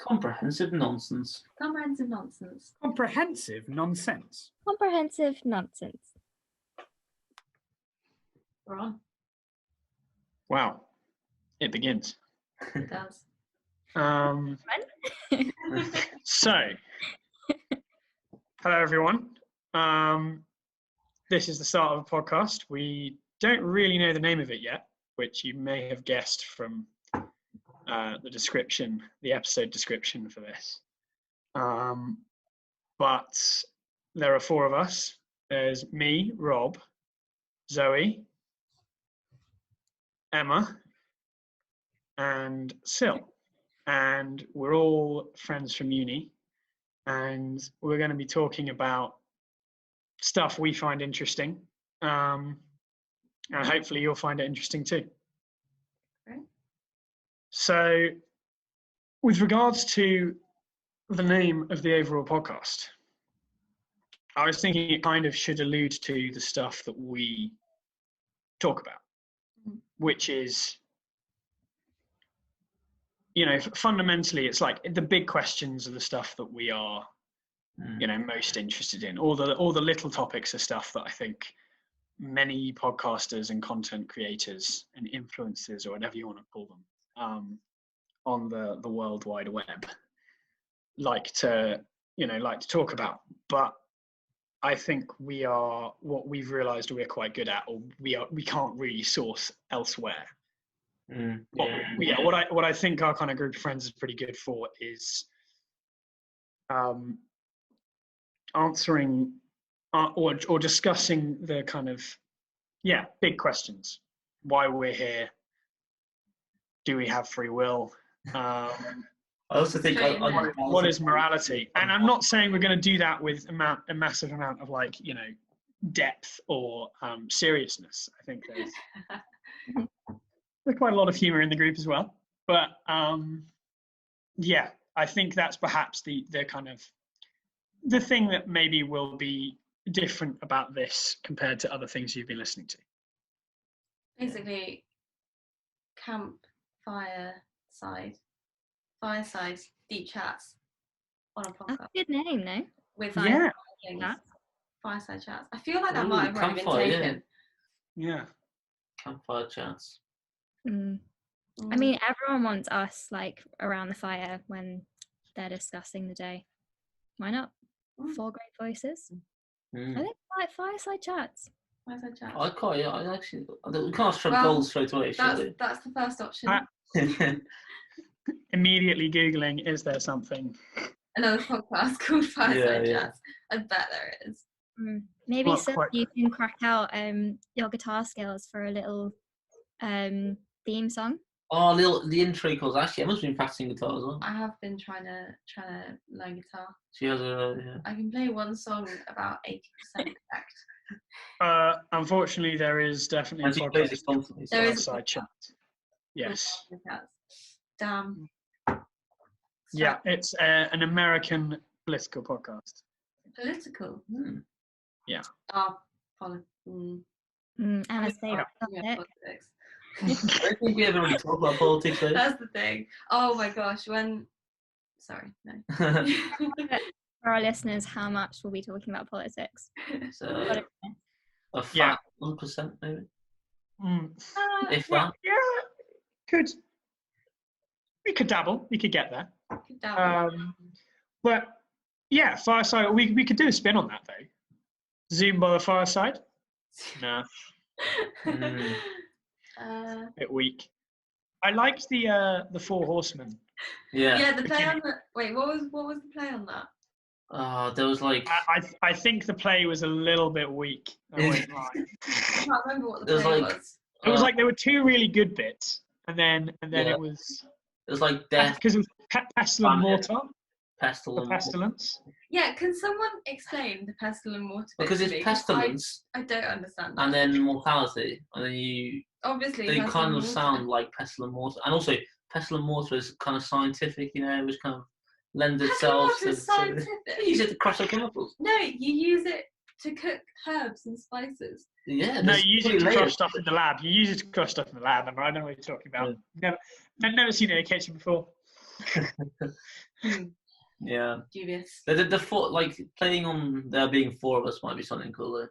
Comprehensive nonsense. Comprehensive nonsense. Comprehensive nonsense. Comprehensive nonsense. We're on. Wow. It begins. It does. So, hello everyone. This is the start of a podcast. We don't really know the name of it yet, which you may have guessed from the description, the episode description for this. But there are four of us. There's me, Rob, Zoe, Emma, and Sil. And we're all friends from uni. And we're going to be talking about stuff we find interesting. And hopefully you'll find it interesting too. Right. So, with regards to the name of the overall podcast, I was thinking it kind of should allude to the stuff that we talk about, which is, you know, fundamentally, it's like the big questions are the stuff that we are, you know, most interested in. All the little topics are stuff that I think many podcasters and content creators and influencers, or whatever you want to call them, on the World Wide Web like to talk about. But I think what we've realized we're quite good at, or we can't really source elsewhere. What I think our kind of group of friends is pretty good for is answering or discussing the kind of big questions. Why we're here? Do we have free will? I also think what is morality? And I'm not saying we're going to do that with a massive amount of depth or seriousness. I think there's quite a lot of humor in the group as well. But I think that's perhaps the kind of the thing that maybe will be different about this compared to other things you've been listening to. Basically, fireside deep chats on a podcast. That's a good name, no? With Yeah. Fireside chats. I feel like that might have already been taken. Yeah. Campfire chats. I mean, everyone wants us around the fire when they're discussing the day. Why not? Four great voices. I think fireside chats. Fireside chats. I actually we can't strike gold straight away. That's the first option. Immediately Googling, is there something? Another podcast called Fireside Chats. I bet there is. Maybe you can crack out your guitar skills for a little theme song. Oh, the intro calls. Actually, Emma's been practicing guitar as well. I have been trying to learn guitar. She has I can play one song about 80% correct. Unfortunately, there is definitely a podcast. There is Fireside Chat. Yes. Damn. Yeah, it's an American political podcast. Political. Yeah. Emma's favourite topic. Politics. I don't think we ever really talk about politics. Though. That's the thing. Oh my gosh, sorry, no. For our listeners, how much will we be talking about politics? So, a fat 1% maybe. If that. Yeah, we could dabble. We could get there. But yeah, fireside. We could do a spin on that though. Zoom by the fireside. Nah. Bit weak. I liked the Four Horsemen. Yeah. The play on that. Wait, what was the play on that? There was I think the play was a little bit weak. I won't lie. I can't remember what the play was. It was there were two really good bits, and then it was. It was like death because it was pestle and mortar. Pestilence. Yeah, can someone explain the pestle and mortar? Because it's pestilence. I don't understand that. And then mortality, and then you. Obviously. They kind of sound like pestle and mortar, and also pestle and mortar is kind of scientific, which kind of lends itself to. Scientific. You use it to crush up chemicals. No, you use it to cook herbs and spices. Yeah. No, you use it to crush stuff in the lab. You use it to crush stuff in the lab, and I don't know what you're talking about. Yeah. Never seen it in a kitchen before. Yeah. Dubious. The four, like playing on there being 4 of us might be something cool though.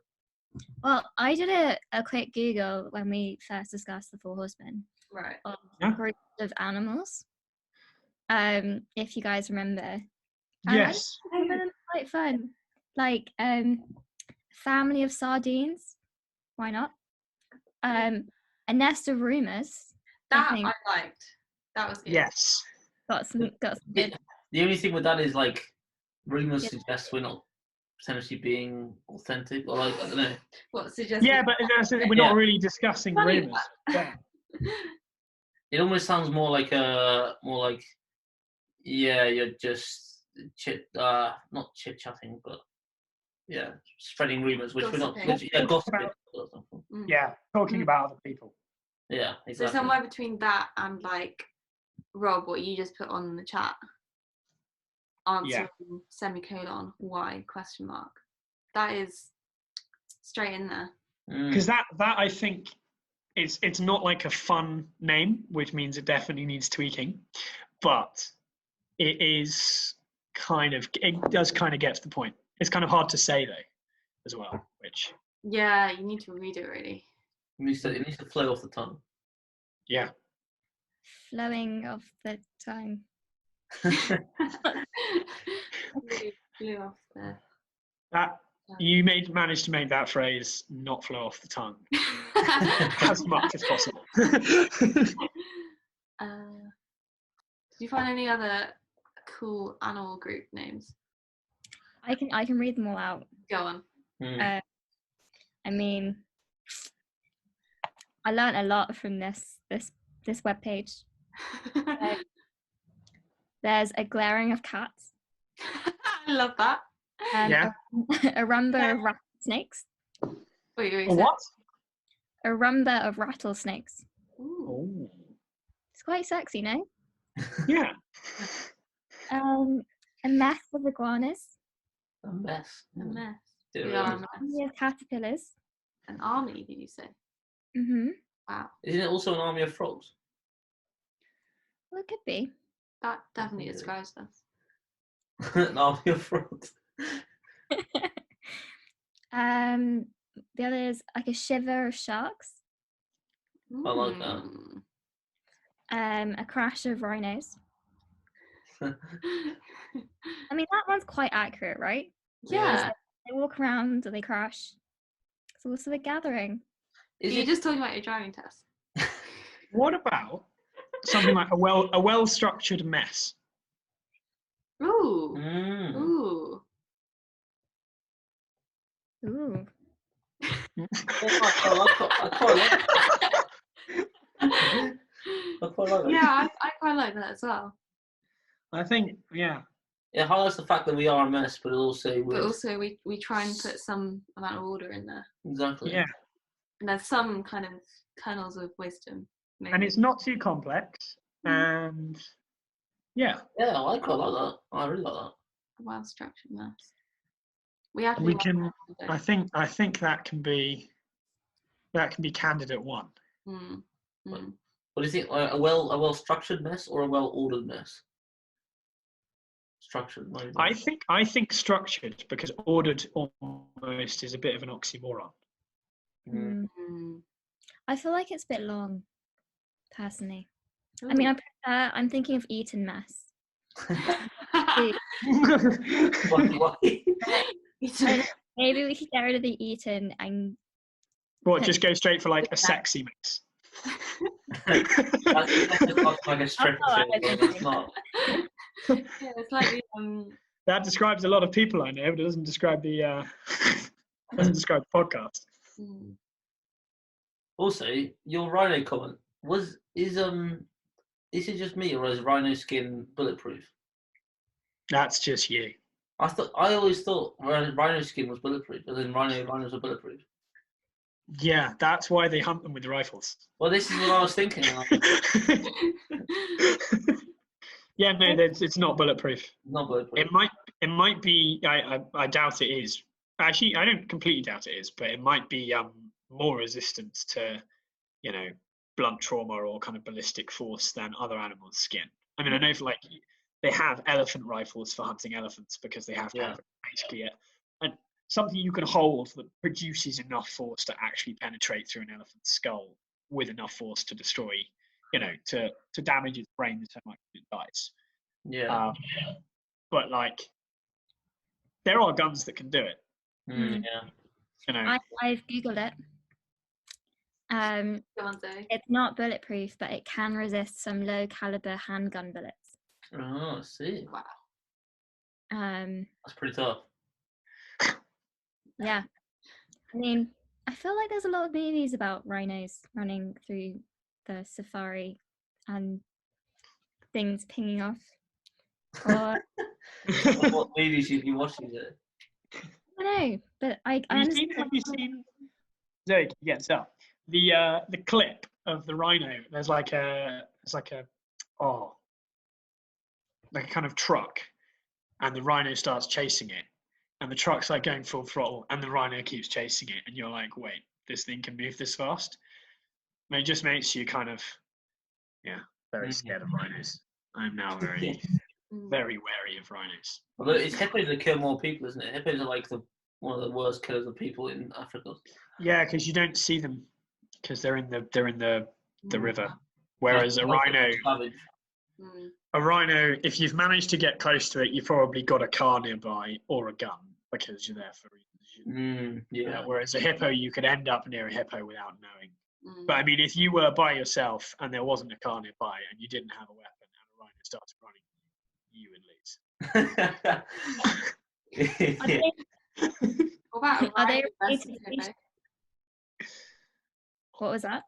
Well, I did a quick Google when we first discussed the 4 horsemen Right. of Yeah. groups of animals. If you guys remember. And Yes. I remember them quite fun. Like family of sardines. Why not? A nest of rumors. That think I liked. That was good. Yes. got some good. The only thing with that is like rumors Yeah. suggest we're not potentially being authentic, or like I don't know. What suggested? Yeah, but we're not really discussing Funny rumors. Yeah. It almost sounds more like you're just not chit chatting, but yeah, spreading rumors, which we're not. Gossiping. Gossiping. Yeah, talking about other people. Yeah, exactly. So somewhere between that and like Rob, what you just put on the chat. Answering semicolon why ? That is straight in there. Because that I think it's not like a fun name, which means it definitely needs tweaking, but it does kind of get to the point. It's kind of hard to say though, as well. Which you need to read it really. It needs to flow off the tongue. Yeah. Flowing of the tongue. Really blew off there. That you managed to make that phrase not flow off the tongue as much as possible. Did you find any other cool animal group names? I can read them all out. Go on. I mean, I learned a lot from this webpage. There's a glaring of cats. I love that. A rumba of rattlesnakes. Wait, A what? A rumba of rattlesnakes. Ooh. It's quite sexy, no? Yeah. A mess of iguanas. A mess. A mess. Yeah. We are a mess. Army of caterpillars. An army, did you say? Mm-hmm. Wow. Isn't it also an army of frogs? Well, it could be. That definitely describes us. An army of frogs. The other is like a shiver of sharks. I like that. A crash of rhinos. I mean, that one's quite accurate, right? Yeah. They walk around, or they crash. It's also a gathering. You're just talking about your driving test. What about something like a well-structured mess? Ooh. Mm. Ooh. I quite like that. Yeah, I quite like that as well. I think, yeah. It highlights the fact that we are a mess, but also we try and put some amount of order in there. Exactly. Yeah. And there's some kind of kernels of wisdom. Maybe. And it's not too complex. And yeah. Yeah, I quite like that. I really like that. A well-structured mess. We can. I think that can be candidate 1. What do you think? A well-structured mess or a well-ordered mess? Structured. I think structured, because ordered almost is a bit of an oxymoron. I feel like it's a bit long, personally. Ooh. I mean, I'm thinking of Eton mess. Why? Maybe we could get rid of the Eton and just go straight for like a sexy mess. That's like a strip. It's not. Yeah, it's like that describes a lot of people I know, but it doesn't describe the podcast. Also, your rhino comment is it just me, or is rhino skin bulletproof? That's just you. I always thought rhino skin was bulletproof, but then rhinos are bulletproof. Yeah, that's why they hunt them with rifles. Well, this is what I was thinking. Yeah, no, it's not bulletproof. Not bulletproof. It might be. I doubt it is. Actually, I don't completely doubt it is, but it might be more resistant to, blunt trauma or kind of ballistic force than other animals' skin. I mean, I know for like they have elephant rifles for hunting elephants because they have to have basically something you can hold that produces enough force to actually penetrate through an elephant's skull with enough force to destroy, to damage its brain so much that it dies. Yeah. But like, there are guns that can do it. Yeah. I've googled it. It's not bulletproof, but it can resist some low caliber handgun bullets. Oh, I see. Wow. That's pretty tough. Yeah. I mean, I feel like there's a lot of movies about rhinos running through the safari and things pinging off. Or what movies have you watched? I don't know, but I Have you seen Zoe, yes, the clip of the rhino? There's like a kind of truck, and the rhino starts chasing it, and the truck's like going full throttle, and the rhino keeps chasing it, and you're like, wait, this thing can move this fast? And it just makes you kind of, very scared of rhinos. I'm now very, very wary of rhinos. Although it's hippos that kill more people, isn't it? Hippos are like one of the worst killers of people in Africa. Yeah, because you don't see them because they're in the river, whereas a rhino. A rhino, if you've managed to get close to it, you've probably got a car nearby or a gun because you're there for reasons. Whereas a hippo, you could end up near a hippo without knowing. But I mean, if you were by yourself and there wasn't a car nearby and you didn't have a weapon and a rhino started running, you would lose. Are they related? What was that?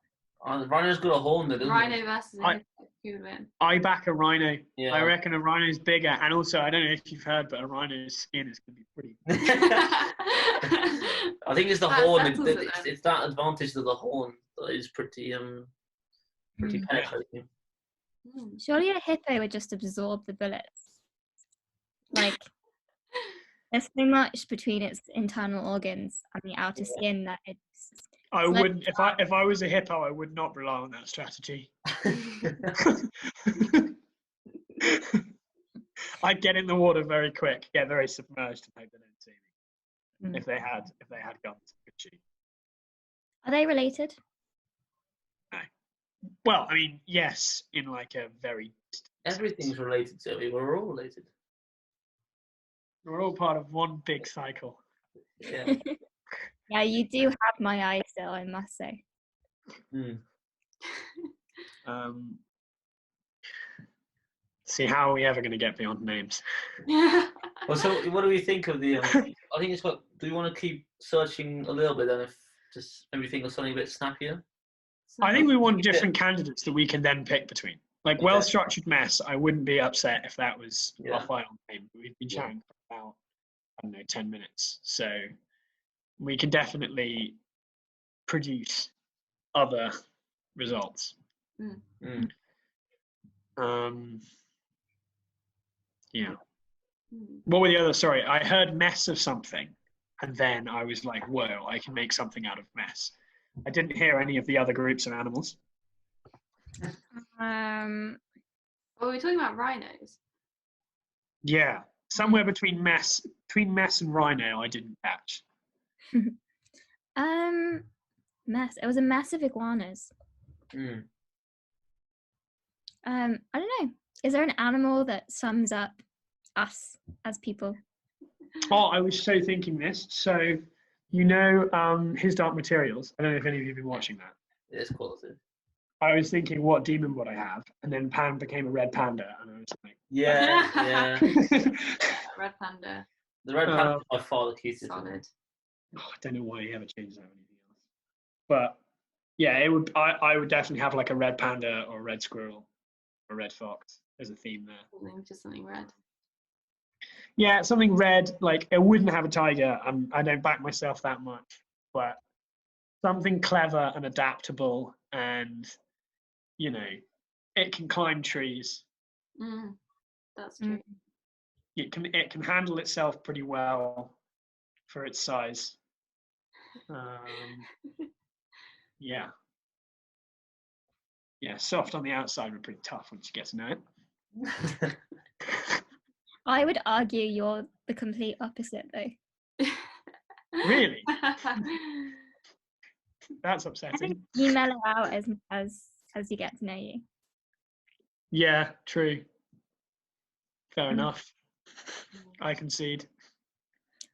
The rhino's got a horn, doesn't Rhino versus a hippo. Who would win? I back a rhino. Yeah. I reckon a rhino's bigger, and also I don't know if you've heard, but a rhino's skin is going to be pretty. I think it's the horn. It's that advantage of the horn that is pretty penetrating. Surely a hippo would just absorb the bullets. Like, there's so much between its internal organs and the outer skin that it's. I wouldn't. If I was a hippo, I would not rely on that strategy. I'd get in the water very quick, get very submerged, and hope they don't see me. If they had guns, they could shoot. Are they related? No. Well, I mean, yes, in like a very. Everything's related, Zoe. We're all related. We're all part of one big cycle. Yeah. Yeah, you do have my eye still, I must say. See, how are we ever going to get beyond names? Well, so what do we think of the? I think it's got. Do we want to keep searching a little bit then, if just maybe think of something a bit snappier? I think we want different candidates that we can then pick between. Like well-structured mess, I wouldn't be upset if that was our final name. We've been chatting for about 10 minutes, so we can definitely produce other results. Yeah. What were the other? Sorry, I heard mess of something, and then I was like, whoa, I can make something out of mess. I didn't hear any of the other groups of animals. Well, we're talking about rhinos. Yeah, somewhere between mess and rhino, I didn't catch. Mess. It was a mess of iguanas. I don't know. Is there an animal that sums up us as people? Oh, I was so thinking this. So, His Dark Materials. I don't know if any of you have been watching that. It's quality. I was thinking, what demon would I have? And then Pan became a red panda, and I was like, yeah. Red panda. The red panda is by far the cutest. Solid. I don't know why he ever changed that or anything else. But yeah, it would. I would definitely have like a red panda or a red squirrel or a red fox as a theme there. Just something red. Yeah, something red. Like it wouldn't have a tiger. I don't back myself that much, but something clever and adaptable, and it can climb trees. That's true. It can handle itself pretty well for its size. Yeah, soft on the outside, but pretty tough once you get to know it. I would argue you're the complete opposite, though. Really? That's I upsetting. think you mellow out as you get to know you. Yeah, true. Fair Mm. enough. I concede.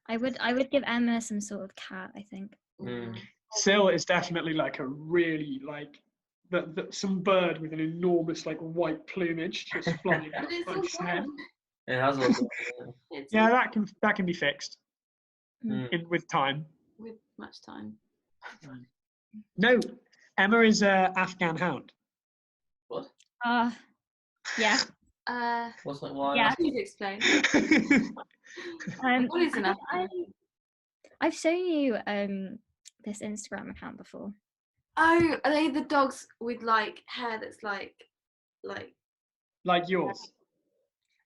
I would give Emma some sort of cat, I think. Syl is definitely like a really like some bird with an enormous like white plumage just flying But it's like all snare. gone. It has also. It's Yeah, all that can be fixed with time. with much time. No, Emma is a Afghan hound. What? Yeah. What's that? Why? Yeah. Please explain. What is an I've shown you this Instagram account before. Oh, are they the dogs with like hair that's like like yours?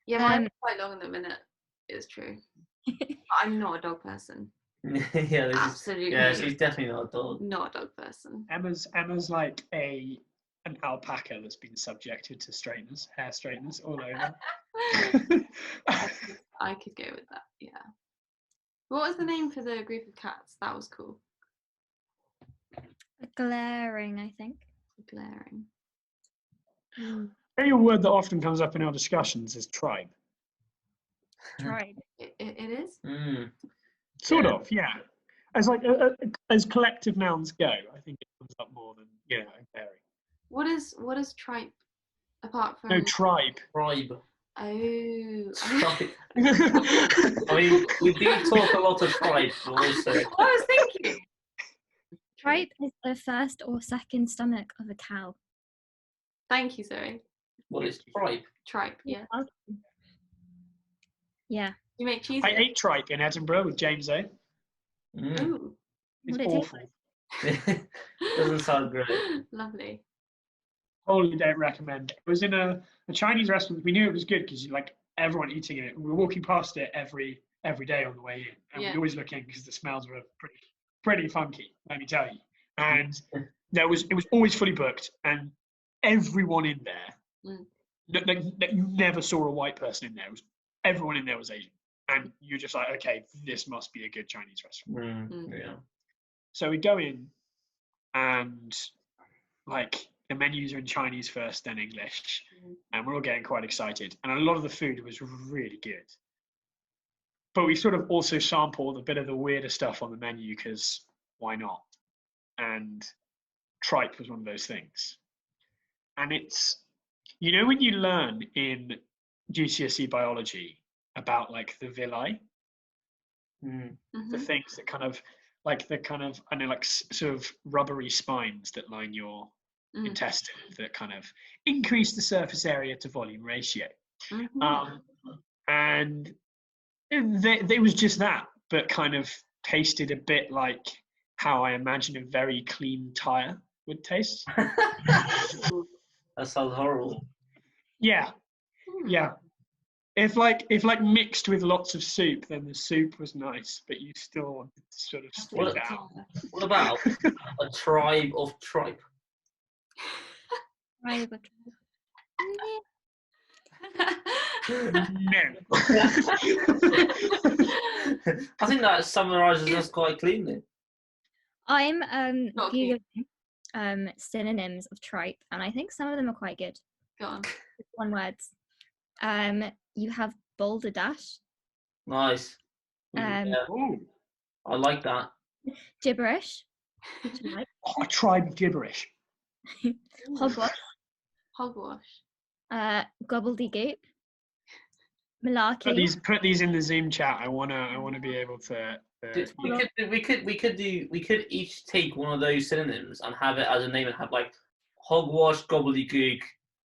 yeah, mine's quite long in the minute. It's true. I'm not a dog person. Yeah, Absolutely. Yeah, she's definitely not a dog. Not a dog person. Emma's like an alpaca that's been subjected to hair straighteners all over. I could go with that. Yeah. What was the name for the group of cats? That was cool. Glaring, I think. Glaring. A word that often comes up in our discussions is tribe. Tribe. It is. Sort of, yeah. As like as collective nouns go, I think it comes up more than very. What is tripe apart from No, tribe. Tribe. Oh. Tribe. I mean, we do talk a lot of tribe, but also. I was thinking. Tripe is the first or second stomach of a cow. Thank you, Zoe. What is tripe? Tripe, yeah. Yeah. You make cheese. I ate tripe in Edinburgh with James A. Ooh. It's What awful. Doesn't sound great. Lovely. Totally don't recommend it. It was in a Chinese restaurant. We knew it was good because like everyone eating it. We were walking past it every day on the way in, and we'd always look in because the smells were pretty funky. Let me tell you. And it was always fully booked, and everyone in there. You never saw a white person in there. Everyone in there was Asian, and you're just like, okay, this must be a good Chinese restaurant. Yeah. So we go in, and like the menus are in Chinese first, then English, and we're all getting quite excited. And a lot of the food was really good, but we sort of also sampled a bit of the weirder stuff on the menu because why not? And tripe was one of those things. And it's, when you learn in GCSE biology about like the villi, the things that kind of like the kind of sort of rubbery spines that line your intestine that kind of increase the surface area to volume ratio. And they was just that, but kind of tasted a bit like how I imagine a very clean tire would taste. That sounds horrible. Yeah. If mixed with lots of soup, then the soup was nice, but you still wanted to sort of spit it out. What about a tribe of tripe? Tribe of No. I think that summarises us quite cleanly. I'm Not googling synonyms of tripe, and I think some of them are quite good. Go on. One words. You have balderdash. Nice. Yeah. I like that. Gibberish. Like. A tribe of gibberish. Hogwash. Gobbledygook. Malarkey. Put these in the Zoom chat. I wanna be able to. We could each take one of those synonyms and have it as a name and have like hogwash, gobbledygook,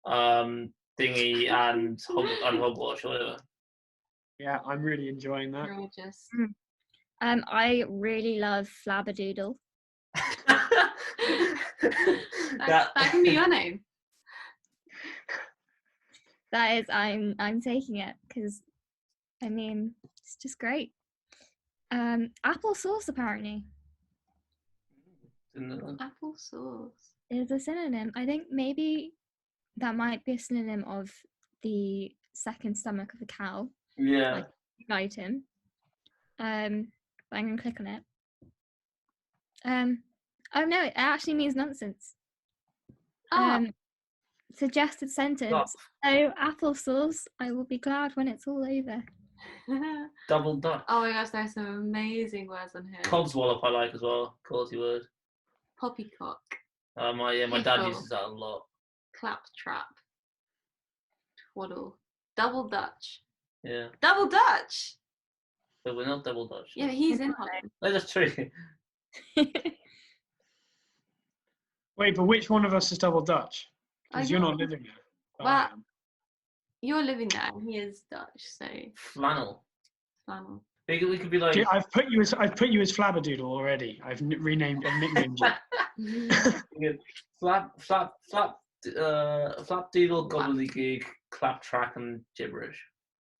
thingy, and hogwash or whatever. Yeah, I'm really enjoying that. Gorgeous. I really love flabberdoodle. That can be your name. That is, I'm taking it because, I mean, it's just great. Apple sauce apparently. Apple sauce Is a synonym. I think maybe that might be a synonym of the second stomach of a cow. Yeah. Like guide him. But I'm gonna click on it. Oh no, it actually means nonsense. Suggested sentence. Oh, applesauce, I will be glad when it's all over. Double Dutch. Oh my gosh, there's some amazing words on here. Codswallop I like as well. Quality word. Poppycock. My dad uses that a lot. Claptrap. Twaddle. Double Dutch. Yeah. Double Dutch! But we're not double Dutch. Yeah, but he's in Holland. No, that's true. Wait, but which one of us is double Dutch? Because you're not know. living there. But I am. you're living there and he is Dutch, so Flannel. flannel. We could be like. Dude, I've put you as Flabberdoodle already. I've nicknamed you. Flapdoodle, gobbledygook, claptrap, and gibberish.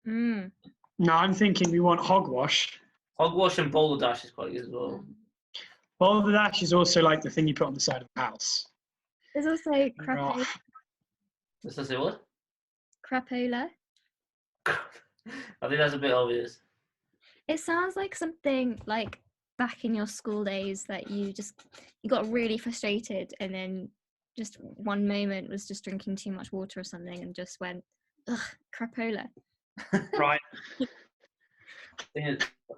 Mm. No, I'm thinking we want hogwash. Hogwash and boulder dash is quite good as well. Boulder dash is also like the thing you put on the side of the house. There's also crapola. Does that say what? Crapola. I think that's a bit obvious. It sounds like something like back in your school days that you got really frustrated and then just one moment was just drinking too much water or something and just went, ugh, crapola. Right.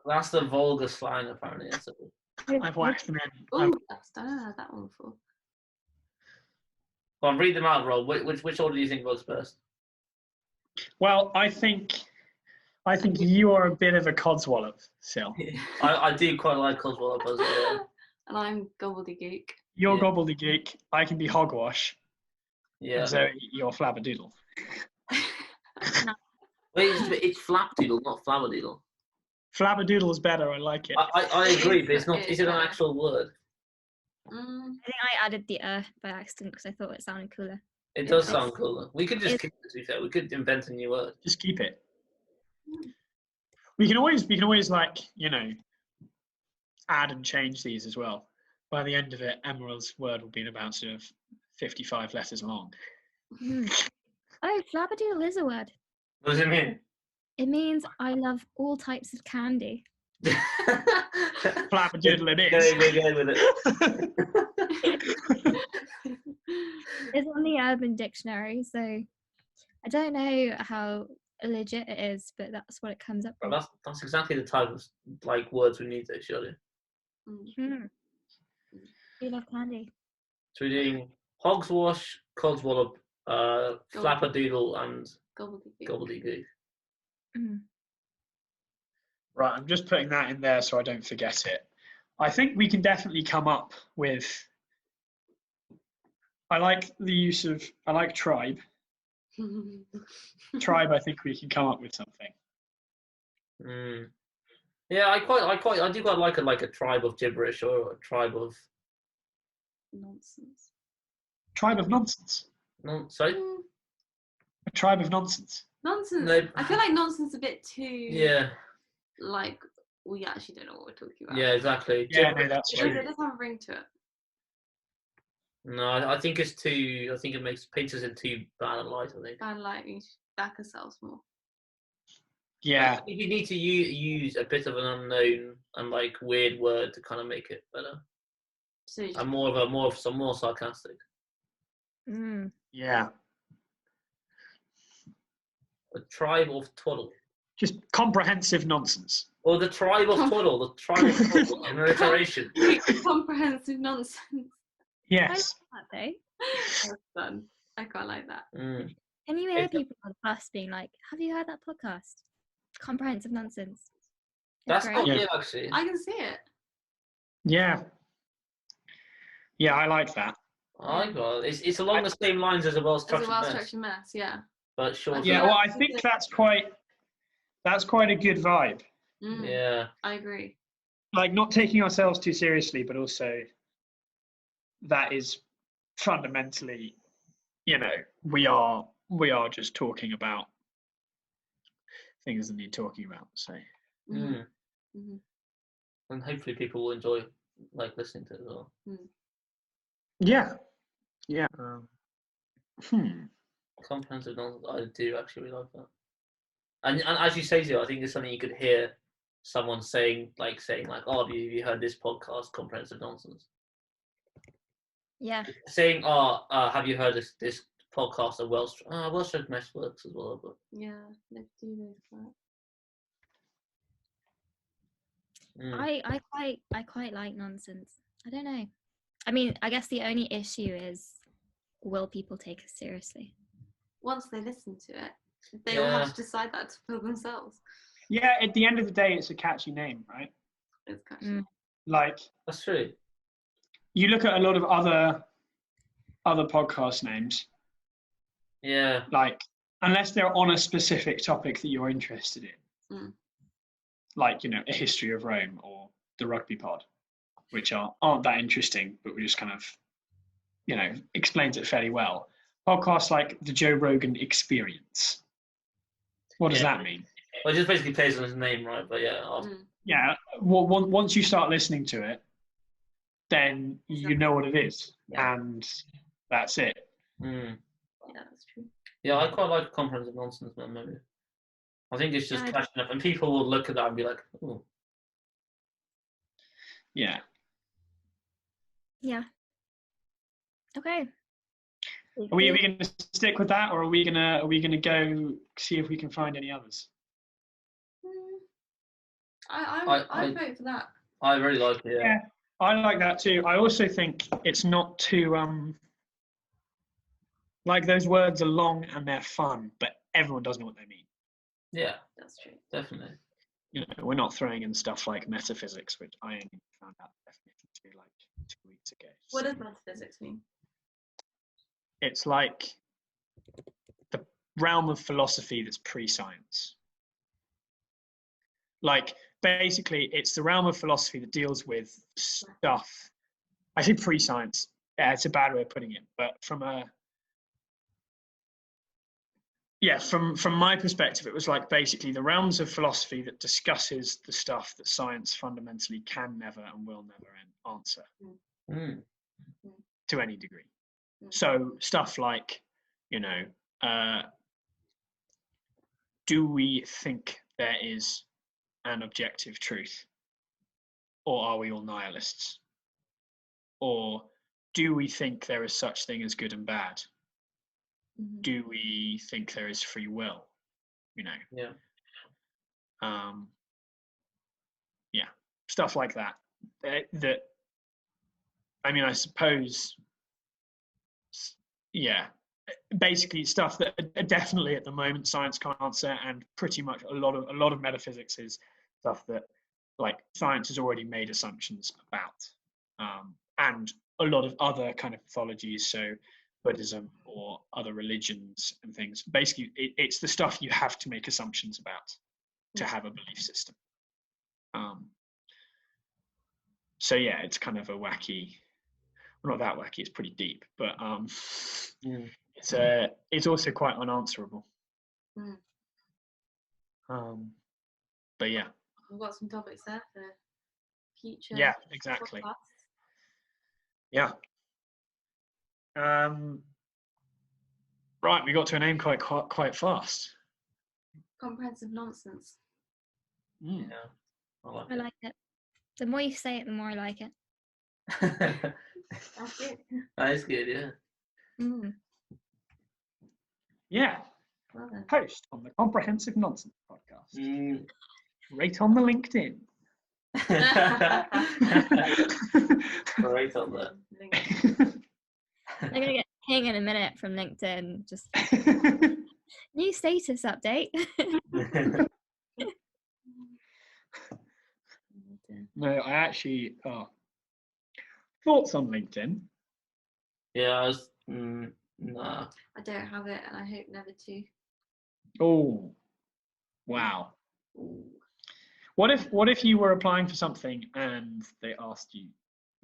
That's the vulgar slang apparently. I've waxed them in. Oh, I don't know that one before. Well, read them out, Rob. Which order do you think works best? Well, I think you are a bit of a codswallop, Sil. I do quite like Codswallop as well. And I'm gobbledygook. You're gobbledygook. I can be hogwash. Yeah. And Zoe, you're flabberdoodle. Wait, it's flapdoodle, not flabberdoodle. Flabberdoodle is better. I like it. I agree, but it's not. Is it an actual word? I think I added the by accident because I thought it sounded cooler. It does sound cooler. We could just keep it, to be fair. We could invent a new word. Just keep it. We can always like, add and change these as well. By the end of it, Emerald's word will be about sort of 55 letters long. Oh, flabberdoodle is a word. What does it mean? It means I love all types of candy. Flabberdoodle it is. Go with it. It's on the Urban Dictionary, so I don't know how legit it is, but that's what it comes up with. Well, that's exactly the type of words we need, though, surely. We love candy. So we're doing hogswash, codswallop, flapperdoodle, and gobbledygook. Right, I'm just putting that in there so I don't forget it. I think we can definitely come up with. I like tribe. Tribe, I think we can come up with something. Yeah, I do quite like a tribe of gibberish or a tribe of nonsense. Tribe of nonsense. No, sorry. A tribe of nonsense. Nonsense. No. I feel like nonsense is a bit too. Yeah. Like we actually don't know what we're talking about. Yeah, exactly. Yeah, no, that's true. It doesn't have a ring to it. No, I think it's too. I think it paints us in too bad a light. I think. Bad light. We should back ourselves more. Yeah. If you need to use a bit of an unknown and weird word to kind of make it better. So and more sarcastic. Yeah. A tribe of twaddle. Just comprehensive nonsense. Or the tribe of twaddle. The tribe of twaddle. In alliteration. Comprehensive nonsense. Yes. I like that, though. That's fun. I quite like that. Can you hear people on the bus being like, have you heard that podcast? Comprehensive nonsense. That's great. not good, actually. I can see it. Yeah. Yeah, I like that. I like that. It's along the same lines as a well-structured mess, yeah. But short. Yeah, well, I think that's quite a good vibe. Yeah. I agree. Not taking ourselves too seriously, but also that is fundamentally, we are just talking about things that need talking about. So. And hopefully people will enjoy listening to it as well. Yeah. Yeah. Comprehensive nonsense. I do actually like that. And as you say, Zio, I think it's something you could hear someone saying, oh, have you heard this podcast, Comprehensive Nonsense? Yeah. Saying, have you heard this podcast, Well-Structured Mesh works as well, but Yeah, let's do that. I quite like nonsense. I don't know. I mean, I guess the only issue is, will people take us seriously? Once they listen to it, they all have to decide that for themselves. Yeah, at the end of the day, it's a catchy name, right? It's catchy. Like, that's true. You look at a lot of other podcast names. Yeah. Like, unless they're on a specific topic that you're interested in. Like, a history of Rome or the Rugby Pod, which aren't that interesting, but we just kind of, explains it fairly well. Podcasts like the Joe Rogan Experience. What does that mean? Well, it just basically plays on his name, right? But yeah. Yeah. Well, once you start listening to it, then you know what it is, and that's it. Yeah, that's true. Yeah, I quite like Comprehensive Nonsense, man. Maybe. I think it's just catching up, and people will look at that and be like, "Oh." Yeah. Yeah. Okay. Are we going to stick with that, or are we going to go see if we can find any others? I vote for that. I really like it. Yeah, I like that too. I also think it's not too like those words are long and they're fun, but everyone does know what they mean. Yeah, that's true. Definitely. We're not throwing in stuff like metaphysics, which I only found out definition like 2 weeks ago. What does metaphysics mean? It's like the realm of philosophy that's pre-science. Like, basically, it's the realm of philosophy that deals with stuff. I say pre-science. Yeah, it's a bad way of putting it, but from my perspective, it was like basically the realms of philosophy that discusses the stuff that science fundamentally can never and will never answer to any degree. So stuff like, do we think there is an objective truth, or are we all nihilists? Or do we think there is such thing as good and bad? Do we think there is free will? Yeah. Stuff like that. I suppose. Yeah, basically stuff that definitely at the moment science can't answer, and pretty much a lot of metaphysics is stuff that like science has already made assumptions about, and a lot of other kind of mythologies, so Buddhism or other religions and things. Basically, it's the stuff you have to make assumptions about to have a belief system. So yeah, it's kind of a wacky. Well, not that wacky. It's pretty deep, but it's also quite unanswerable. But yeah, we've got some topics there for future. Yeah, exactly. Podcasts. Yeah. Right, we got to a name quite fast. Comprehensive Nonsense. Yeah, I like it. The more you say it, the more I like it. That's good. That is good, yeah. Yeah. Well then. Post on the Comprehensive Nonsense podcast. Rate on the LinkedIn. Right on that. I'm gonna get ping in a minute from LinkedIn. Just new status update. No, I actually thoughts on LinkedIn. Yeah, nah. I don't have it, and I hope never to. Oh, wow. Ooh. What if you were applying for something and they asked you,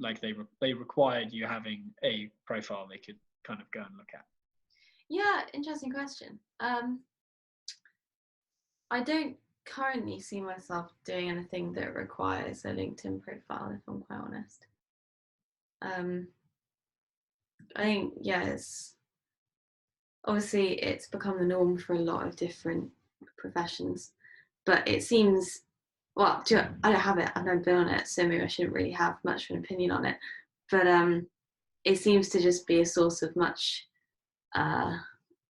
like they required you having a profile they could kind of go and look at? Yeah, interesting question. I don't currently see myself doing anything that requires a LinkedIn profile, if I'm quite honest. I think, it's become the norm for a lot of different professions, but it seems, well, I don't have it, I've never been on it, so maybe I shouldn't really have much of an opinion on it, but it seems to just be a source of much,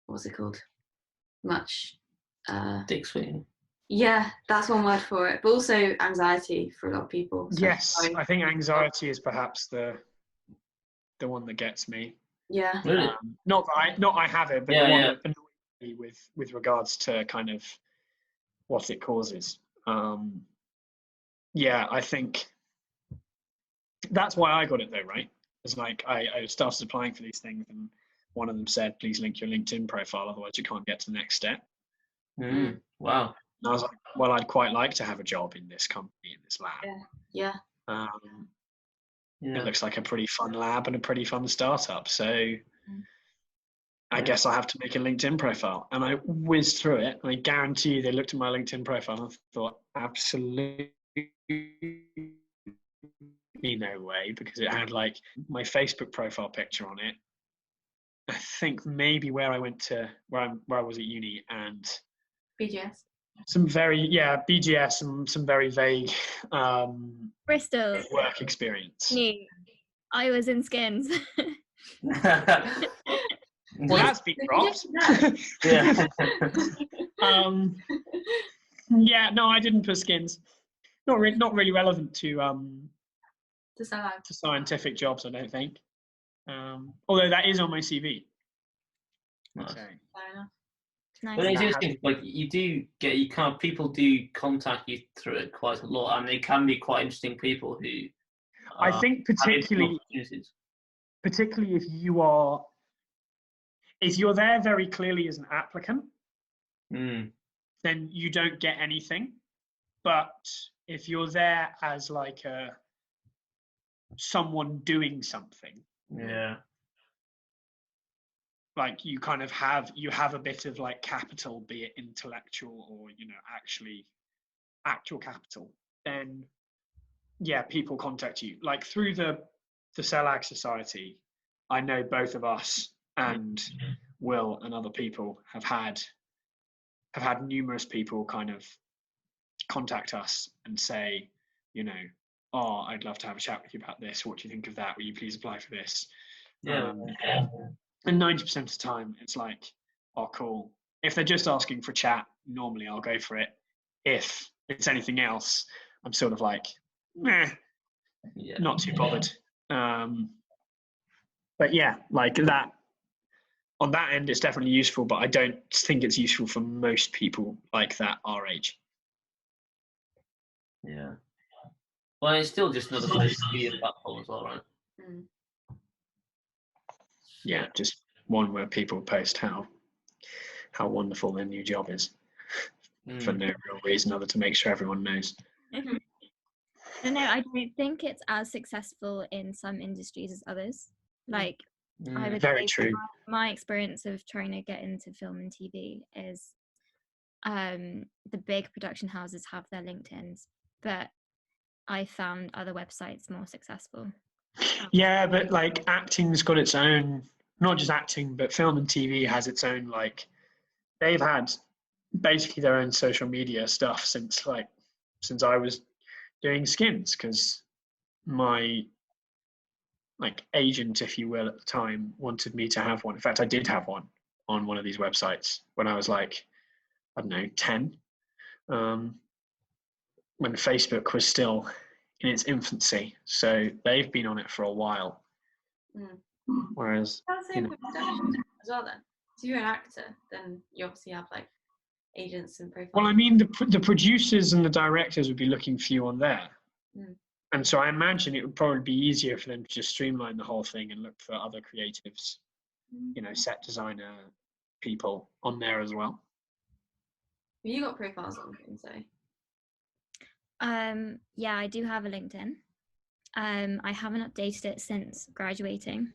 what's it called? Much dick swinging. Yeah, that's one word for it, but also anxiety for a lot of people. Yes, I think anxiety is perhaps the one that gets me. Yeah. Really? Not I have it, but the one that annoys me with regards to kind of what it causes. Yeah, I think that's why I got it though, right? It's like I started applying for these things, and one of them said, "Please link your LinkedIn profile, otherwise you can't get to the next step." Wow. And I was like, well, I'd quite like to have a job in this company, in this lab. Yeah. It looks like a pretty fun lab and a pretty fun startup. So I guess I have to make a LinkedIn profile. And I whizzed through it. And I guarantee you they looked at my LinkedIn profile and thought, absolutely no way, because it had like my Facebook profile picture on it. I think maybe where I was at uni, and BGS. Some very, BGS and some very vague Bristol work experience. Me, I was in Skins. Well, that's been dropped. Yeah. Yeah, no, I didn't put Skins. Not really relevant to scientific jobs, I don't think. Although that is on my CV. Nice. So. Fair enough. Nice. But it's interesting, like people do contact you through it quite a lot, and they can be quite interesting people who. I think particularly if you're there very clearly as an applicant, then you don't get anything. But if you're there as like someone doing something, like you kind of have a bit of like capital, be it intellectual or actual capital, then people contact you. Like through the Cell Ag Society, I know both of us and Will and other people have had numerous people kind of contact us and say, oh, I'd love to have a chat with you about this. What do you think of that? Will you please apply for this? And 90% of the time, it's like, oh, cool. If they're just asking for a chat, normally I'll go for it. If it's anything else, I'm sort of like, not too bothered. But yeah, like that, on that end, it's definitely useful, but I don't think it's useful for most people like that our age. Yeah. Well, it's still just another social media platform as well, right? Yeah, just one where people post how wonderful their new job is for no real reason other to make sure everyone knows. No, I don't think it's as successful in some industries as others. Like, I would very say true. My experience of trying to get into film and TV is the big production houses have their LinkedIns, but I found other websites more successful. Yeah, but like acting's got its own, not just acting, but film and TV has its own, like they've had basically their own social media stuff since I was doing Skins, because my like agent, if you will, at the time wanted me to have one. In fact, I did have one on one of these websites when I was like, I don't know, 10, when Facebook was still in its infancy. So they've been on it for a while. Whereas, That's the same with production as well then. So you're an actor, then you obviously have like agents and profiles. well, I mean, the producers and the directors would be looking for you on there. And so I imagine it would probably be easier for them to just streamline the whole thing and look for other creatives, set designer people on there as well. Have you got profiles on LinkedIn, so? Yeah, I do have a LinkedIn. I haven't updated it since graduating.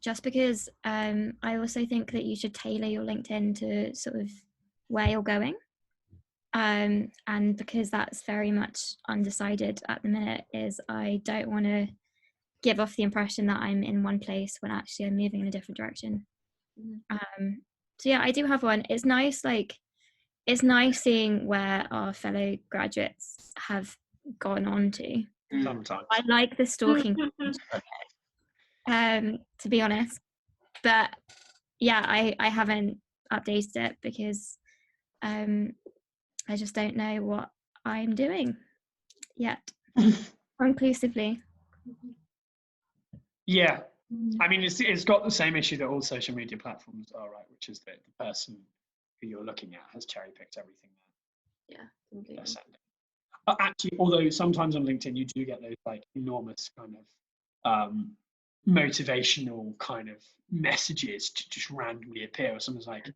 Just because I also think that you should tailor your LinkedIn to sort of where you're going. And because that's very much undecided at the minute, is I don't want to give off the impression that I'm in one place when actually I'm moving in a different direction. So yeah, I do have one. It's nice, like it's nice seeing where our fellow graduates have gone on to. Sometimes. I like the stalking, to be honest. But yeah, I haven't updated it because I just don't know what I'm doing yet conclusively. Yeah, I mean, it's got the same issue that all social media platforms are, right? Which is that the person who you're looking at has cherry picked everything Yeah, completely. they're sending. Actually, although sometimes on LinkedIn you do get those like enormous kind of motivational kind of messages to just randomly appear, or someone's like,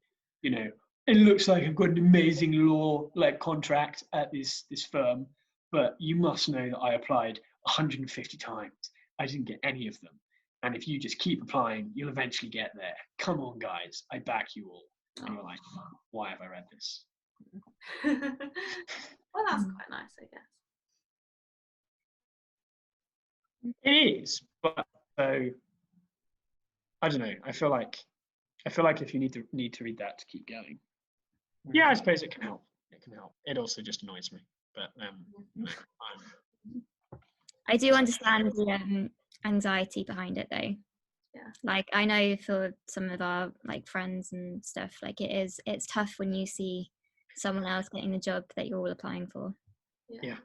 you know, it looks like I've got an amazing law like contract at this firm, but you must know that I applied 150 times. I didn't get any of them. And if you just keep applying, you'll eventually get there. Come on, guys, I back you all. And you're like, why have I read this? Well, that's quite nice, I guess. It is, but so I don't know. I feel like if you need to read that to keep going, yeah, I suppose it can help. It can help. It also just annoys me, but no, I do understand the anxiety behind it, though. Yeah. Like, I know for some of our like friends and stuff, like it's tough when you see someone else getting the job that you're all applying for. Yeah.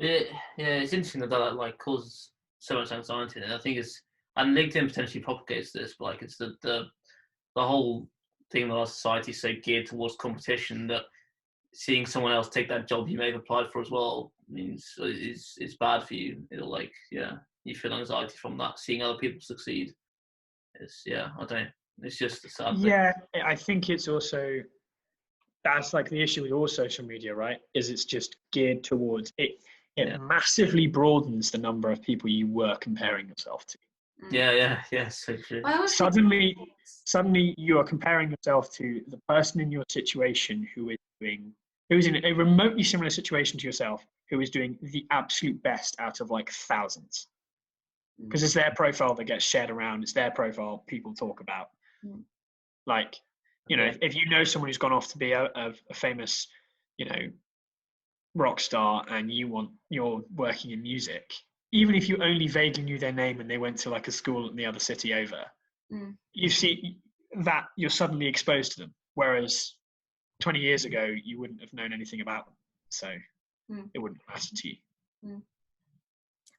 It's interesting that like causes so much anxiety, and I think and LinkedIn potentially propagates this, but like it's the whole thing that our society is so geared towards competition that seeing someone else take that job you may have applied for as well means it's bad for you. It'll like you feel anxiety from that, seeing other people succeed. I don't know. It's just a sad thing. Yeah, I think it's also that's like the issue with all social media, right? Is it's just geared towards it. It massively broadens the number of people you were comparing yourself to. Yeah, so true. Suddenly you are comparing yourself to the person in your situation who is in a remotely similar situation to yourself, who is doing the absolute best out of like thousands. Because it's their profile that gets shared around. It's their profile people talk about. Like, you know, if you know someone who's gone off to be a famous, you know, rock star, and you're working in music, even if you only vaguely knew their name and they went to like a school in the other city over, you see that you're suddenly exposed to them. Whereas 20 years ago, you wouldn't have known anything about them. So it wouldn't matter to you.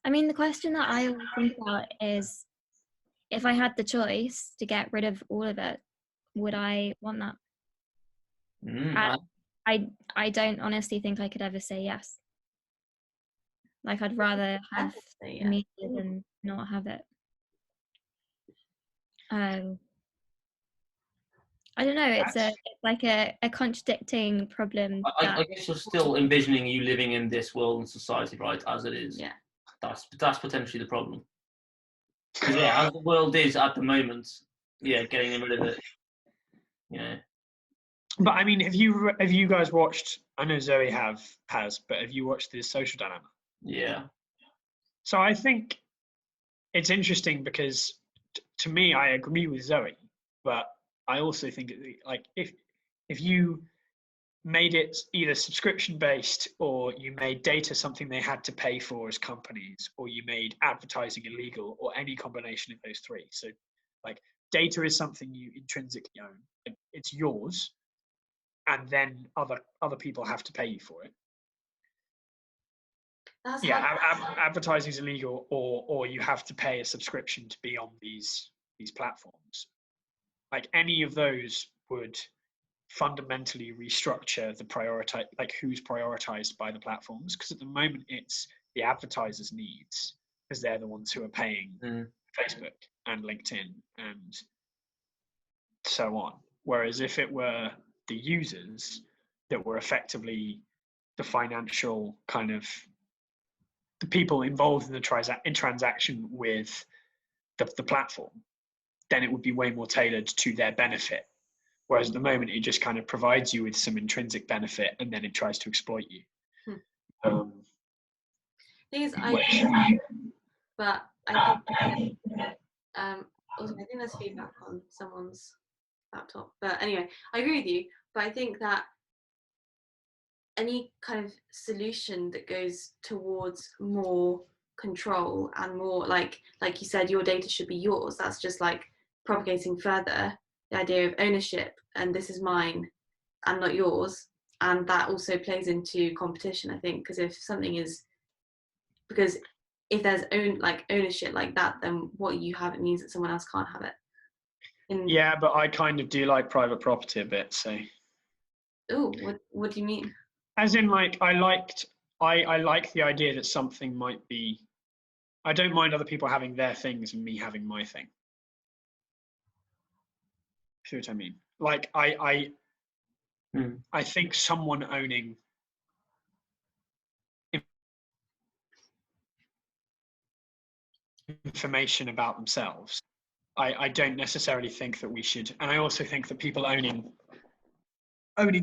I mean, the question that I always think about is, if I had the choice to get rid of all of it, would I want that? I don't honestly think I could ever say yes. Like, I'd rather have the media than not have it. I don't know. It's like a contradicting problem. I guess you're still envisioning you living in this world and society, right, as it is. Yeah. That's potentially the problem. Because as the world is at the moment, getting rid of it. Yeah. But I mean, have you guys watched? I know Zoe has, but have you watched The Social Dilemma? Yeah. So I think it's interesting because to me, I agree with Zoe, but I also think like if you made it either subscription based, or you made data something they had to pay for as companies, or you made advertising illegal, or any combination of those three. So like data is something you intrinsically own. It's yours. And then other people have to pay you for it. Advertising is illegal, or you have to pay a subscription to be on these platforms. Like any of those would fundamentally restructure the like who's prioritized by the platforms. Because at the moment it's the advertisers' needs, because they're the ones who are paying Facebook and LinkedIn and so on. Whereas if it were the users that were effectively the financial kind of the people involved in the transaction with the platform, then it would be way more tailored to their benefit. Whereas at the moment, it just kind of provides you with some intrinsic benefit, and then it tries to exploit you. But I think also I think there's feedback on someone's laptop. But anyway, I agree with you. But I think that any kind of solution that goes towards more control and more like you said, your data should be yours, that's just like propagating further the idea of ownership, and this is mine and not yours. And that also plays into competition, I think, because if there's ownership like that, then what you have, it means that someone else can't have it. Yeah, but I kind of do like private property a bit, so. Oh, what do you mean? As in, like, I like the idea that something might be. I don't mind other people having their things and me having my thing. See what I mean? Like, I think someone owning information about themselves, I don't necessarily think that we should. And I also think that people owning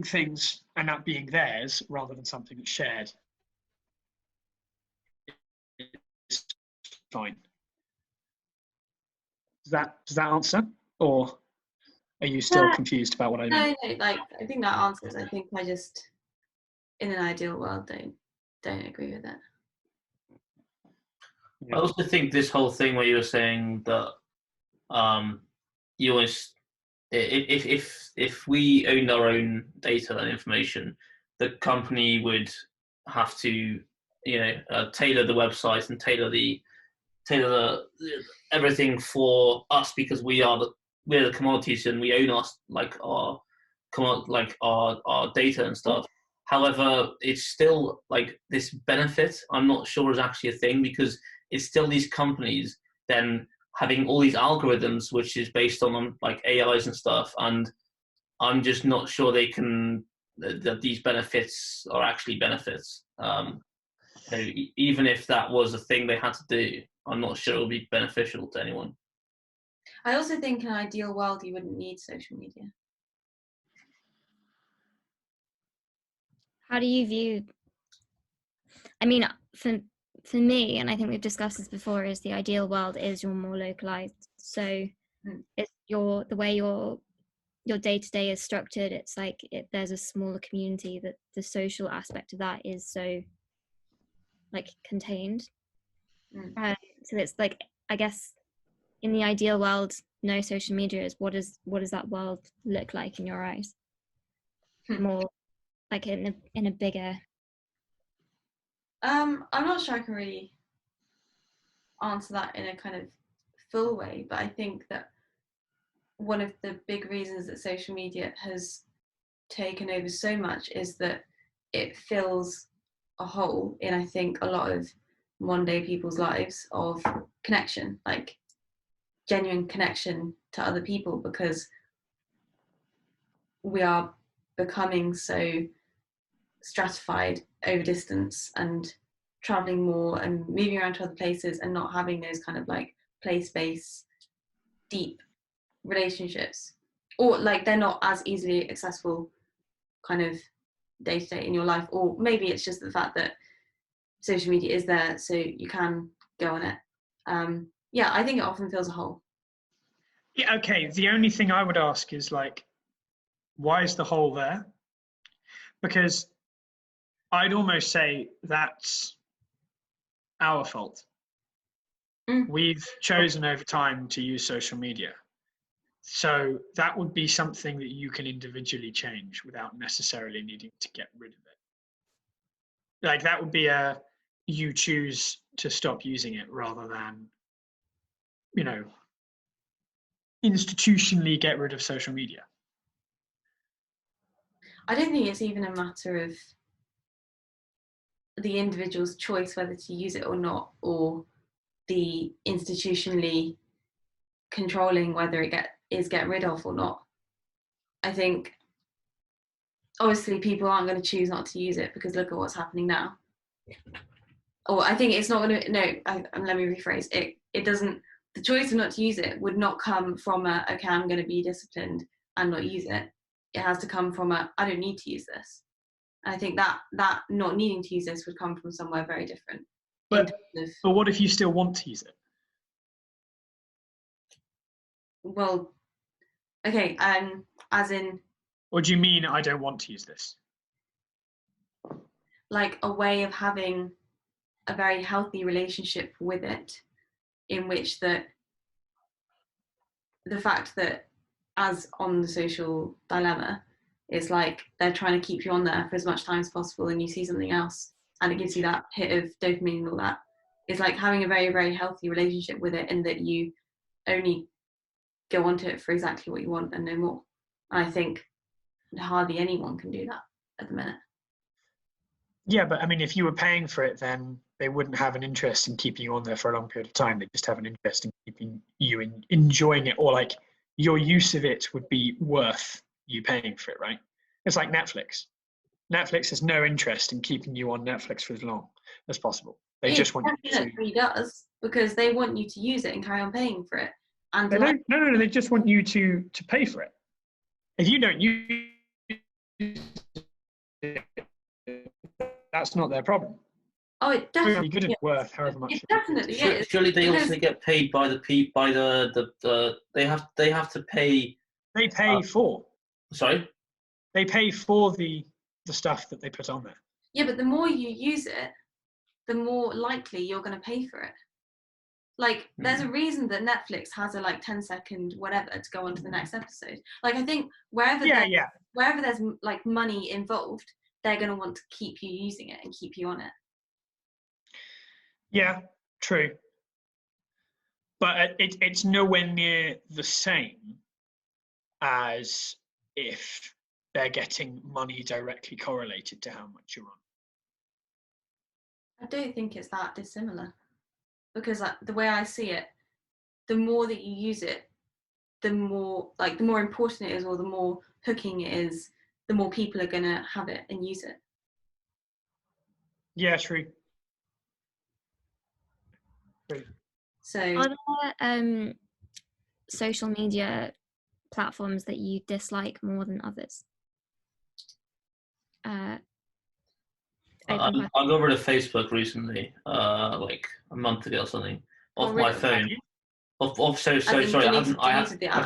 things and that being theirs rather than something that's shared is fine. Does that answer, or are you still confused about what I mean? No, like I think that answers. I think I just, in an ideal world, don't agree with it. I also think this whole thing where you were saying that you always, if we owned our own data and information, the company would have to tailor the website and tailor the everything for us, because we're the commodities and we own our data and stuff. However, it's still like this benefit, I'm not sure is actually a thing, because it's still these companies then having all these algorithms which is based on like AIs and stuff, and I'm just not sure they can that these benefits are actually benefits. Even if that was a thing they had to do, I'm not sure it would be beneficial to anyone. I also think in an ideal world you wouldn't need social media. How do you view? I mean, for me, and I think we've discussed this before, is the ideal world is you're more localized. So it's the way your day-to-day is structured. It's like there's a smaller community, that the social aspect of that is so like contained. So it's like, I guess in the ideal world, no social media is what does that world look like in your eyes? More like in a bigger. I'm not sure I can really answer that in a kind of full way, but I think that one of the big reasons that social media has taken over so much is that it fills a hole in, I think, a lot of modern day people's lives of connection, like genuine connection to other people, because we are becoming so stratified over distance and traveling more and moving around to other places and not having those kind of like place-based deep relationships, or like they're not as easily accessible kind of day to day in your life. Or maybe it's just the fact that social media is there so you can go on it. Yeah, I think it often fills a hole. Yeah, okay, the only thing I would ask is like, why is the hole there? Because I'd almost say that's our fault. We've chosen over time to use social media. So that would be something that you can individually change without necessarily needing to get rid of it. Like that would be you choose to stop using it rather than, institutionally get rid of social media. I don't think it's even a matter of the individual's choice whether to use it or not, or the institutionally controlling whether it is get rid of or not. I think obviously people aren't going to choose not to use it, because look at what's happening now. Or I think it's not going to, let me rephrase it. It doesn't, the choice of not to use it would not come from okay, I'm going to be disciplined and not use it. It has to come from I don't need to use this. And I think that not needing to use this would come from somewhere very different. But what if you still want to use it? Well, okay, as in. Or do you mean I don't want to use this? like a way of having a very healthy relationship with it, in which that the fact that, as on the social dilemma, it's like they're trying to keep you on there for as much time as possible, and you see something else and it gives you that hit of dopamine and all that. It's like having a very, very healthy relationship with it, in that you only go onto it for exactly what you want and no more. And I think hardly anyone can do that at the minute. Yeah, but I mean, if you were paying for it, then they wouldn't have an interest in keeping you on there for a long period of time. They just have an interest in keeping you enjoying it, or like your use of it would be worth you paying for it, right? It's like Netflix. Netflix has no interest in keeping you on Netflix for as long as possible. They just want you to. He does, because they want you to use it and carry on paying for it. And They don't. No. They just want you to pay for it. If you don't use it, that's not their problem. Oh, it definitely Really good and worth however much. It definitely is. Surely they also get paid by the they have to pay. They pay for. Sorry. They pay for the stuff that they put on there. Yeah, but the more you use it, the more likely you're going to pay for it. Like, there's a reason that Netflix has a 10-second whatever to go on to the next episode. Like, I think wherever there's like money involved, they're going to want to keep you using it and keep you on it. Yeah, true. But it's nowhere near the same as if they're getting money directly correlated to how much you're on. I don't think it's that dissimilar, because the way I see it, the more that you use it, the more important it is, or the more hooking it is, the more people are going to have it and use it. Yeah, true. So, are there social media platforms that you dislike more than others? I got rid of Facebook recently, like a month ago or something, off my phone. I've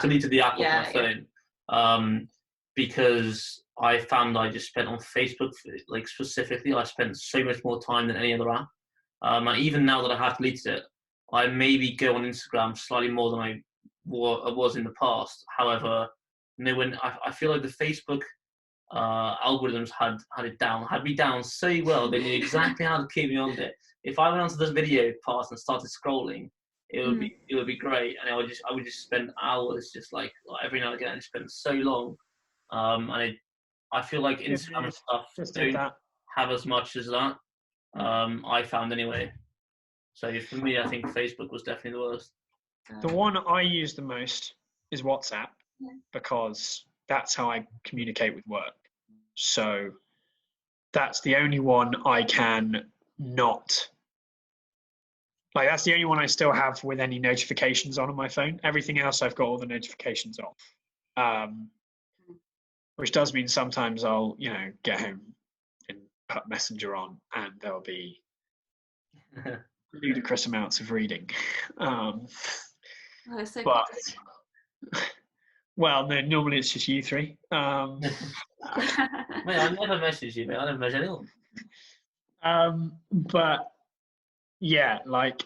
deleted the app off my phone, because I found I just spent on Facebook, like specifically, I spent so much more time than any other app. And even now that I have deleted it, I maybe go on Instagram slightly more than I was in the past. However, I feel like the Facebook algorithms had me down so well. They knew exactly how to keep me on it. If I went onto this video part and started scrolling, it would be great, and I would just spend hours, just like every now and again, and spend so long. And I feel like Instagram and stuff don't have as much as that. I found anyway. So for me, I think Facebook was definitely the worst. The one I use the most is WhatsApp, because that's how I communicate with work. So that's the only one I can not. Like, that's the only one I still have with any notifications on my phone. Everything else, I've got all the notifications off. Which does mean sometimes I'll, get home and put Messenger on, and there'll be ludicrous amounts of reading. Well, no, normally it's just you three. Mate, I never message you, mate. I never message anyone. But yeah, like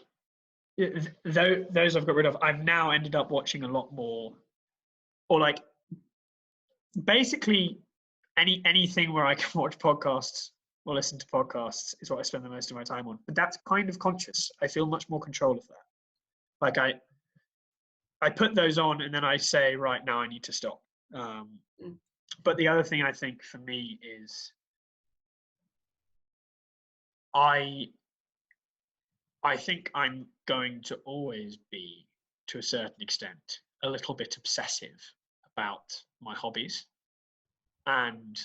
those I've got rid of. I've now ended up watching a lot more, or like basically anything where I can watch podcasts or listen to podcasts is what I spend the most of my time on. But that's kind of conscious. I feel much more control of that. Like I put those on and then I say, right, now I need to stop. But the other thing I think for me is I think I'm going to always be, to a certain extent, a little bit obsessive about my hobbies. And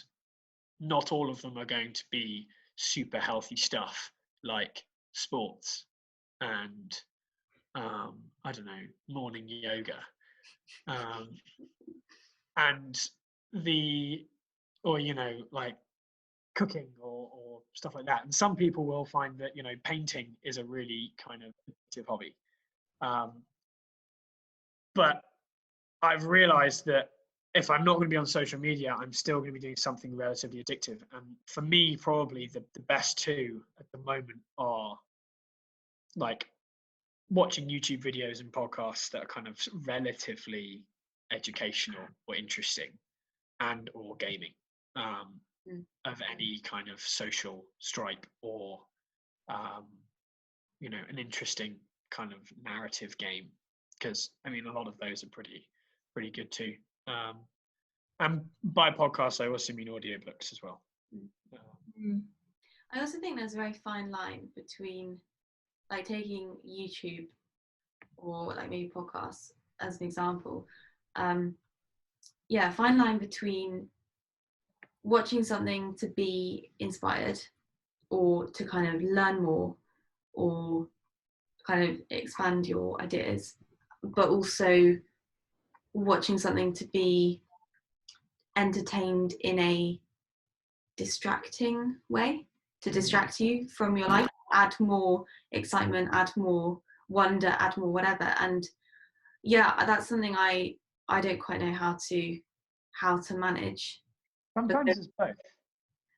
not all of them are going to be super healthy stuff like sports and I don't know, morning yoga, and like cooking or stuff like that. And some people will find that painting is a really kind of active hobby, but I've realized that if I'm not going to be on social media, I'm still going to be doing something relatively addictive. And for me, probably the best two at the moment are like watching YouTube videos and podcasts that are kind of relatively educational or interesting, and or gaming of any kind of social stripe, or you know, an interesting kind of narrative game, because I mean a lot of those are pretty good too. And by podcasts I also mean audiobooks as well. I also think there's a very fine line between like taking YouTube or like maybe podcasts as an example. Fine line between watching something to be inspired or to kind of learn more or kind of expand your ideas, but also watching something to be entertained in a distracting way, to distract you from your life, add more excitement, add more wonder, add more whatever. And yeah, that's something I don't quite know how to manage. Sometimes it's both.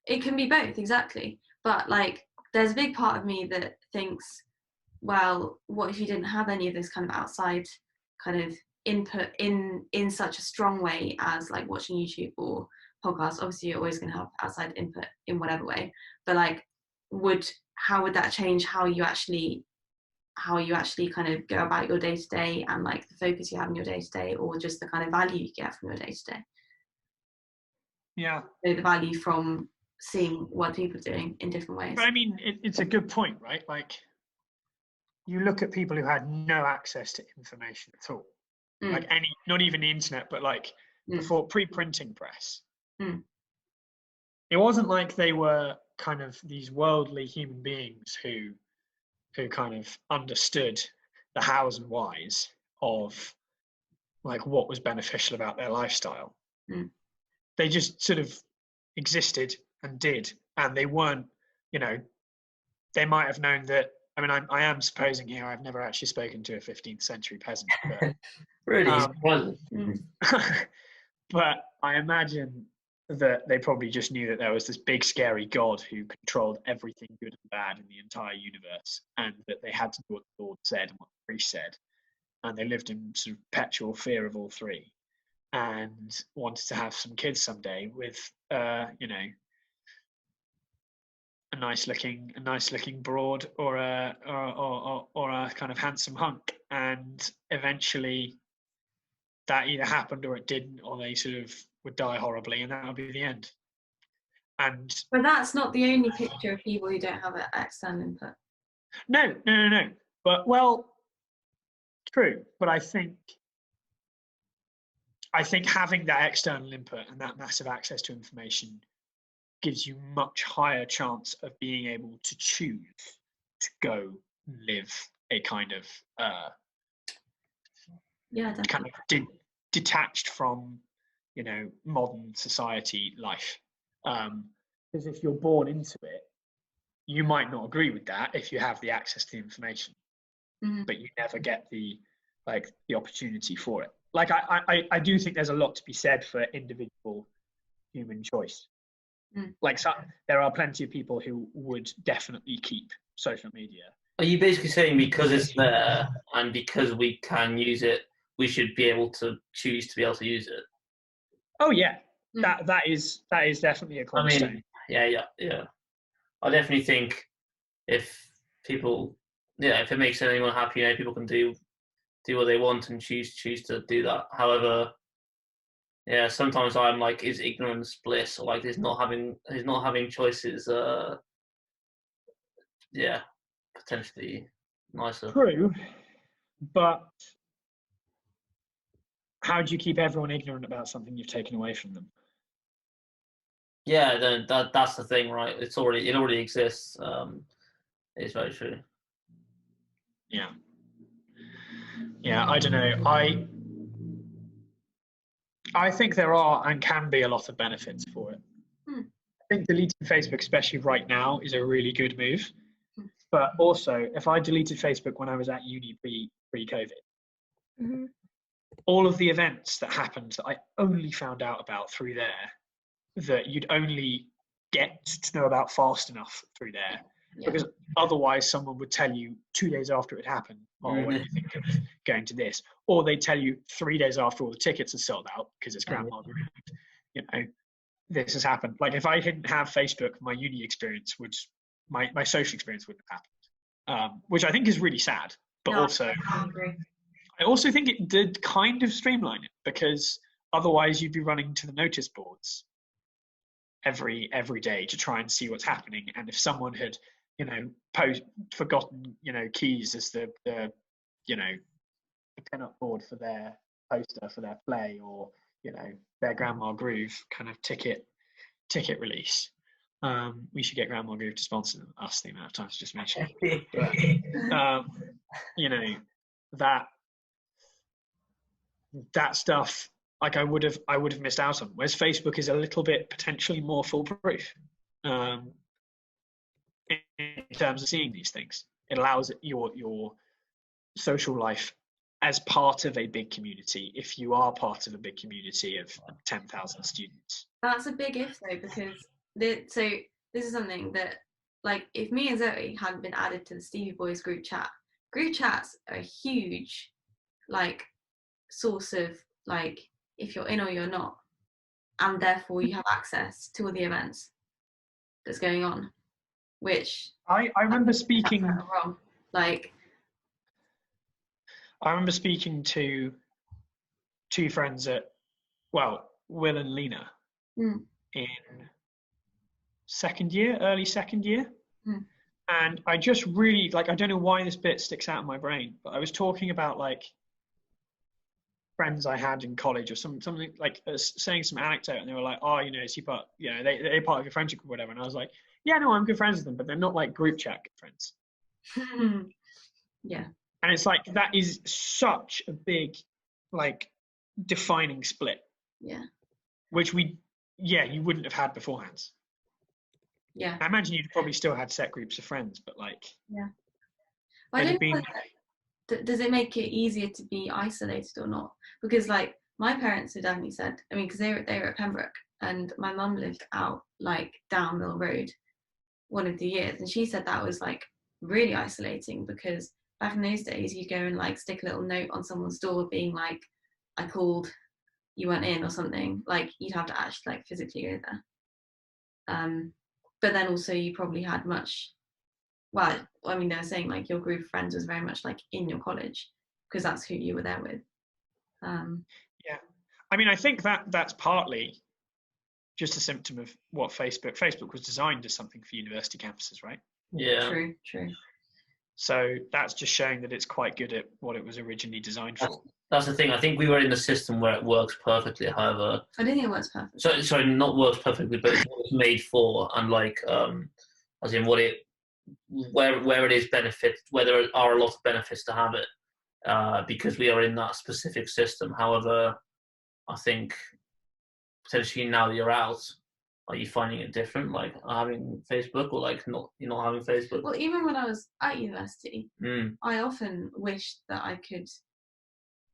It can be both, exactly. But like there's a big part of me that thinks, well, what if you didn't have any of this kind of outside kind of input in such a strong way as like watching YouTube or podcasts? Obviously you're always going to have outside input in whatever way, but like how would that change how you actually kind of go about your day to day, and like the focus you have in your day to day, or just the kind of value you get from your day to day? Yeah. So the value from seeing what people are doing in different ways. But I mean, it's a good point, right? Like, you look at people who had no access to information at all, like not even the internet, but like before pre-printing press. It wasn't like they were kind of these worldly human beings who kind of understood the hows and whys of like what was beneficial about their lifestyle. They just sort of existed and did, and they weren't, you know, they might have known that. I mean, I am supposing here, I've never actually spoken to a 15th century peasant, but really, but I imagine that they probably just knew that there was this big scary God who controlled everything good and bad in the entire universe, and that they had to do what the Lord said and what the priest said, and they lived in sort of perpetual fear of all three, and wanted to have some kids someday with you know, a nice looking broad or a kind of handsome hunk, and eventually that either happened or it didn't, or they sort of would die horribly, and that would be the end. But that's not the only picture of people who don't have an external input. No. But well, true. But I think having that external input and that massive access to information gives you much higher chance of being able to choose to go live a kind of kind of detached from, you know, modern society life. Because if you're born into it, you might not agree with that if you have the access to the information, but you never get the opportunity for it. Like I do think there's a lot to be said for individual human choice. Like, so there are plenty of people who would definitely keep social media. Are you basically saying because it's there and because we can use it, we should be able to choose to be able to use it? Oh yeah, that is definitely a cornerstone. I mean, yeah. I definitely think if people, if it makes anyone happy, you know, people can do what they want and choose to do that. However, yeah, sometimes I'm like, is ignorance bliss, or like, is not having choices, potentially nicer. True, but how do you keep everyone ignorant about something you've taken away from them? Yeah, then that's the thing, right? It already exists. It's very true. Yeah, I don't know. I think there are and can be a lot of benefits for it. I think deleting Facebook, especially right now, is a really good move. But also, if I deleted Facebook when I was at uni pre-COVID, all of the events that happened that I only found out about through there, that you'd only get to know about fast enough through there, because otherwise someone would tell you 2 days after it happened, oh, what do you think of going to this? Or they tell you 3 days after all the tickets are sold out because it's Grandma Groove, you know, this has happened. Like, if I didn't have Facebook, my uni experience would, my social experience wouldn't have happened, which I think is really sad. But I also think it did kind of streamline it, because otherwise you'd be running to the notice boards every day to try and see what's happening. And if someone had, you know, forgotten, you know, keys as the you know, the pin-up board for their poster for their play, or, you know, their Grandma Groove kind of ticket release. We should get Grandma Groove to sponsor us, the amount of times I just mentioned. But, you know, that stuff, like, I would have missed out on. Whereas Facebook is a little bit potentially more foolproof in terms of seeing these things. It allows your social life as part of a big community, if you are part of a big community of 10,000 students. That's a big if, though, because this is something that, like, if me and Zoe hadn't been added to the Stevie Boys group chats are a huge, like, source of, like, if you're in or you're not, and therefore you have access to all the events that's going on, which I remember speaking wrong. Like, I remember speaking to two friends at, well, Will and Lena in early second year. And I just really, like, I don't know why this bit sticks out in my brain, but I was talking about, like, friends I had in college, or something, like, saying some anecdote, and they were like, oh, you know, is he part, you know, they're part of your friendship or whatever. And I was like, yeah, no, I'm good friends with them, but they're not, like, group chat friends. Yeah. And it's like, that is such a big, like, defining split. Yeah. Which you wouldn't have had beforehand. Yeah. I imagine you'd probably still had set groups of friends, but, like, yeah. Well, I don't know, does it make it easier to be isolated or not? Because, like, my parents had definitely said, I mean, because they were at Pembroke, and my mum lived out, like, down Mill Road one of the years, and she said that was, like, really isolating, because back in those days you'd go and, like, stick a little note on someone's door being like, I called, you weren't in, or something. Like, you'd have to actually, like, physically go there. But then also you probably had much, well, I mean, they were saying, like, your group of friends was very much, like, in your college, because that's who you were there with. Yeah, I mean, I think that's partly just a symptom of what Facebook was designed as something for university campuses, right? Yeah. True. So that's just showing that it's quite good at what it was originally designed for. That's the thing. I think we were in a system where it works perfectly. However, I don't think it works perfectly. Sorry, not works perfectly, but it's what it's made for, and, like, as in where it is benefit, where there are a lot of benefits to have it, because we are in that specific system. However, I think potentially now that you're out, are you finding it different, like having Facebook, or, like, you're not having Facebook? Well, even when I was at university, I often wished that I could,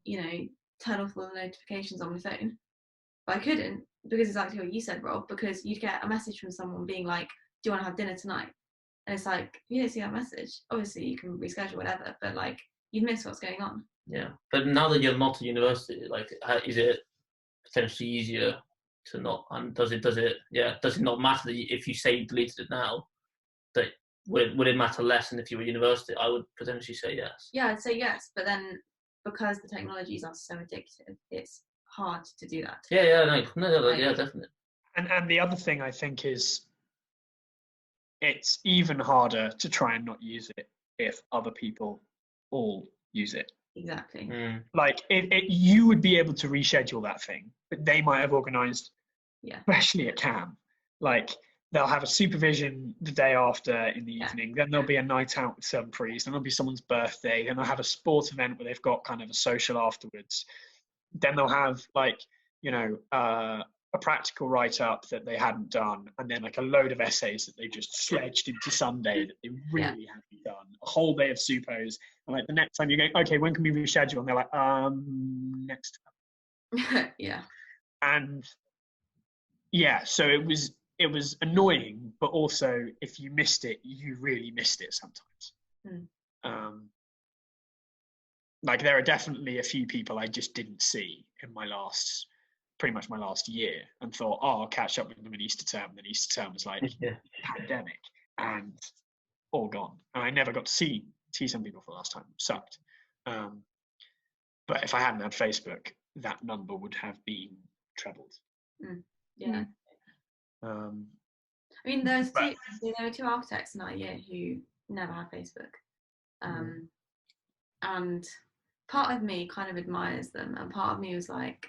you know, turn off all the notifications on my phone, but I couldn't, because exactly what you said, Rob, because you'd get a message from someone being like, do you want to have dinner tonight? And it's like, if you don't see that message, obviously you can reschedule whatever, but, like, you'd miss what's going on. Yeah, but now that you're not at university, like, is it potentially easier to not, and does it not matter that if you say you deleted it now, that would it matter less than if you were at university? I would potentially say yes. Yeah, I'd say yes, but then because the technologies are so addictive, it's hard to do that. Yeah, definitely. And the other thing I think is, it's even harder to try and not use it if other people all use it. Exactly. Like, you would be able to reschedule that thing, but they might have organised, especially at CAM, like, they'll have a supervision the day after in the evening, then there'll be a night out with some freeze, then there'll be someone's birthday, then they'll have a sport event where they've got kind of a social afterwards, then they'll have, like, you know, a practical write-up that they hadn't done, and then like a load of essays that they just sledged into Sunday that they really hadn't done, a whole day of suppos, and like the next time you're going, okay, when can we reschedule? And they're like, next time. Yeah. And yeah, so it was annoying, but also if you missed it, you really missed it sometimes. Like there are definitely a few people I just didn't see in pretty much my last year, and thought, oh, I'll catch up with them in Easter term. Then Easter term was like pandemic and all gone, and I never got to see some people for the last time. It sucked. But if I hadn't had Facebook, that number would have been trebled. Yeah. I mean, there were 2 architects in our year who never had Facebook, and part of me kind of admires them, and part of me was like,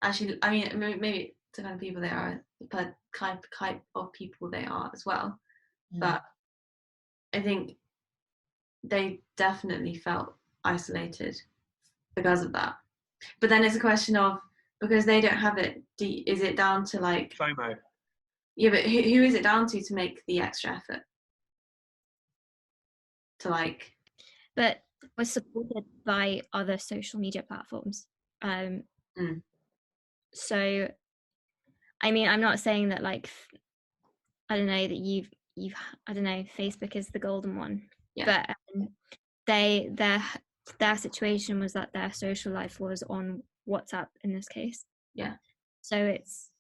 actually, I mean, maybe the kind of people they are, the type of people they are as well, but I think they definitely felt isolated because of that. But then it's a question of, because they don't have it, is it down to like FOMO? Yeah, but who is it down to make the extra effort to like? But was supported by other social media platforms. So, I mean, I'm not saying that like, I don't know, that you've I don't know, Facebook is the golden one, but their situation was that their social life was on WhatsApp in this case. Yeah. So it's,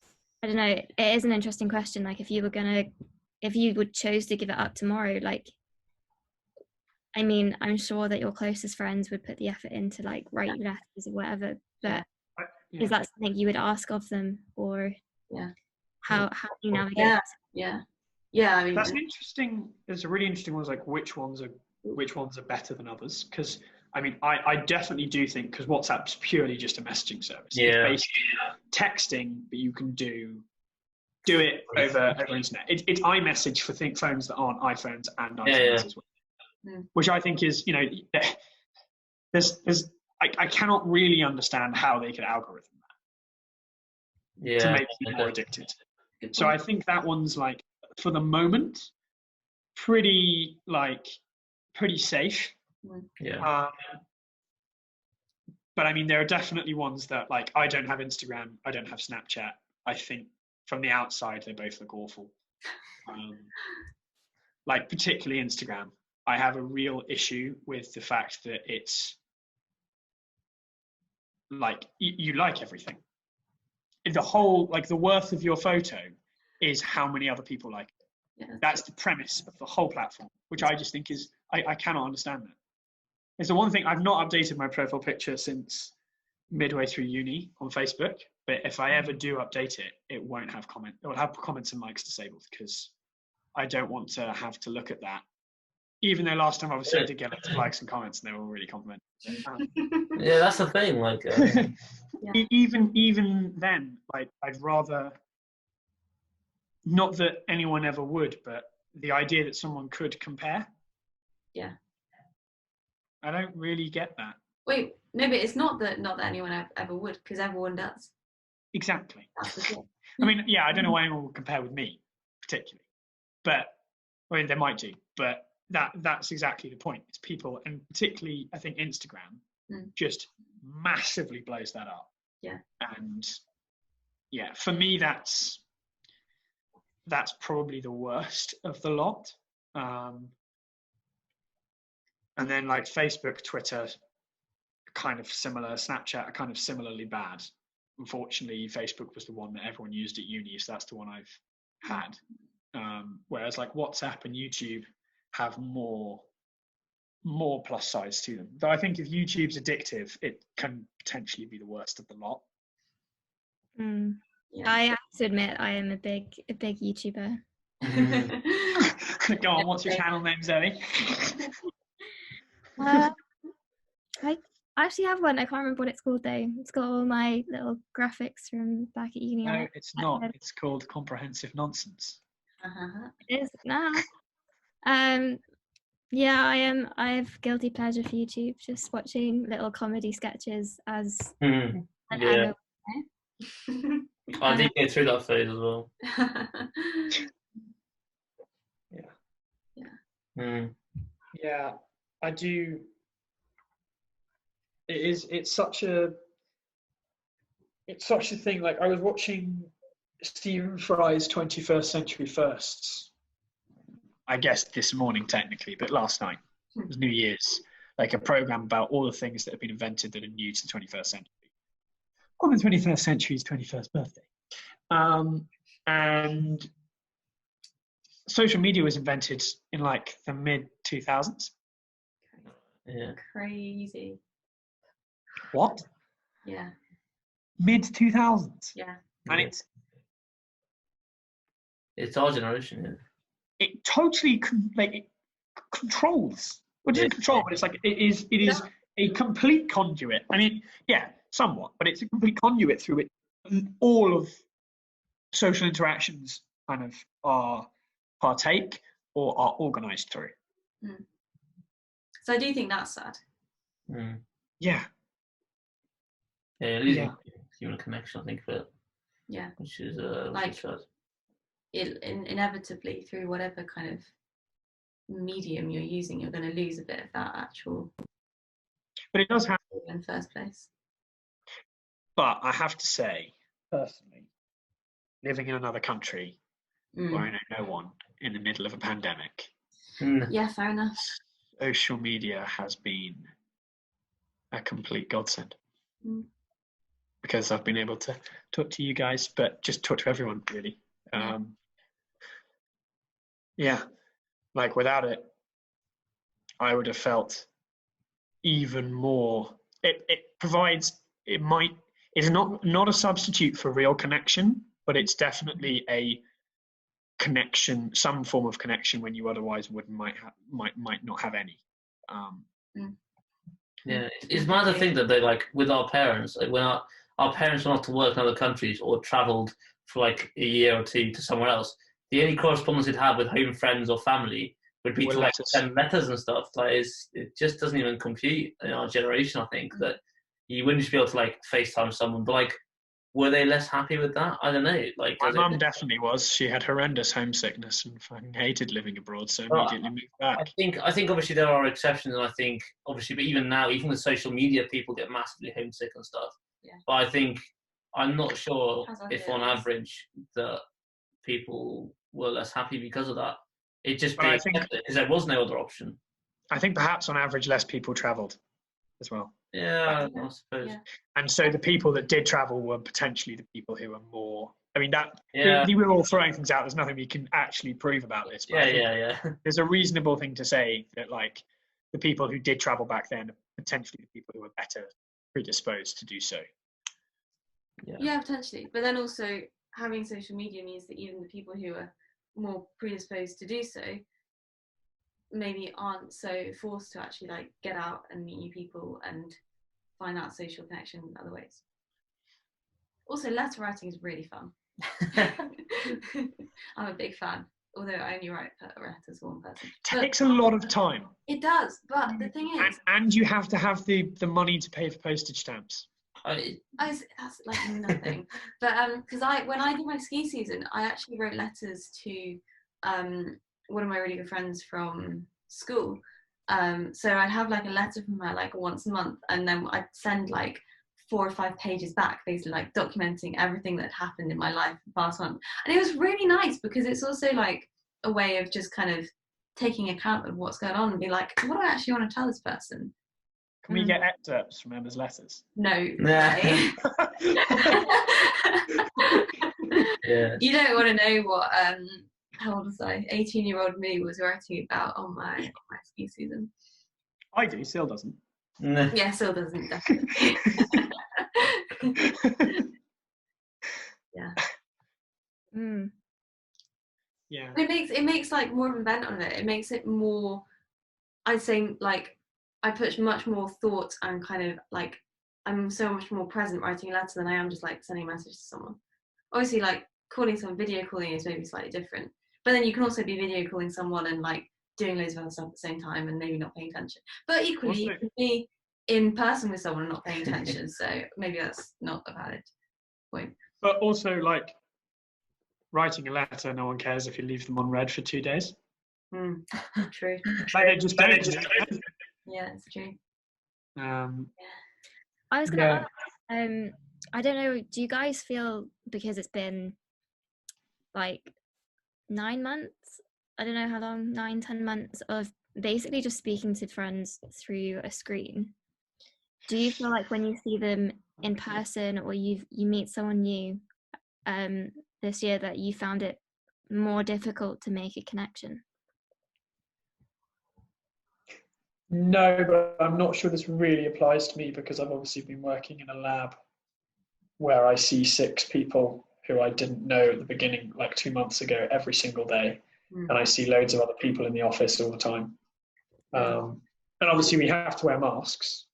I don't know, it is an interesting question. Like if you would choose to give it up tomorrow, like, I mean, I'm sure that your closest friends would put the effort into like write letters or whatever, but is that something you would ask of them, or how do you navigate? Yeah. I mean, that's interesting. There's a really interesting one. Is like which ones are better than others? Because I mean, I definitely do think, because WhatsApp's purely just a messaging service. Yeah. It's basically texting, but you can do it over internet. It's iMessage for phones that aren't iPhones and iPhones as well. Which I think is, I cannot really understand how they could algorithm that to make people more addicted. So I think that one's like, for the moment, pretty safe. Yeah. But I mean, there are definitely ones that, like, I don't have Instagram, I don't have Snapchat. I think from the outside, they both look awful. Like particularly Instagram. I have a real issue with the fact that it's like you like everything. The whole, like, the worth of your photo is how many other people like it. Yeah. That's the premise of the whole platform, which I just think is, I cannot understand that. It's the one thing, I've not updated my profile picture since midway through uni on Facebook, but if I ever do update it, it won't have comment. It will have comments and likes disabled, because I don't want to have to look at that. Even though last time obviously I did get lots of likes and comments and they were really complimentary. Yeah, that's the thing. Like, even then, like, I'd rather, not that anyone ever would, but the idea that someone could compare. Yeah. I don't really get that. Wait, no, but it's not that anyone ever would, because everyone does. Exactly. That's the thing. I mean, yeah, I don't know why anyone would compare with me, particularly, but I mean, they might do, but that's exactly the point. It's people, and particularly I think Instagram just massively blows that up. Yeah. And yeah, for me, that's probably the worst of the lot. And then like Facebook, Twitter, kind of similar. Snapchat are kind of similarly bad. Unfortunately, Facebook was the one that everyone used at uni, so that's the one I've had. Whereas like WhatsApp and YouTube have more plus size to them. Though I think if YouTube's addictive, it can potentially be the worst of the lot. Yeah. I have to admit, I am a big YouTuber. Go on, what's your channel name, Zoe? I actually have one. I can't remember what it's called though. It's got all my little graphics from back at uni. No, it's not. It's called Comprehensive Nonsense. It is now. Yeah, I have guilty pleasure for YouTube, just watching little comedy sketches as an I did go through that phase as well. Yeah, I do. It's such a thing. Like, I was watching Stephen Fry's 21st Century Firsts, I guess this morning technically, but last night. It was New Year's, like a program about all the things that have been invented that are new to the 21st century. On the 21st century's 21st birthday. And social media was invented in like the mid 2000s. Yeah. Crazy. What? Yeah. Mid 2000s. Yeah. And it's our generation. Yeah. It totally it controls. Well, it doesn't control, but it's like it is a complete conduit. I mean, yeah, somewhat, but it's a complete conduit through it. All of social interactions kind of are partake or are organised through. So I do think that's sad. Yeah. Yeah, losing human connection, I think, but yeah, which is like sad. Inevitably through whatever kind of medium you're using, you're going to lose a bit of that actual. But it does happen in the first place. But I have to say, personally, living in another country where I know no one in the middle of a pandemic. Yeah, fair enough. Social media has been a complete godsend. Because I've been able to talk to you guys, but just talk to everyone, really. Yeah, like without it, I would have felt even more. It's not a substitute for real connection, but it's definitely a connection, some form of connection when you otherwise might not have any. Yeah, it's one of the things that they like with our parents. Like when our parents went off to work in other countries or travelled for like a year or two to somewhere else, the only correspondence they'd have with home friends or family would be to like send letters and stuff. Like it just doesn't even compute in our generation. I think that you wouldn't just be able to like FaceTime someone, but like, were they less happy with that? I don't know. Like my mum definitely was. She had horrendous homesickness and fucking hated living abroad, so immediately moved back. I think obviously there are exceptions, and I think obviously, but even now, even with social media, people get massively homesick and stuff. Yeah. But I think I'm not sure if on average that people were less happy because of that. It just because there was no other option. I think perhaps on average less people travelled as well. Yeah, I suppose. Yeah. And so the people that did travel were potentially the people who were more. I mean, we were all throwing things out. There's nothing we can actually prove about this. But yeah. There's a reasonable thing to say that, like, the people who did travel back then are potentially the people who were better predisposed to do so. Yeah, potentially. But then also having social media means that even the people who are more predisposed to do so maybe aren't so forced to actually like get out and meet new people and find that social connection in other ways. Also, letter writing is really fun. I'm a big fan, although I only write letters to one person. Takes a lot of time. It does, but the thing is, and you have to have the money to pay for postage stamps. That's like nothing. But because when I did my ski season, I actually wrote letters to one of my really good friends from school. So I'd have like a letter from her like once a month, and then I'd send like 4 or 5 pages back, basically like documenting everything that happened in my life the past month. And it was really nice because it's also like a way of just kind of taking account of what's going on and be like, what do I actually want to tell this person? Can we get excerpts from Emma's letters? No. Yeah. You don't want to know what how old was I? 18-year-old me was writing about on my ski season. I do, Sil doesn't. Yeah, Sil doesn't, definitely. Yeah. Yeah. It makes like more of an event on it. It makes it more, I'd say, like I put much more thought and kind of like I'm so much more present writing a letter than I am just like sending a message to someone. Obviously, like calling someone, video calling is maybe slightly different. But then you can also be video calling someone and like doing loads of other stuff at the same time and maybe not paying attention. But equally, you can be in person with someone and not paying attention. So maybe that's not a valid point. But also, like, writing a letter, no one cares if you leave them unread for 2 days. True. Like, they just don't. Yeah, it's true. I was gonna ask, I don't know, do you guys feel, because it's been like 9 months, I don't know how long, 9-10 months of basically just speaking to friends through a screen, do you feel like when you see them in person or you meet someone new this year that you found it more difficult to make a connection? No, but I'm not sure this really applies to me because I've obviously been working in a lab where I see 6 people who I didn't know at the beginning, like 2 months ago, every single day. And I see loads of other people in the office all the time. And obviously we have to wear masks.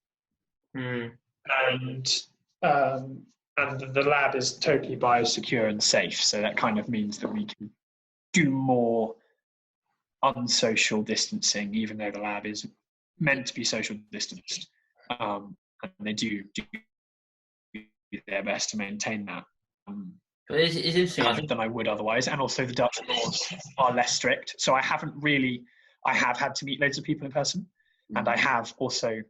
And the lab is totally biosecure and safe. So that kind of means that we can do more unsocial distancing, even though the lab is meant to be social distanced. And they do their best to maintain that. It's interesting Than I would otherwise. And also the Dutch laws are less strict. So I have had to meet loads of people in person. And I have also,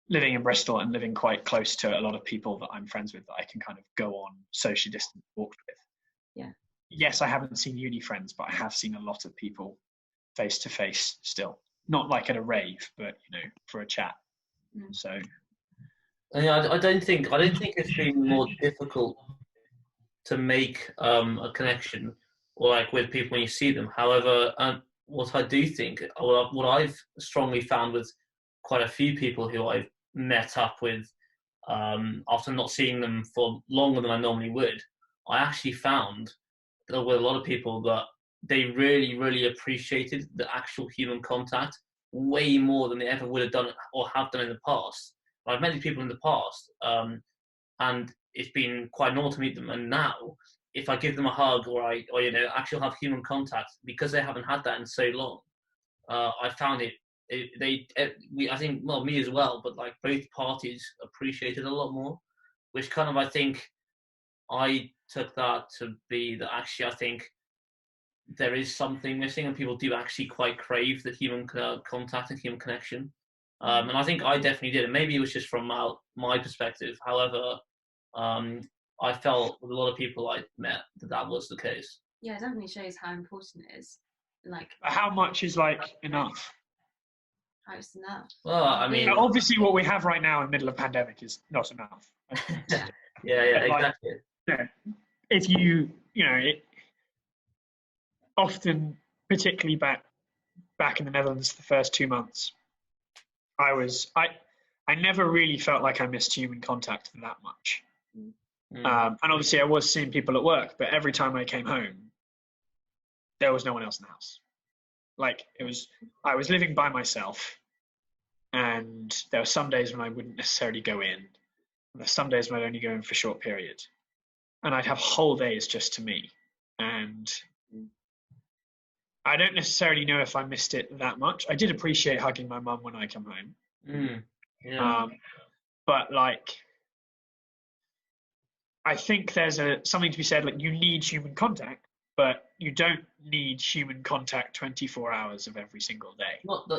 living in Bristol and living quite close to a lot of people that I'm friends with that I can kind of go on socially distant walks with. Yeah. Yes, I haven't seen uni friends, but I have seen a lot of people face to face still. Not like at a rave, but for a chat. So I don't think it's been more difficult to make a connection or like with people when you see them. However, what I do think, what I've strongly found with quite a few people who I've met up with after not seeing them for longer than I normally would, I actually found that with a lot of people that they really, really appreciated the actual human contact way more than they ever would have done or have done in the past. I've met these people in the past, and it's been quite normal to meet them. And now, if I give them a hug or actually have human contact, because they haven't had that in so long, I found I think, well, me as well, but like both parties appreciated it a lot more, which kind of, I think, I took that to be that actually I think there is something missing and people do actually quite crave the human contact and human connection. And I think I definitely did. And maybe it was just from my perspective. However, I felt with a lot of people I met that was the case. Yeah, it definitely shows how important it is. Like, how much is like enough? How it's enough. Well, I mean, obviously what we have right now in the middle of pandemic is not enough. yeah, exactly. If it often, particularly back in the Netherlands, the first 2 months, I never really felt like I missed human contact that much. And obviously I was seeing people at work, but every time I came home, there was no one else in the house. Like, I was living by myself, and there were some days when I wouldn't necessarily go in, and there were some days when I'd only go in for a short period, and I'd have whole days just to me. And I don't necessarily know if I missed it that much. I did appreciate hugging my mum when I come home. But like, I think there's something to be said, like, you need human contact, but you don't need human contact 24 hours of every single day. But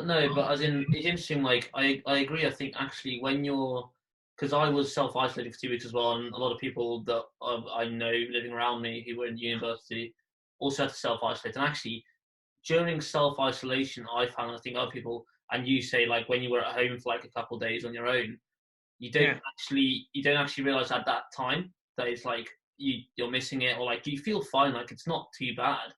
as in, it's interesting, like, I agree. I think actually because I was self-isolating for 2 weeks as well, and a lot of people that I know living around me who were in university also had to self-isolate. And actually, during self-isolation, I found, I think other people, and you say, like, when you were at home for like a couple of days on your own, you don't actually realize at that time that it's like you're missing it, or like you feel fine, like it's not too bad.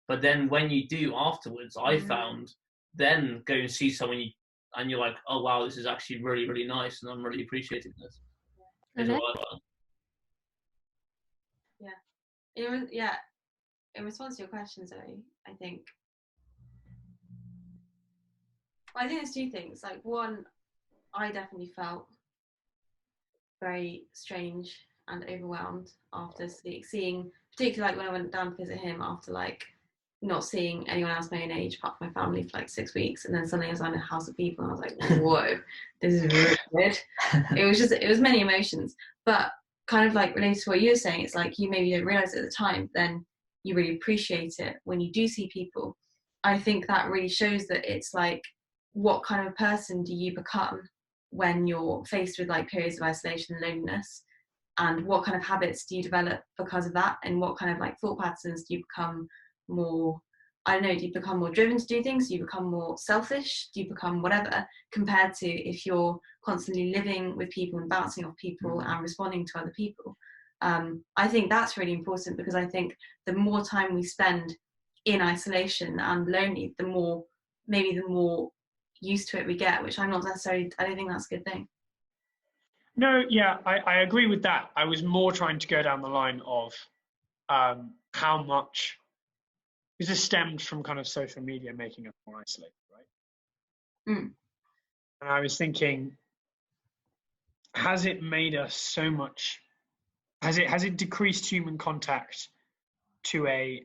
But then when you do afterwards, I found then go and see someone and you're like, oh wow, this is actually really, really nice, and I'm really appreciating this. In response to your question, Zoe, I think there's 2 things. Like, one, I definitely felt very strange and overwhelmed after seeing, particularly like when I went down to visit him after like not seeing anyone else my own age apart from my family for like 6 weeks, and then suddenly I was in a house of people and I was like, whoa, this is really weird. It was many emotions. But kind of like related to what you were saying, it's like you maybe don't realize it at the time, then you really appreciate it when you do see people. I think that really shows that it's like, what kind of person do you become when you're faced with like periods of isolation and loneliness, and what kind of habits do you develop because of that, and what kind of like thought patterns do you become more, I don't know, do you become more driven to do things, do you become more selfish, do you become whatever, compared to if you're constantly living with people and bouncing off people and responding to other people. I think that's really important, because I think the more time we spend in isolation and lonely, the more used to it we get, which I don't think that's a good thing. No, yeah, I agree with that. I was more trying to go down the line of how much, because this stemmed from kind of social media making us more isolated, right? And I was thinking, has it made us so much, has it decreased human contact to a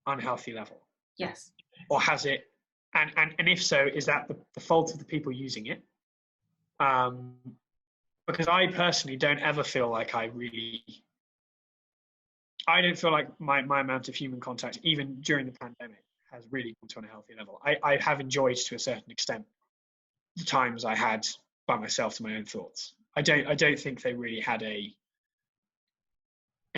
unhealthy level? Yes. Or has it, and if so, is that the fault of the people using it? Because I personally don't ever feel like I don't feel like my amount of human contact, even during the pandemic, has really gone to an unhealthy level. I have enjoyed, to a certain extent, the times I had by myself to my own thoughts. I don't think they really had a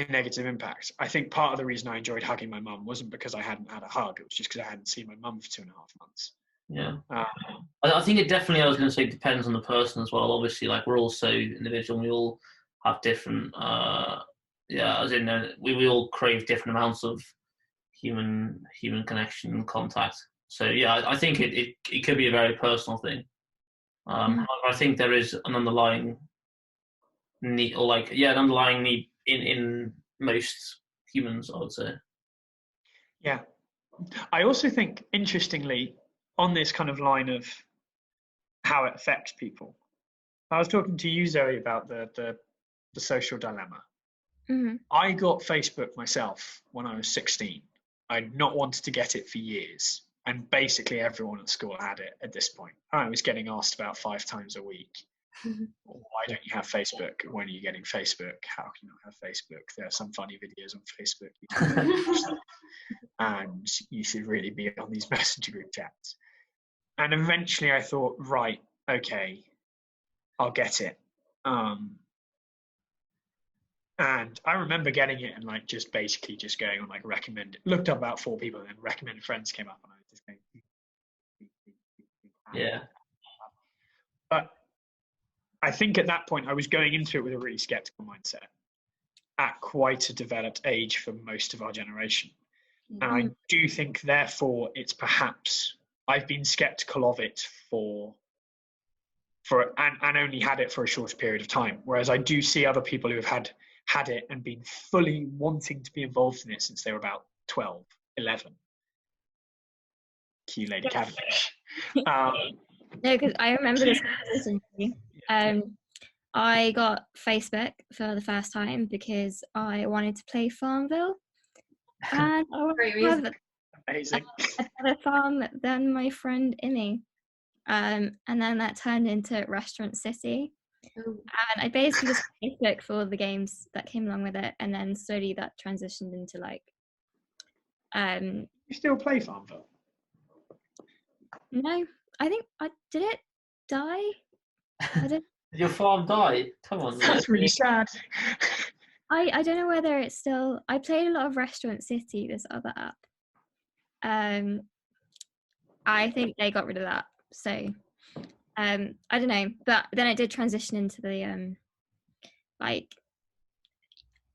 negative impact. I think part of the reason I enjoyed hugging my mum wasn't because I hadn't had a hug, it was just because I hadn't seen my mum for 2.5 months. Yeah. I think it definitely, I was going to say, depends on the person as well. Obviously, like, we're all so individual, we all have different, as in, we all crave different amounts of human connection and contact. So yeah, I think it could be a very personal thing. However, I think there is an underlying need, or like, an underlying need in most humans, I would say. Yeah. I also think, interestingly, on this kind of line of how it affects people, I was talking to you, Zoe, about the social dilemma. I got Facebook myself when I was 16. I'd not wanted to get it for years, and basically everyone at school had it at this point. I was getting asked about 5 times a week, why don't you have Facebook? When are you getting Facebook? How can you not have Facebook? There are some funny videos on Facebook. And you should really be on these messenger group chats. And eventually I thought, right, okay, I'll get it. And I remember getting it and like just basically just going on like recommend, looked up about 4 people, and then recommended friends came up, and I was just going. Yeah. But I think at that point I was going into it with a really skeptical mindset at quite a developed age for most of our generation. And I do think, therefore, it's perhaps, I've been skeptical of it and only had it for a shorter period of time. Whereas I do see other people who have had it and been fully wanting to be involved in it since they were about 12, 11. Cue Lady Cavendish. No, because I remember this conversation. I got Facebook for the first time because I wanted to play Farmville. And Amazing. a better farm than my friend Imi. And then that turned into Restaurant City. And I basically just Facebook for all the games that came along with it, and then slowly that transitioned into like You still play Farmville? No, I think did it die? Did your farm die? Come on. That's really sad. I don't know whether it's still. I played a lot of Restaurant City, this other app. I think they got rid of that. So I don't know. But then it did transition into the like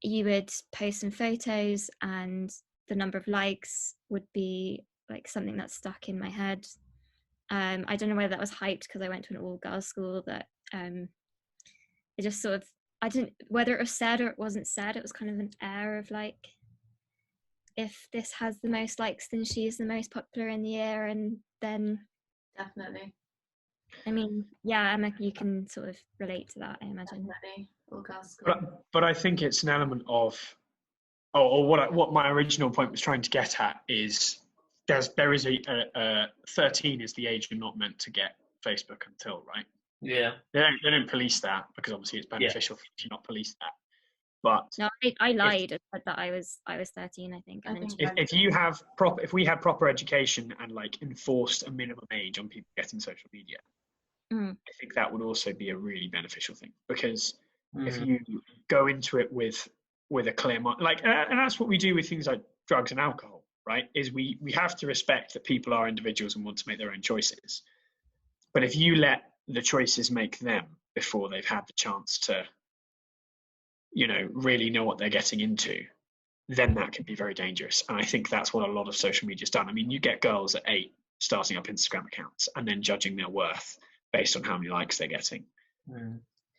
you would post some photos and the number of likes would be like something that stuck in my head. I don't know whether that was hyped because I went to an all-girls school, that it just sort of, I didn't, whether it was said or it wasn't said, it was kind of an air of like, if this has the most likes, then she's the most popular in the year, and then definitely. I mean, yeah, Emma, you can sort of relate to that, I imagine. Definitely. All-girls school. But I think it's an element of, or what my original point was trying to get at is there is a 13 is the age you're not meant to get Facebook until, right? Yeah. They don't police that, because obviously it's beneficial for you to not police that. But no, I lied and said that I was 13, I think. And then if we had proper education and like enforced a minimum age on people getting social media, I think that would also be a really beneficial thing, because if you go into it with a clear mind, like, and that's what we do with things like drugs and alcohol, right? Is we have to respect that people are individuals and want to make their own choices. But if you let the choices make them before they've had the chance to, really know what they're getting into, then that can be very dangerous. And I think that's what a lot of social media's done. I mean, you get girls at 8 starting up Instagram accounts and then judging their worth based on how many likes they're getting.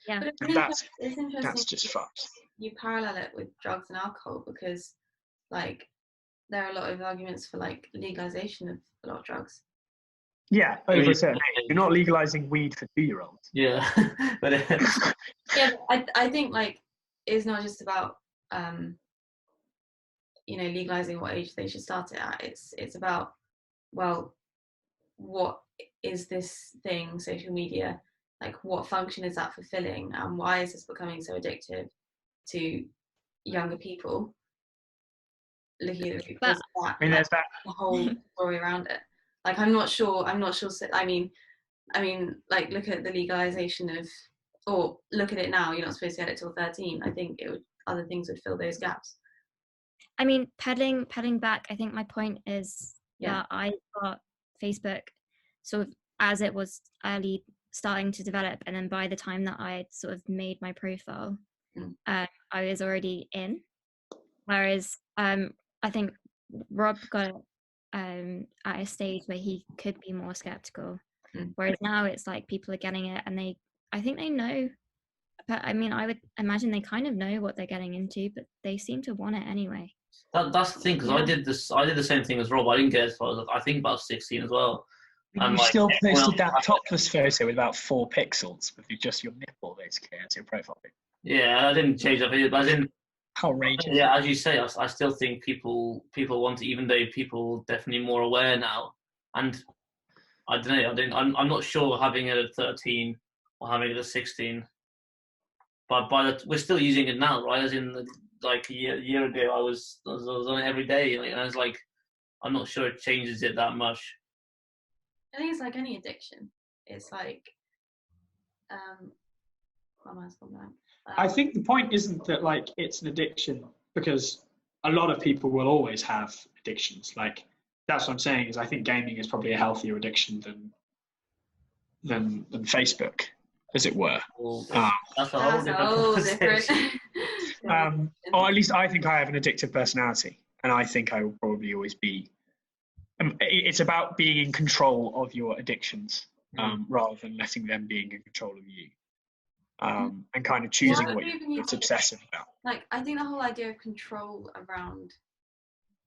Yeah, But And it's interesting. that's just fucked. You parallel it with drugs and alcohol, because like there are a lot of arguments for like legalization of a lot of drugs. Yeah, over a certain age. You're not legalizing weed for 2-year-olds. Yeah, but Yeah, I think like it's not just about legalizing what age they should start it at. It's about, well, what is this thing, social media, like what function is that fulfilling, and why is this becoming so addictive to younger people? Looking at the because of that, there's that the whole story around it. Like I'm not sure. I mean, like look at the legalization of, or look at it now. You're not supposed to get it till 13. I think other things would fill those gaps. I mean, peddling back, I think my point is that I got Facebook sort of as it was early starting to develop, and then by the time that I sort of made my profile, I was already in. Whereas I think Rob got at a stage where he could be more skeptical. Whereas now it's like people are getting it, and I think they know. But I mean, I would imagine they kind of know what they're getting into, but they seem to want it anyway. That's the thing, because I did the same thing as Rob. I didn't get as far as I think about 16 as well. And you still posted that topless photo with about 4 pixels with just your nipple basically as your profile pic. Yeah, I didn't change that video, but outrageous. Yeah, as you say, I still think people want to, even though people are definitely more aware now. And I don't know. I'm not sure having it at 13 or having it at 16. But we're still using it now, right? As in, like a year ago, I was on it every day, and I was like, I'm not sure it changes it that much. I think it's like any addiction. It's like, I think the point isn't that like it's an addiction, because a lot of people will always have addictions. Like that's what I'm saying, is I think gaming is probably a healthier addiction than Facebook, as it were. That's a whole different or at least I think I have an addictive personality, and I think I will probably always be. It's about being in control of your addictions, rather than letting them being in control of you, and kind of choosing what you're obsessive about. Like I think the whole idea of control around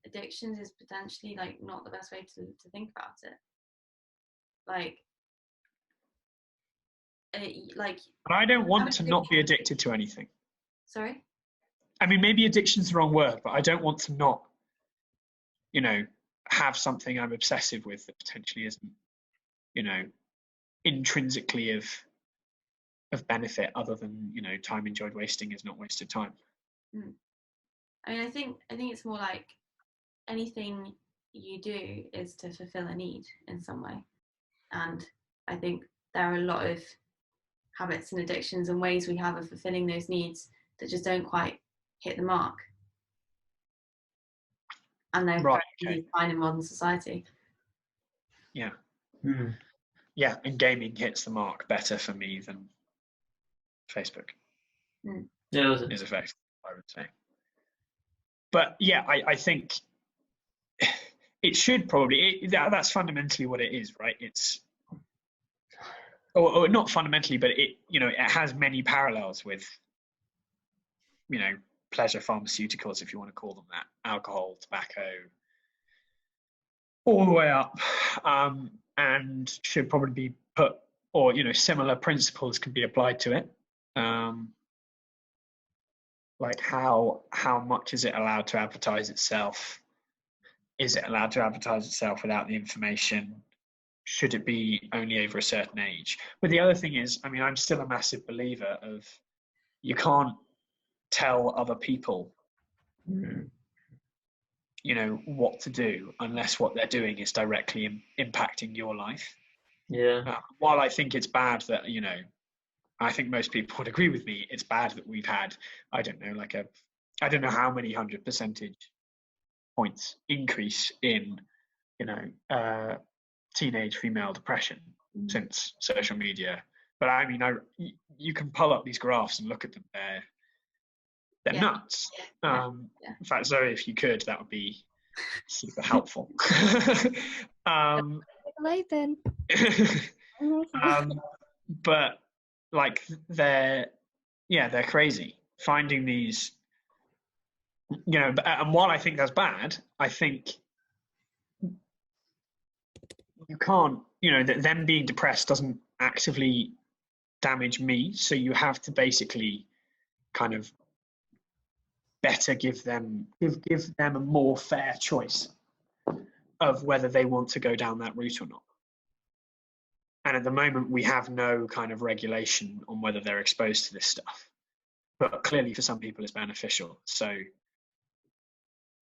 addictions is potentially like not the best way to think about it. But I don't want to not be addicted to anything. Sorry? I mean, maybe addiction's the wrong word, but I don't want to not, have something I'm obsessive with that potentially isn't, intrinsically of benefit, other than, time enjoyed wasting is not wasted time. I mean, I think it's more like anything you do is to fulfill a need in some way. And I think there are a lot of habits and addictions and ways we have of fulfilling those needs that just don't quite hit the mark. And they're fine in modern society. Yeah. Yeah, and gaming hits the mark better for me than Facebook. Is effective, I would say. But yeah, I think it should probably, that's fundamentally what it is, right? It's, or not fundamentally, but it has many parallels with, pleasure pharmaceuticals, if you want to call them that, alcohol, tobacco, all the way up, and should probably be put, or similar principles can be applied to it. Like how much is it allowed to advertise itself? Is it allowed to advertise itself without the information? Should it be only over a certain age? But the other thing is, I mean, I'm still a massive believer of you can't tell other people, you know, what to do unless what they're doing is directly impacting your life. Yeah. While I think it's bad that, you know, I think most people would agree with me, it's bad that we've had, I don't know how many 100 percentage points increase in, you know, teenage female depression since social media. But I mean, you can pull up these graphs and look at them. They're nuts. In fact, Zoe, if you could, that would be super helpful. Then. But like they're crazy finding these, you know. And while I think that's bad, I think you can't, you know, that them being depressed doesn't actively damage me. So you have to basically kind of better give them a more fair choice of whether they want to go down that route or not. And at the moment, we have no kind of regulation on whether they're exposed to this stuff. But clearly, for some people, it's beneficial. So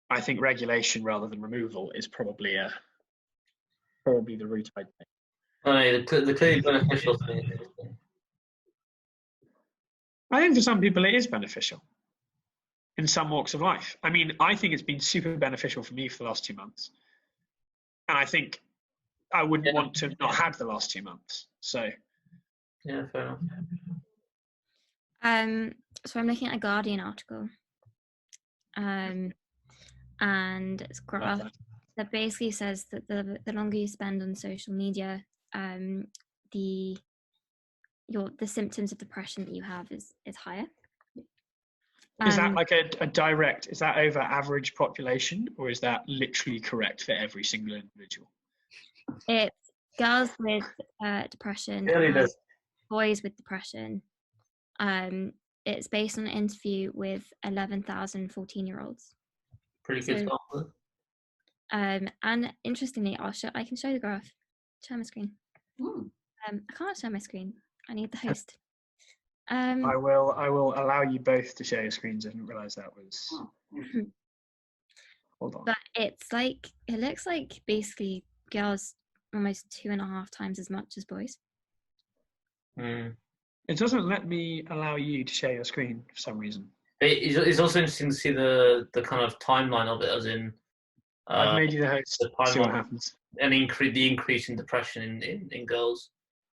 I think regulation rather than removal is probably the route I'd take. Oh, no, the clearly beneficial thing is interesting. I think for some people, it is beneficial in some walks of life. I mean, I think it's been super beneficial for me for the last 2 months. And I think I wouldn't want to not have the last 2 months. So, yeah, fair enough. So I'm looking at a Guardian article, and it's graph that basically says that the longer you spend on social media, the symptoms of depression that you have is higher. Is that like a direct? Is that over average population, or is that literally correct for every single individual? It's girls with depression, boys with depression. It's based on an interview with 11,000 14-year-olds. Pretty good sample. And interestingly, I can show the graph. Share my screen. I can't share my screen. I need the host. I will allow you both to share your screens. I didn't realize that was. Hold on. But it looks like basically girls almost 2.5 times as much as boys. It doesn't let me allow you to share your screen for some reason. It's also interesting to see the kind of timeline of it, as in. I've made you the host. See what happens. The increase in depression in girls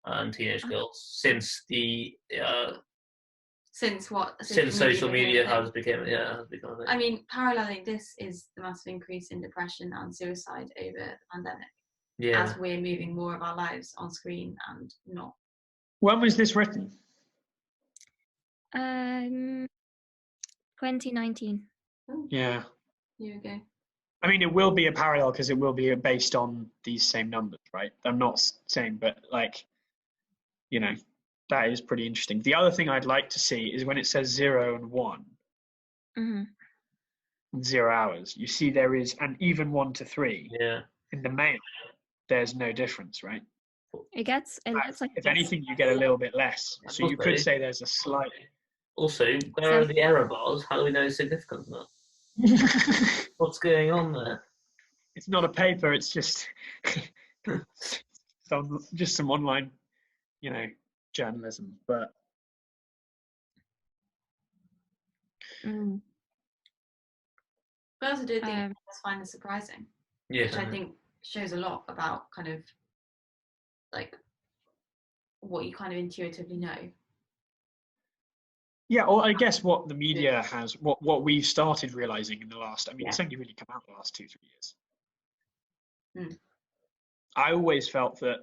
and teenage girls since social media has become a thing. I mean, paralleling this is the massive increase in depression and suicide over the pandemic. Yeah. As we're moving more of our lives on screen and not. When was this written? 2019. Yeah. Here we go. I mean, it will be a parallel because it will be based on these same numbers, right? I'm not saying, but like, you know, that is pretty interesting. The other thing I'd like to see is when it says 0 and 1, 0 hours, you see there is an even 1 to 3. Yeah. In the male, there's no difference, right? It looks like if anything, you get a little bit less. So you could say there's a slight. Also, where are the error bars? How do we know it's significant or not? What's going on there? It's not a paper. It's just some online, you know, journalism. But But I also do think I find this surprising. Yeah. Which I think shows a lot about kind of like what you kind of intuitively know. Yeah, or I guess what the media has, what we've started realizing in the last, I mean, it's only really come out the last 2-3 years. I always felt that,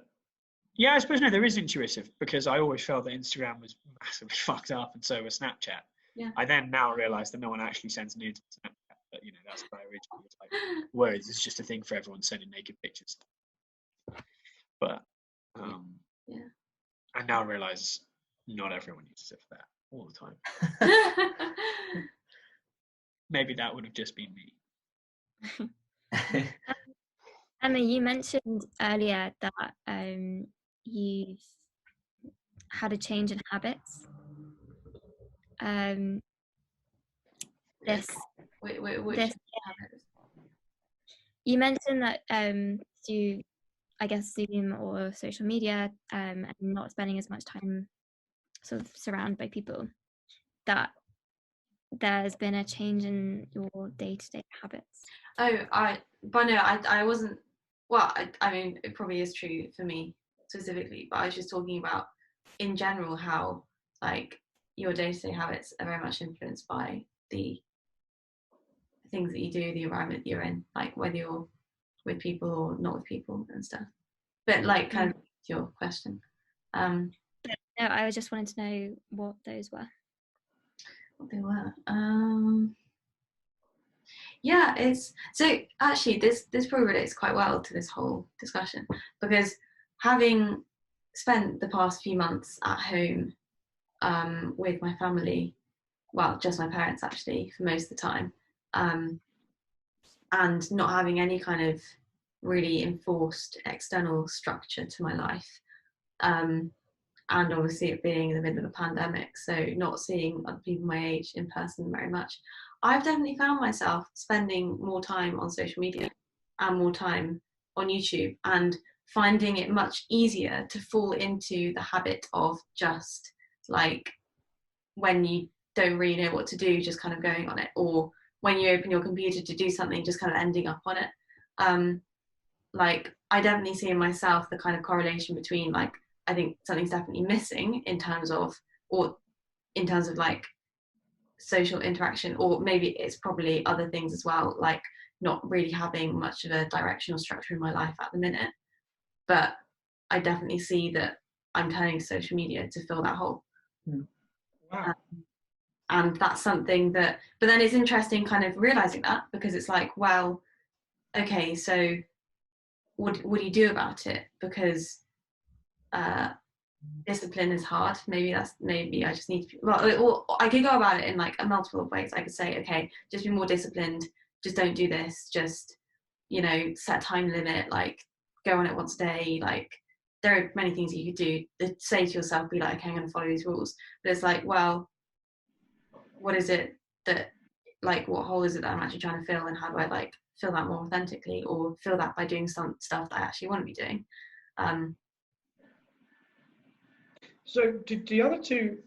I suppose, no, there is intuitive, because I always felt that Instagram was massively fucked up and so was Snapchat. Yeah. I then now realize that no one actually sends nudes to Snapchat, but, you know, that's why originally was like, words is just a thing for everyone sending naked pictures. But, I now realize not everyone uses it for that all the time. Maybe that would have just been me. Emma, you mentioned earlier that you had a change in habits. this Which this habits? You mentioned that through, I guess, Zoom or social media, and not spending as much time sort of surrounded by people, that there's been a change in your day-to-day habits. I wasn't. Well, I mean, it probably is true for me specifically, but I was just talking about in general how like your day-to-day habits are very much influenced by the things that you do, the environment you're in, like whether you're with people or not with people and stuff. But like kind of your question. No, I just wanted to know what those were. What they were. Yeah, it's so actually this probably relates quite well to this whole discussion, because having spent the past few months at home with my family, well, just my parents actually for most of the time, and not having any kind of really enforced external structure to my life, and obviously it being in the middle of a pandemic, so not seeing other people my age in person very much, I've definitely found myself spending more time on social media and more time on YouTube, and finding it much easier to fall into the habit of just like when you don't really know what to do, just kind of going on it, or when you open your computer to do something, just kind of ending up on it. Like I definitely see in myself the kind of correlation between like I think something's definitely missing in terms of like social interaction, or maybe it's probably other things as well, like not really having much of a directional structure in my life at the minute. But I definitely see that I'm turning to social media to fill that hole. Wow. And that's something that, but then it's interesting kind of realizing that, because it's like, well, okay, so what do you do about it? Because discipline is hard. Maybe I just need to, well, I could go about it in like a multiple of ways. I could say, okay, just be more disciplined, just don't do this, just, you know, set time limit, like go on it once a day. Like there are many things you could do that say to yourself, be like, okay, I'm going to follow these rules. But it's like, well, what is it that, like, what hole is it that I'm actually trying to fill, and how do I like fill that more authentically, or fill that by doing some stuff that I actually want to be doing. So do the other two,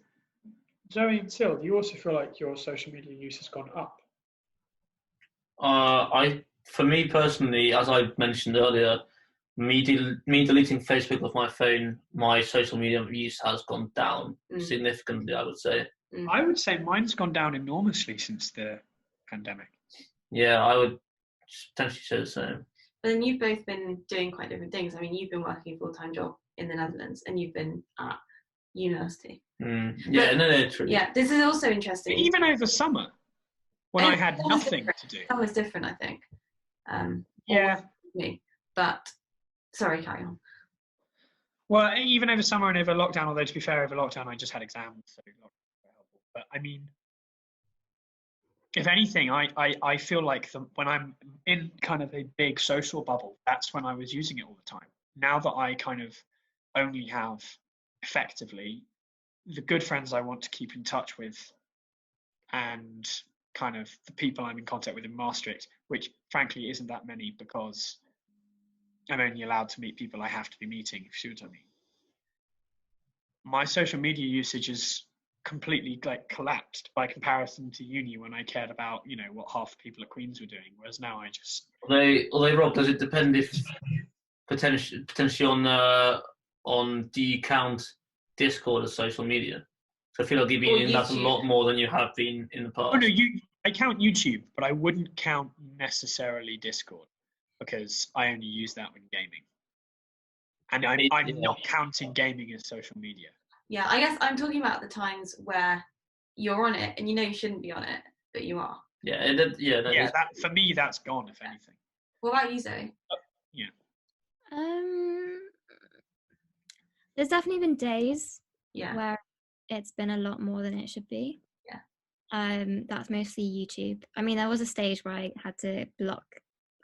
Zoe and Till, do you also feel like your social media use has gone up? For me personally, as I mentioned earlier, me deleting Facebook off my phone, my social media use has gone down significantly, I would say. I would say mine's gone down enormously since the pandemic. Yeah, I would potentially say the same. But then you've both been doing quite different things. I mean, you've been working a full-time job in the Netherlands, and you've been at university. Yeah, no, true. Yeah, this is also interesting. But even over summer, when I had nothing to do. Summer's different, I think. Yeah. Me, but sorry, carry on. Well, even over summer and over lockdown, although to be fair, over lockdown I just had exams, so not very helpful. But I mean, if anything, I feel like when I'm in kind of a big social bubble, that's when I was using it all the time. Now that I kind of only have effectively the good friends I want to keep in touch with, and kind of the people I'm in contact with in Maastricht, which frankly isn't that many because I'm only allowed to meet people I have to be meeting, if you see what I mean. My social media usage is completely like collapsed by comparison to uni, when I cared about, you know, what half the people at Queen's were doing, whereas now I just... Although Rob, does it depend if potentially on do you count Discord as social media? So I feel like you've been in that a lot more than you have been in the past. Oh no, I count YouTube, but I wouldn't count necessarily Discord, because I only use that when gaming. And I'm not counting gaming as social media. Yeah, I guess I'm talking about the times where you're on it and you know you shouldn't be on it, but you are. Yeah, that for me, that's gone, if anything. What about you, Zoe? Yeah. There's definitely been days Yeah. where it's been a lot more than it should be. Yeah. That's mostly YouTube. I mean, there was a stage where I had to block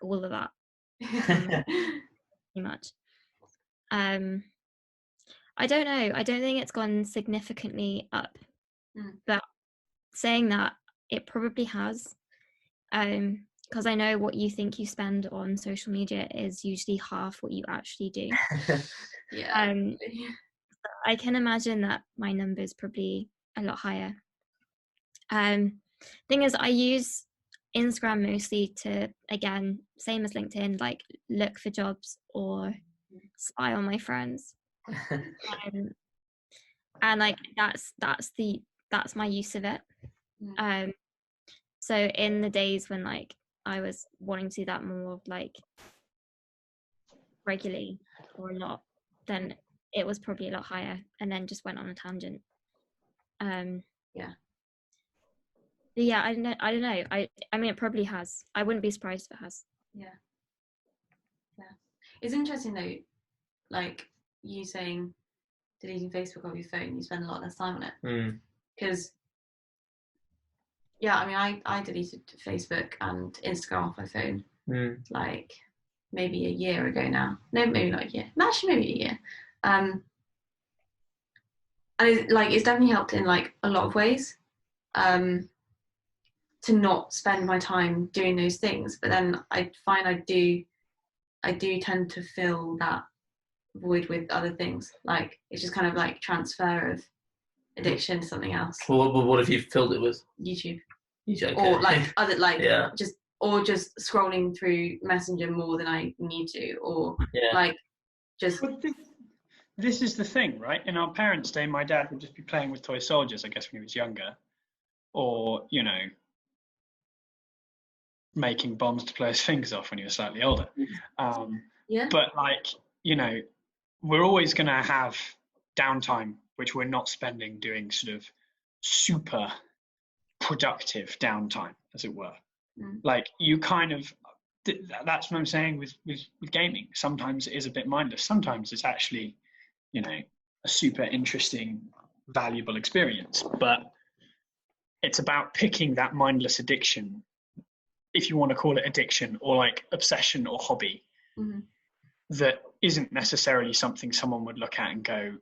all of that. Pretty much. I don't know. I don't think it's gone significantly up. But saying that, it probably has. Because I know what you think you spend on social media is usually half what you actually do. Yeah. I can imagine that my number is probably a lot higher. Thing is, I use Instagram mostly to, again, same as LinkedIn, like look for jobs or spy on my friends. And like that's my use of it. So in the days when like I was wanting to do that more like regularly or a lot, then it was probably a lot higher, and then just went on a tangent. Yeah. But yeah, I don't know. I mean, it probably has. I wouldn't be surprised if it has. Yeah. It's interesting though, like you saying deleting Facebook off your phone, you spend a lot less time on it. Because yeah, I mean, I deleted Facebook and Instagram off my phone like maybe a year ago now. No, maybe not a year. Actually, maybe a year. And it's definitely helped in like a lot of ways. To not spend my time doing those things, but then I find I do tend to fill that void with other things. Like it's just kind of like transfer of addiction to something else. Well, what have you filled it with? YouTube. Okay. Or like other just scrolling through Messenger more than I need to, or like just. But this is the thing, right? In our parents' day, my dad would just be playing with toy soldiers, I guess, when he was younger, or making bombs to blow his fingers off when he was slightly older. But like, we're always going to have downtime, which we're not spending doing sort of super productive downtime, as it were. Like you kind of, that's what I'm saying with gaming. Sometimes it is a bit mindless. Sometimes it's actually, a super interesting, valuable experience. But it's about picking that mindless addiction, if you want to call it addiction or like obsession or hobby, that isn't necessarily something someone would look at and go,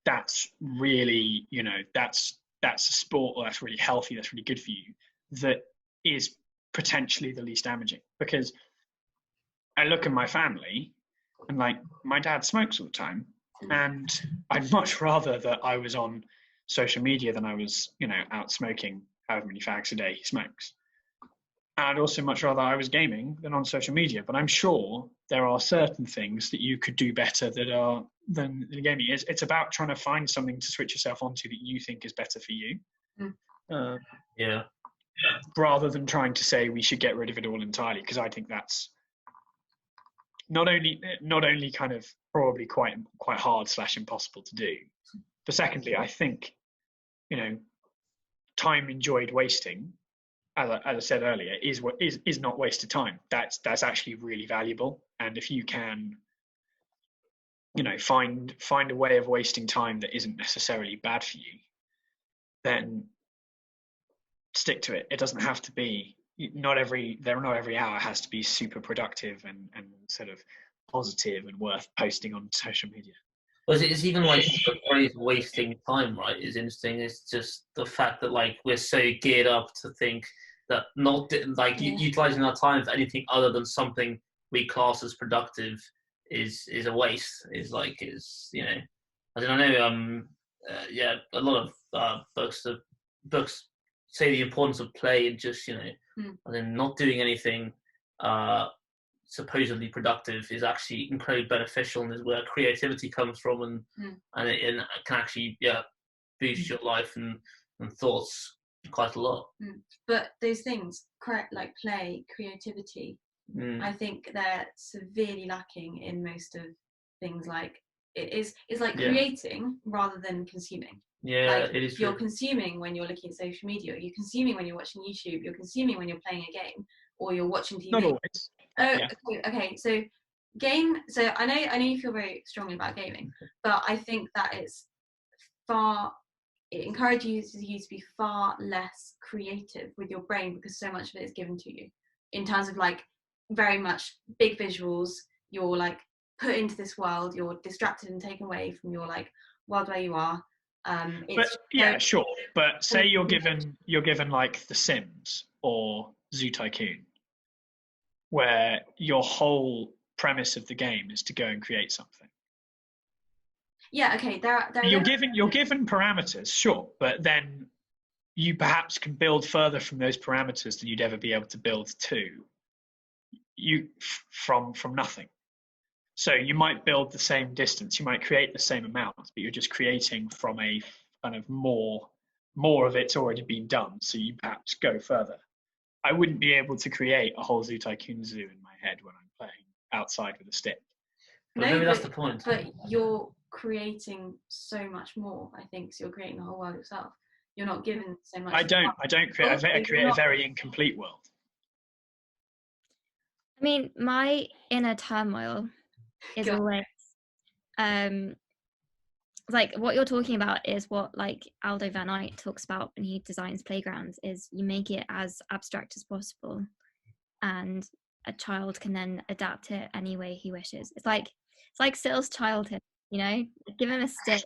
that's really, that's a sport, or that's really healthy, that's really good for you, that is potentially the least damaging. Because I look at my family and like my dad smokes all the time, and I'd much rather that I was on social media than I was, out smoking however many fags a day he smokes. And I'd also much rather I was gaming than on social media. But I'm sure there are certain things that you could do better than gaming. It's about trying to find something to switch yourself onto that you think is better for you. Rather than trying to say we should get rid of it all entirely, because I think that's not only kind of probably quite hard / impossible to do, but secondly, I think time enjoyed wasting, as I said earlier, is not wasted time. That's actually really valuable. And if you can, find a way of wasting time that isn't necessarily bad for you, then stick to it. It doesn't have to be. Not every hour has to be super productive and sort of positive and worth posting on social media. Well, it's even like the phrase "wasting time," right? Is interesting. It's just the fact that like we're so geared up to think that not like utilizing our time for anything other than something we class as productive is a waste. I know. A lot of books say the importance of play and just and then not doing anything supposedly productive is actually incredibly beneficial, and is where creativity comes from, and it can actually boost your life and thoughts quite a lot. But those things, like play, creativity, I think they're severely lacking in most of things. Like it's like creating rather than consuming. It is. You're consuming when you're looking at social media, you're consuming when you're watching YouTube, you're consuming when you're playing a game, or you're watching TV. Not always. Okay. So I know you feel very strongly about gaming, but I think that it encourages you to be far less creative with your brain, because so much of it is given to you in terms of like very much big visuals. You're like put into this world, you're distracted and taken away from your like world where you are. It's Sure. But say you're given like The Sims or Zoo Tycoon, where your whole premise of the game is to go and create something. Yeah. Okay. You're given parameters, sure, but then you perhaps can build further from those parameters than you'd ever be able to build from nothing. So you might build the same distance, you might create the same amount, but you're just creating from a kind of more of it's already been done. So you perhaps go further. I wouldn't be able to create a whole Zoo Tycoon zoo in my head when I'm playing outside with a stick. But maybe that's the point. But you're creating so much more, I think. So you're creating the whole world yourself. You're not given so much. I don't create. I create a very incomplete world. I mean, my inner turmoil is always like what you're talking about is what like Aldo Van Eyck talks about when he designs playgrounds, is you make it as abstract as possible and a child can then adapt it any way he wishes. It's like Sill's childhood, you know, give him a stick,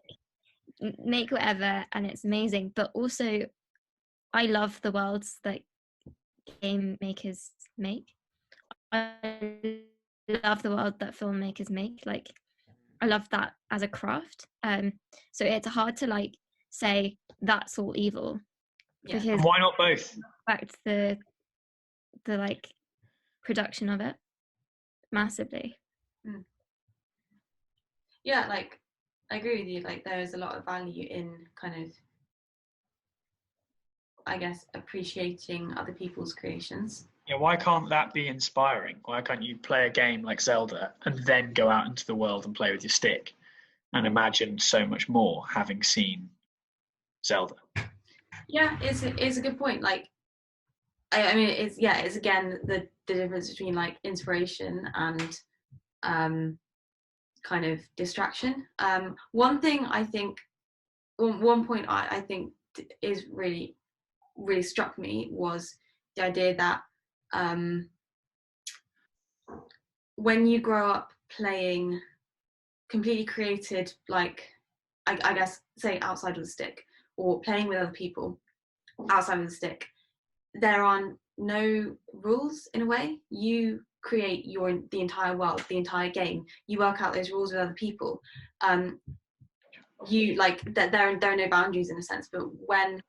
make whatever, and it's amazing. But also I love the worlds that game makers make. I love the world that filmmakers make. Like, I love that as a craft. So it's hard to like say that's all evil. Yeah. Because and why not both? Affect the like production of it massively. Yeah, like I agree with you. Like there is a lot of value in kind of, I guess, appreciating other people's creations. Yeah, why can't that be inspiring? Why can't you play a game like Zelda and then go out into the world and play with your stick and imagine so much more having seen Zelda? Yeah, it's a good point. Like, I mean, it's again the difference between like inspiration and kind of distraction. One thing I think, one point I think is really struck me was the idea that when you grow up playing completely created, like I guess say outside of the stick or playing with other people outside of the stick, there are no rules in a way. You create the entire world, the entire game. You work out those rules with other people. You like that there are no boundaries in a sense, but when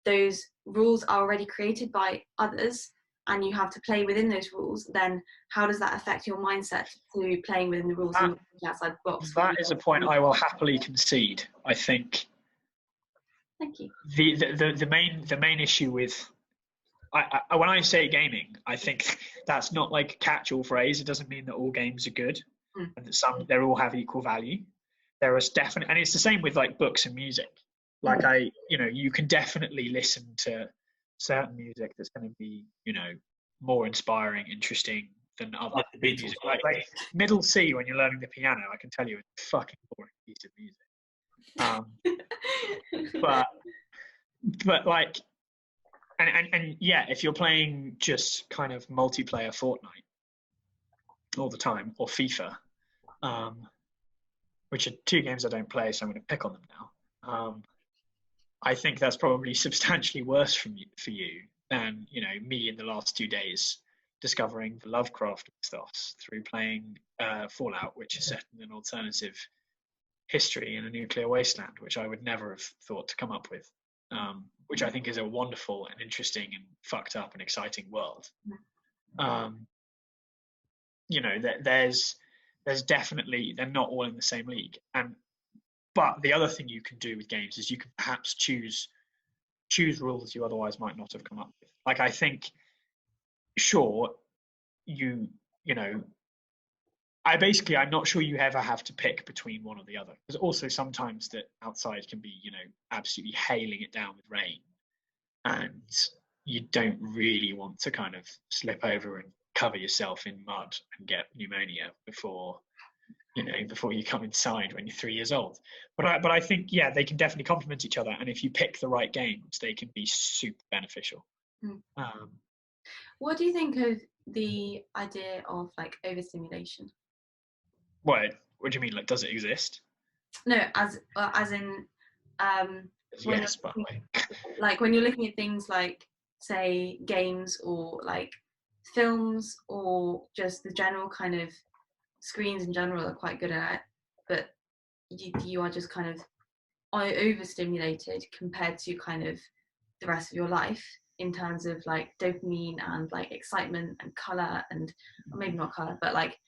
those rules are already created by others and you have to play within those rules, then how does that affect your mindset to playing within the rules and outside the box? That is a point I will happily concede. I think. Thank you. The main issue with when I say gaming, I think that's not like a catch-all phrase. It doesn't mean that all games are good and that they all have equal value. There is definitely, and it's the same with like books and music. Like you can definitely listen to certain music that's going to be, more inspiring, interesting than other music. Like middle C when you're learning the piano, I can tell you it's a fucking boring piece of music. But like, and yeah, if you're playing just kind of multiplayer Fortnite all the time or FIFA, which are two games I don't play, so I'm going to pick on them now. I think that's probably substantially worse for you than me in the last 2 days discovering the Lovecraft mythos through playing Fallout, which is set in an alternative history in a nuclear wasteland, which I would never have thought to come up with, which I think is a wonderful and interesting and fucked up and exciting world. There's definitely, they're not all in the same league. But the other thing you can do with games is you can perhaps choose rules you otherwise might not have come up with. Like, I think, sure, I'm not sure you ever have to pick between one or the other. There's also sometimes that outside can be, absolutely hailing it down with rain. And you don't really want to kind of slip over and cover yourself in mud and get pneumonia before you come inside when you're 3 years old. But I think, yeah, they can definitely complement each other. And if you pick the right games, they can be super beneficial. What do you think of the idea of like overstimulation? What do you mean? Like, does it exist? No, as in Yes, by the way. Like when you're looking at things like, say, games or like films or just the general kind of screens in general are quite good at it, but you are just kind of overstimulated compared to kind of the rest of your life in terms of like dopamine and like excitement and color, and or maybe not color, but like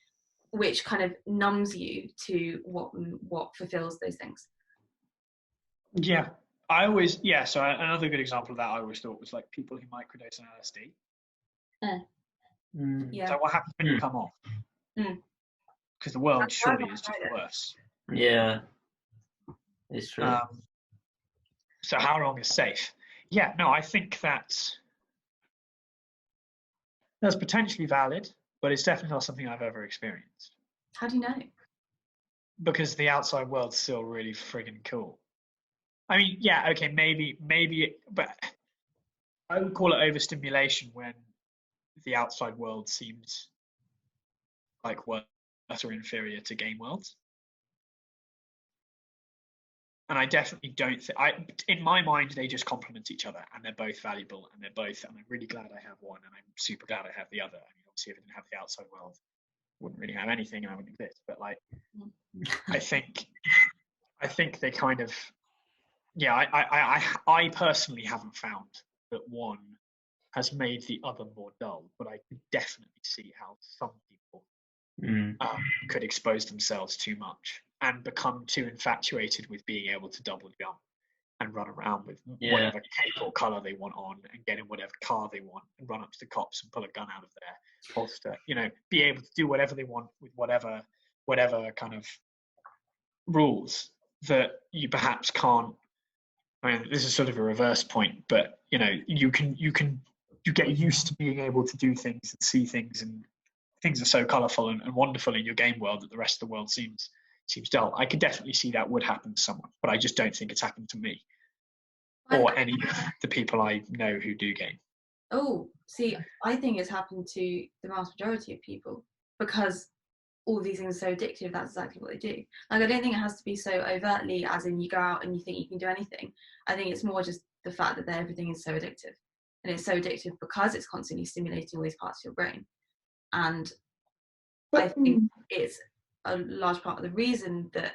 which kind of numbs you to what fulfills those things. Yeah, so another good example of that I always thought was like people who microdose on LSD. Yeah. So what happens when you come off? Because the world surely is just worse. Yeah, it's true. So how long is safe? Yeah, no, I think that's potentially valid, but it's definitely not something I've ever experienced. How do you know? Because the outside world's still really friggin' cool. I mean, yeah, okay, maybe, but I would call it overstimulation when the outside world seems like worse or inferior to game worlds. And I definitely don't think, in my mind, they just complement each other, and they're both valuable, and I'm really glad I have one, and I'm super glad I have the other. I mean, obviously, if I didn't have the outside world, I wouldn't really have anything, and I wouldn't exist. But like, I think they kind of, yeah, I personally haven't found that one has made the other more dull, but I could definitely see how some people could expose themselves too much and become too infatuated with being able to double jump and run around with whatever cape or colour they want on and get in whatever car they want and run up to the cops and pull a gun out of their holster. You know, be able to do whatever they want with whatever kind of rules that you perhaps can't. I mean, this is sort of a reverse point, but you know, you get used to being able to do things and see things, and things are so colourful and wonderful in your game world that the rest of the world seems dull. I could definitely see that would happen to someone, but I just don't think it's happened to me or any of the people I know who do game. Oh, see, I think it's happened to the vast majority of people because all these things are so addictive. That's exactly what they do. Like, I don't think it has to be so overtly, as in you go out and you think you can do anything. I think it's more just the fact that everything is so addictive, and it's so addictive because it's constantly stimulating all these parts of your brain. And I think it's a large part of the reason that,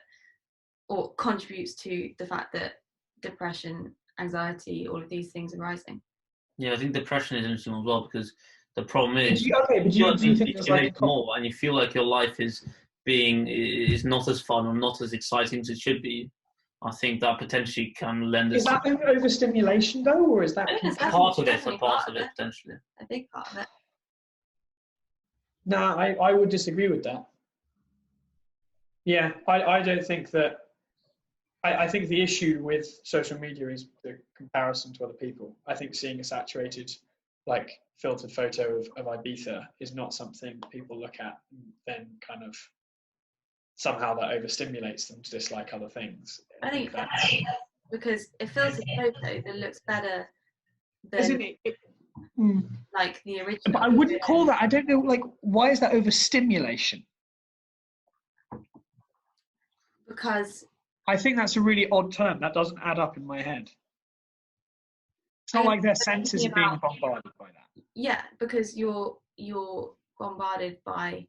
or contributes to the fact that depression, anxiety, all of these things are rising. Yeah, I think depression is interesting as well, because the problem is do you think there's like more, and you feel like your life is not as fun or not as exciting as it should be. I think that potentially can lend us. Is that overstimulation though, or is that part of it? Potentially. A big part of it. No, I would disagree with that. Yeah, I don't think that. I think the issue with social media is the comparison to other people. I think seeing a saturated, like, filtered photo of Ibiza is not something people look at and then kind of somehow that overstimulates them to dislike other things. I think that's because a filtered photo that looks better than like the original. But I wouldn't call that. I don't know. Like, why is that overstimulation? Because I think that's a really odd term. That doesn't add up in my head. It's not like their senses are being bombarded by that. Yeah, because you're bombarded by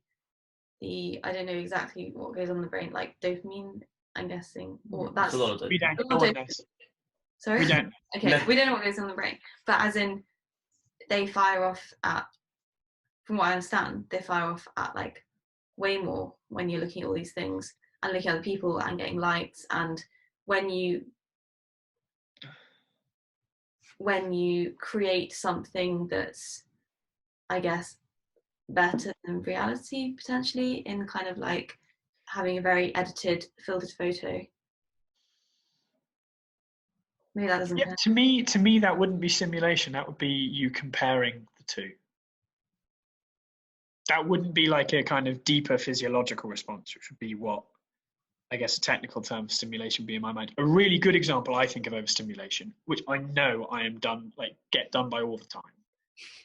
the, I don't know exactly what goes on in the brain, like dopamine, I'm guessing. Or that's a lot of dopamine. We don't know this. Sorry? We don't. Okay, we don't know what goes on in the brain. But as in, they fire off at, from what I understand, they fire off at like way more when you're looking at all these things and looking at other people and getting likes. And when you create something that's, I guess, better than reality, potentially, in kind of like having a very edited, filtered photo. Maybe that doesn't. Yeah, to me, that wouldn't be simulation. That would be you comparing the two. That wouldn't be like a kind of deeper physiological response, which would be what I guess a technical term for stimulation would be in my mind. A really good example, I think, of overstimulation, which I know I am get done by all the time,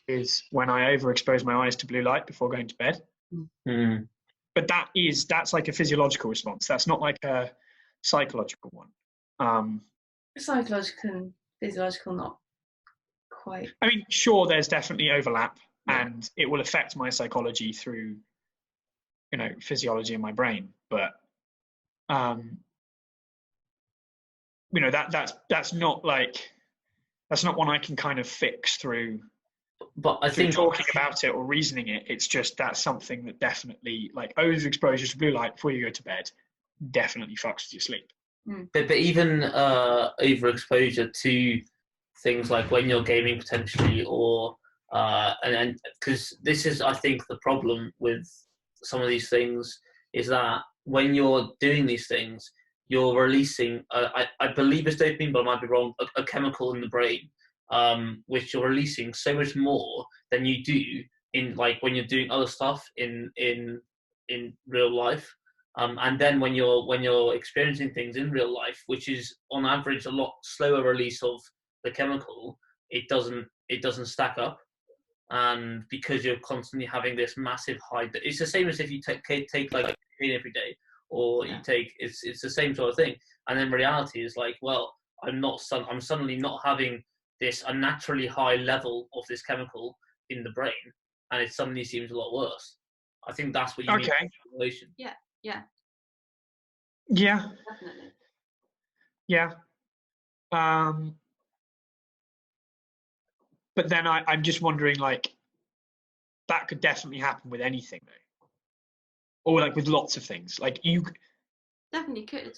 is when I overexpose my eyes to blue light before going to bed. Mm. But that's like a physiological response. That's not like a psychological one. Psychological and physiological, not quite. I mean, sure, there's definitely overlap, and it will affect my psychology through, physiology in my brain. But, that's not one I can kind of fix through. But I think talking about it or reasoning it, it's just that's something that definitely, like, overexposure to blue light before you go to bed, definitely fucks with your sleep. But even overexposure to things like when you're gaming potentially, or and because this is, I think, the problem with some of these things is that when you're doing these things, you're releasing, I believe it's dopamine, but I might be wrong, a chemical in the brain, which you're releasing so much more than you do in, like, when you're doing other stuff in real life. And then when you're experiencing things in real life, which is on average a lot slower release of the chemical, it doesn't stack up. And because you're constantly having this massive high, it's the same as if you take like cocaine every day, or you take, it's the same sort of thing. And then reality is like, well, I'm suddenly not having this unnaturally high level of this chemical in the brain, and it suddenly seems a lot worse. I think that's what you mean by stimulation. Yeah. Definitely. Yeah. But then I'm just wondering, like, that could definitely happen with anything, though, or like with lots of things. Like, you definitely could,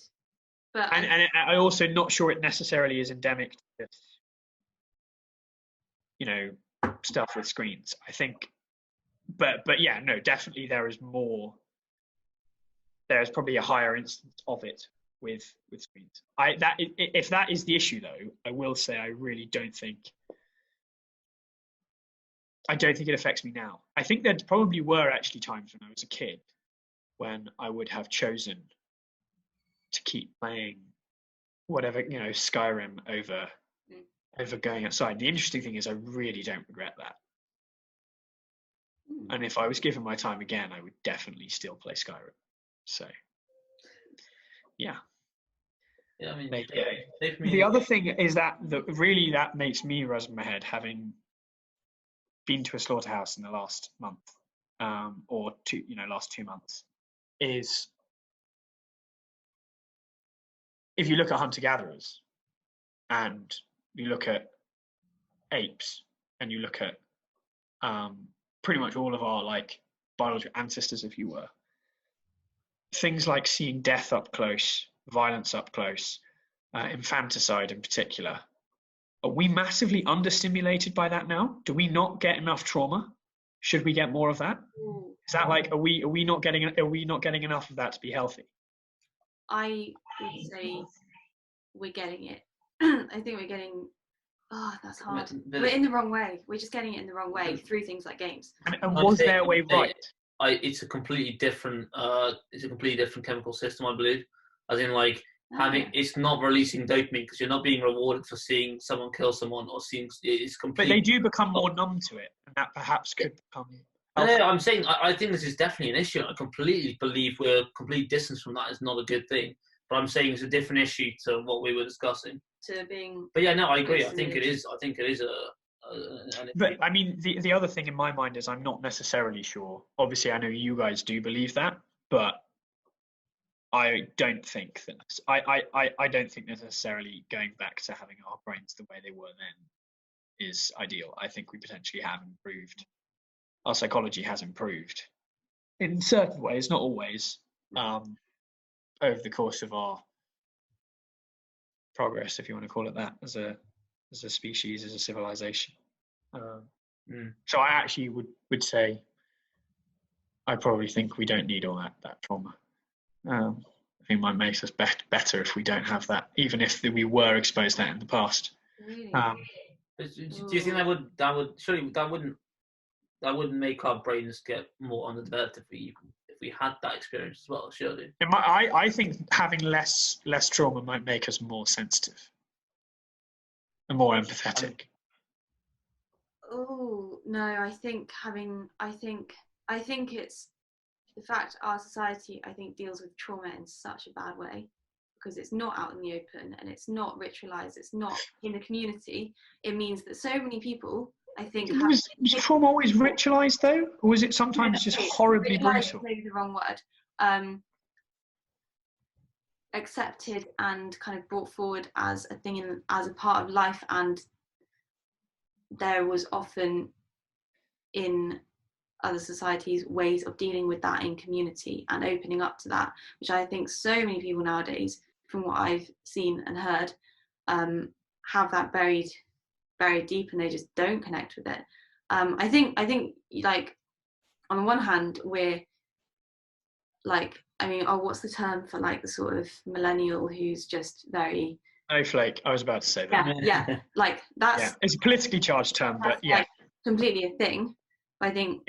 but I also not sure it necessarily is endemic to this, stuff with screens. I think, but yeah, no, definitely there is more. There's probably a higher instance of it with screens. If that is the issue, though, I will say I really don't think it affects me now. I think there probably were actually times when I was a kid when I would have chosen to keep playing whatever, Skyrim over going outside. The interesting thing is I really don't regret that. And if I was given my time again, I would definitely still play Skyrim. So, yeah. Yeah, I mean, the other thing is that really that makes me ruzz my head, having been to a slaughterhouse in the last month, or last 2 months, is if you look at hunter-gatherers and you look at apes and you look at pretty much all of our, like, biological ancestors, if you were, things like seeing death up close, violence up close, infanticide in particular, are we massively understimulated by that now? Do we not get enough trauma? Should we get more of that? Is that like, are we not getting enough of that to be healthy? I would say we're getting it. I think we're getting. Oh, that's hard. We're in the wrong way. We're just getting it in the wrong way through things like games. And was their way right? It's a completely different chemical system, I believe. As in, like, it's not releasing dopamine because you're not being rewarded for seeing someone kill someone or seeing it's completely. But they do become more numb to it, and that perhaps could become. No, I'm saying I think this is definitely an issue. I completely believe we're complete distance from that is not a good thing. But I'm saying it's a different issue to what we were discussing. But yeah, no, I agree. I think it is But I mean, the other thing in my mind is I'm not necessarily sure. Obviously, I know you guys do believe that, but I don't think that I don't think necessarily going back to having our brains the way they were then is ideal. I think we potentially have improved. Our psychology has improved in certain ways, not always, over the course of our progress, if you want to call it that, as a species, as a civilization. So I actually would say I probably think we don't need all that trauma. I think it might make us better if we don't have that, even if we were exposed to that in the past. Really? Do you think that wouldn't make our brains get more underdeveloped if we had that experience as well? Surely. I think having less trauma might make us more sensitive and more empathetic. Oh no, I think it's the fact our society, I think, deals with trauma in such a bad way, because it's not out in the open and it's not ritualized, it's not in the community, it means that so many people, I think, was trauma always ritualized though, or was it sometimes just horribly brutal? Maybe the wrong word. Accepted and kind of brought forward as a thing, as a part of life, and there was often in other societies ways of dealing with that in community and opening up to that, which I think so many people nowadays, from what I've seen and heard, have that buried deep, and they just don't connect with it. I think like, on the one hand, we're like, I mean, what's the term for like the sort of millennial who's just very snowflake? I was about to say that. Yeah, like that's, yeah, it's a politically charged term, but yeah, like completely a thing. But I think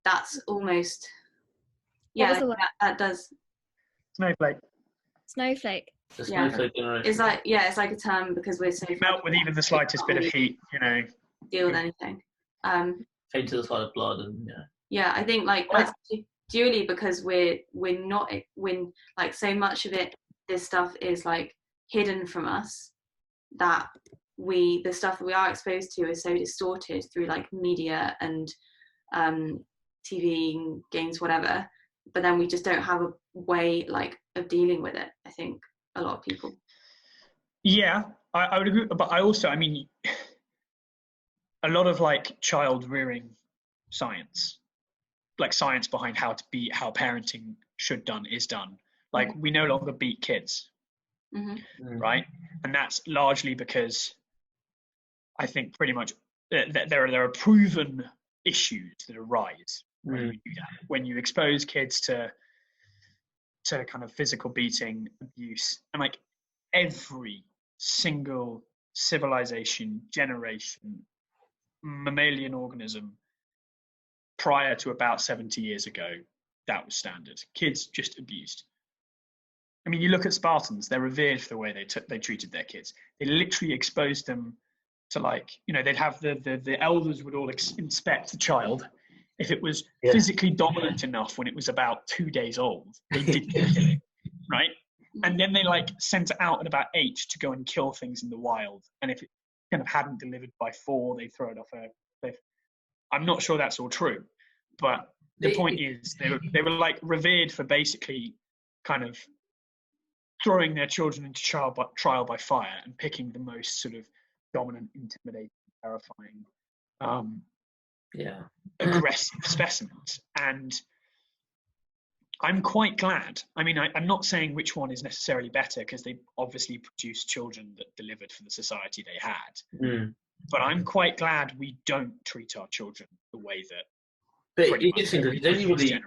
that's almost that does snowflake. The snowflake generation. It's like it's like a term because we're so melt with even the slightest bit of heat, you know. Deal with anything. Fade to the side of blood, and I think like that's purely because we're not, when like so much of this stuff is like hidden from us, that the stuff that we are exposed to is so distorted through like media and TV, games, whatever, but then we just don't have a way like of dealing with it, I think, a lot of people. Yeah, I would agree, but I mean, a lot of like child rearing science, like science behind how parenting should is done. Like, we no longer beat kids, right? And that's largely because I think pretty much there are proven issues that arise when you do that. When you expose kids to kind of physical beating, abuse, and like every single civilization, generation, mammalian organism prior to about 70 years ago, that was standard. Kids just abused. I mean, you look at Spartans, they're revered for the way they treated their kids. They literally exposed them to, like, you know, they'd have the elders would all inspect the child. If it was physically dominant enough when it was about 2 days old, they did kill it, right? And then they like sent it out at about 8 to go and kill things in the wild. And if it kind of hadn't delivered by 4, they throw it off a cliff. I'm not sure that's all true, but the point is they were like revered for basically kind of throwing their children into trial by fire and picking the most sort of dominant, intimidating, terrifying, aggressive specimens. And I'm quite glad. I mean, I'm not saying which one is necessarily better, because they obviously produced children that delivered for the society they had. But I'm quite glad we don't treat our children the way that. But it's interesting because it's only really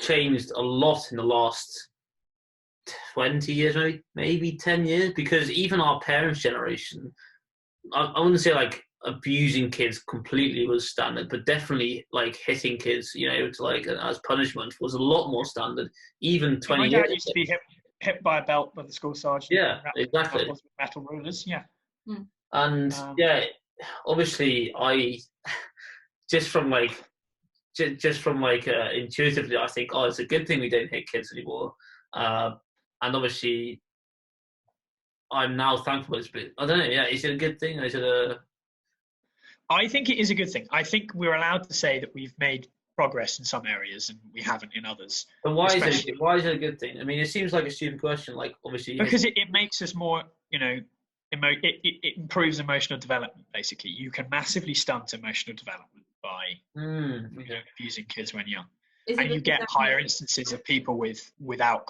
changed a lot in the last 20 years, maybe 10 years, because even our parents' generation, I wouldn't say like abusing kids completely was standard, but definitely like hitting kids, you know, to like as punishment was a lot more standard. Even 20 years. My dad used to be hit by a belt by the school sergeant. Yeah, exactly. Metal rulers, yeah. And obviously, I just from intuitively, I think, it's a good thing we don't hit kids anymore. And obviously, I'm now thankful it's been. I don't know. Yeah, is it a good thing? Or is it a? I think it is a good thing. I think we're allowed to say that we've made progress in some areres and we haven't in others. But why is it a good thing? I mean, it seems like a stupid question. Like, obviously, because it makes us more, you know, it improves emotional development. Basically, you can massively stunt emotional development by abusing kids when young, and you get higher instances of people without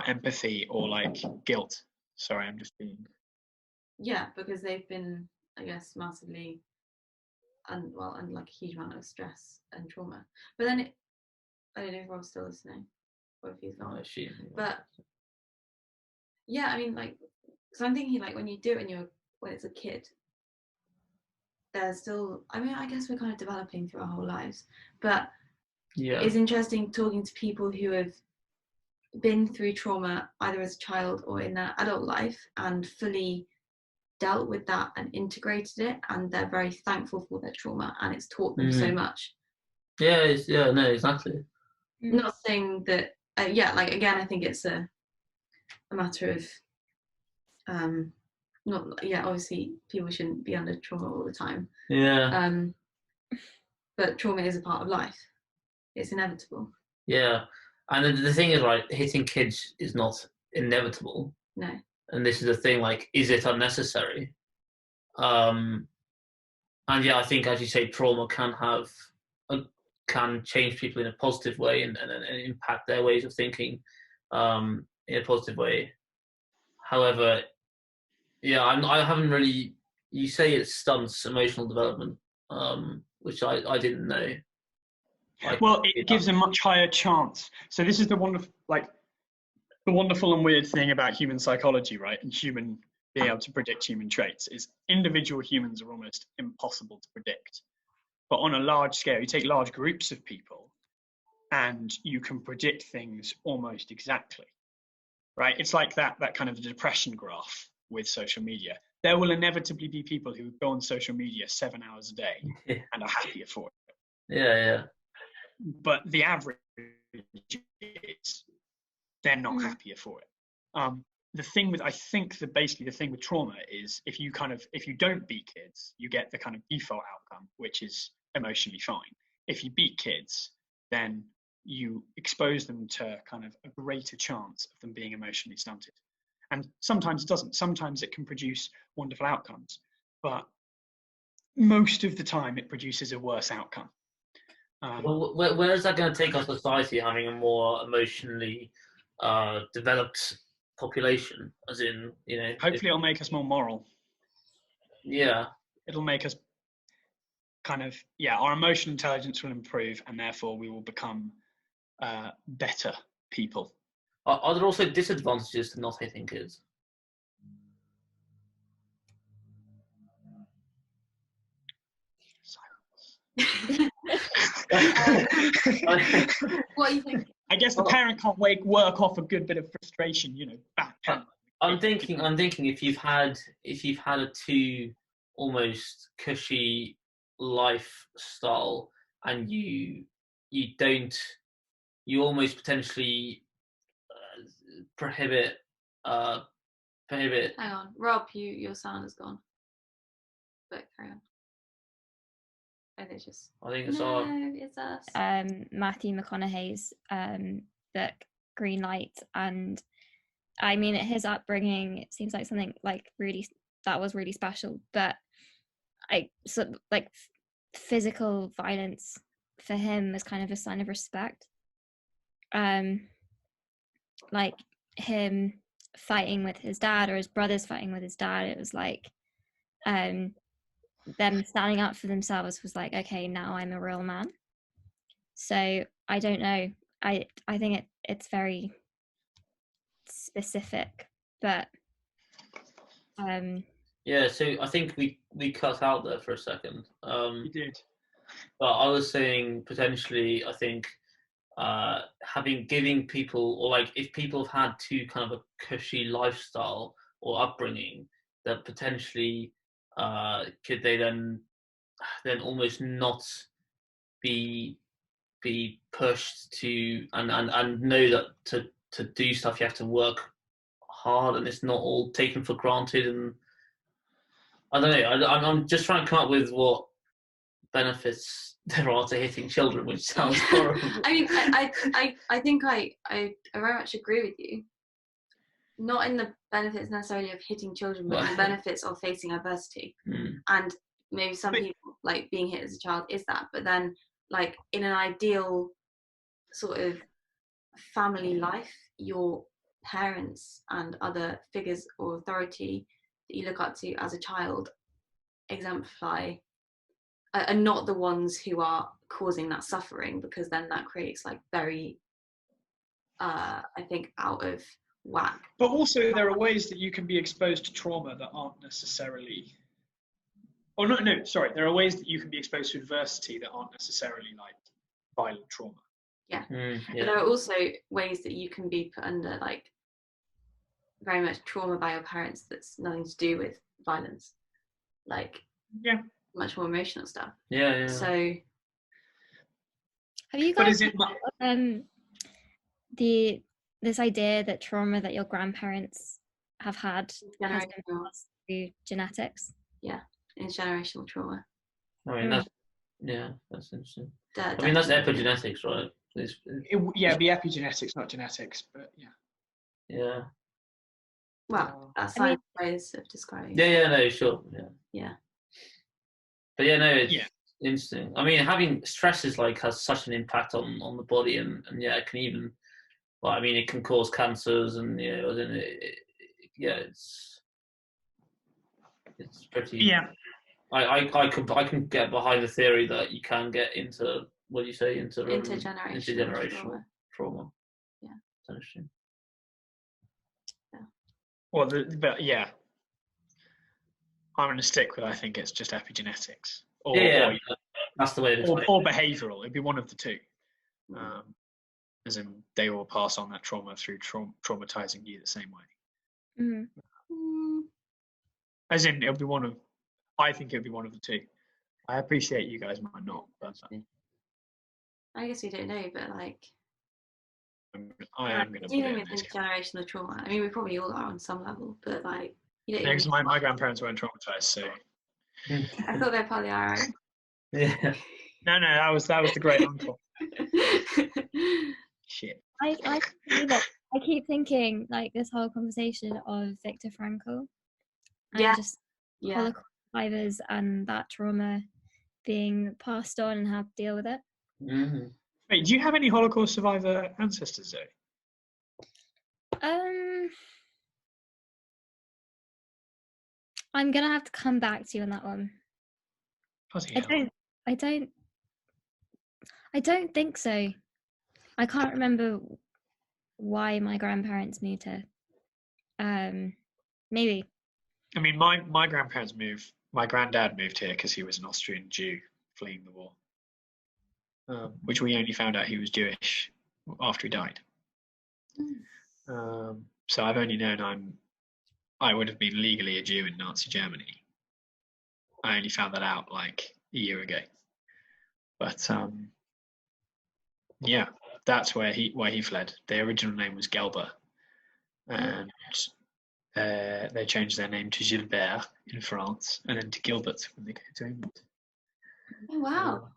empathy or like guilt. Sorry, I'm just being. Yeah, because they've been, I guess, massively under like a huge amount of stress and trauma. But then I don't know if Rob's still listening or if he's not. But yeah, I mean, like, so I'm thinking, like, when you do it when it's a kid, there's still, I mean, I guess we're kind of developing through our whole lives, but it's interesting talking to people who have been through trauma either as a child or in their adult life and fully dealt with that and integrated it, and they're very thankful for their trauma and it's taught them so much. No, exactly. Not saying that like, again, I think it's a a matter of obviously people shouldn't be under trauma all the time. Yeah. But trauma is a part of life. It's inevitable. Yeah. And the thing is, right, hitting kids is not inevitable. No. And this is the thing, like, is it unnecessary? And yeah, I think, as you say, trauma can change people in a positive way and impact their ways of thinking in a positive way. However, yeah, I haven't really. You say it stunts emotional development, which I didn't know. Well, it gives a much higher chance. So this is the wonderful and weird thing about human psychology, right? And being able to predict human traits is individual humans are almost impossible to predict. But on a large scale, you take large groups of people and you can predict things almost exactly, right? It's like that kind of depression graph with social media. There will inevitably be people who go on social media 7 hours a day and are happier for it. Yeah. But the average is they're not happier for it. The thing with the thing with trauma is if you don't beat kids, you get the kind of default outcome, which is emotionally fine. If you beat kids, then you expose them to kind of a greater chance of them being emotionally stunted. And sometimes it doesn't. Sometimes it can produce wonderful outcomes, but most of the time it produces a worse outcome. Well, where is that going to take our society, having a more emotionally developed population? As in, hopefully it'll make us more moral. Yeah. It'll make us our emotional intelligence will improve, and therefore we will become better people. Are there also disadvantages to not hitting kids? What do you think? I guess the parent can't work off a good bit of frustration, back. I'm thinking if you've had a too almost cushy lifestyle and you almost potentially prohibit. Hang on, Rob, your sound is gone. But carry on. I think it's us. Matthew McConaughey's book Green Light, and I mean his upbringing, it seems like something like really that was really special, but physical violence for him was kind of a sign of respect. Like him fighting with his dad or his brothers fighting with his dad, it was like them standing up for themselves was like, okay, now I'm a real man. So I don't know. I think it's very specific, but yeah. So I think we cut out there for a second. You did. But I was saying potentially, I think giving people, or like if people have had too kind of a cushy lifestyle or upbringing, that potentially could they then almost not be pushed to and know that to do stuff you have to work hard and it's not all taken for granted. And I don't know, I'm just trying to come up with what benefits there are to hitting children, which sounds horrible. I mean, I think I very much agree with you. Not in the benefits necessarily of hitting children, but in the benefits of facing adversity. And maybe some people, like being hit as a child is that, but then like in an ideal sort of family life, your parents and other figures or authority that you look up to as a child exemplify are not the ones who are causing that suffering, because then that creates like very I think out of whack. But also there are ways that you can be exposed to trauma that aren't necessarily there are ways that you can be exposed to adversity that aren't necessarily like violent trauma. Yeah. But there are also ways that you can be put under like very much trauma by your parents that's nothing to do with violence, like much more emotional stuff. So have you guys the this idea that trauma that your grandparents have had has been Generational. passed through genetics. Yeah, it's generational trauma. I mean, that's interesting. That's epigenetics, right? It'd be epigenetics, not genetics, but yeah. Yeah. Well, that's science ways of describing. Yeah, no, sure. Yeah. But it's interesting. I mean, having stress is has such an impact on the body, and it can even, it can cause cancers, and it's pretty. Yeah. I can get behind the theory that you can get into intergenerational trauma. Yeah. That's interesting. Yeah. Well, I'm going to stick with, I think it's just epigenetics. Or that's the way it is. Or behavioural. It'd be one of the two. As in, they will pass on that trauma through traumatizing you the same way. Mm-hmm. As in, I think it would be one of the two. I appreciate you guys might not, but I guess we don't know, but I am going to dealing with intergenerational trauma. I mean, we probably all are on some level, but you don't. Because my grandparents weren't traumatized, so. I thought they're probably alright. Yeah. No, that was the great uncle. Shit. I keep thinking this whole conversation of Viktor Frankl and just Holocaust survivors and that trauma being passed on and how to deal with it. Mm-hmm. Wait, do you have any Holocaust survivor ancestors, Zoe? I'm gonna have to come back to you on that one. I don't think so. I can't remember why my grandparents moved here. Maybe. I mean, my grandparents moved. My granddad moved here because he was an Austrian Jew fleeing the war, which we only found out he was Jewish after he died. So I've only known I would have been legally a Jew in Nazi Germany. I only found that out a year ago. But that's where he fled. Their original name was Gelber, and they changed their name to Gilbert in France, and then to Gilbert when they came to England. Oh wow!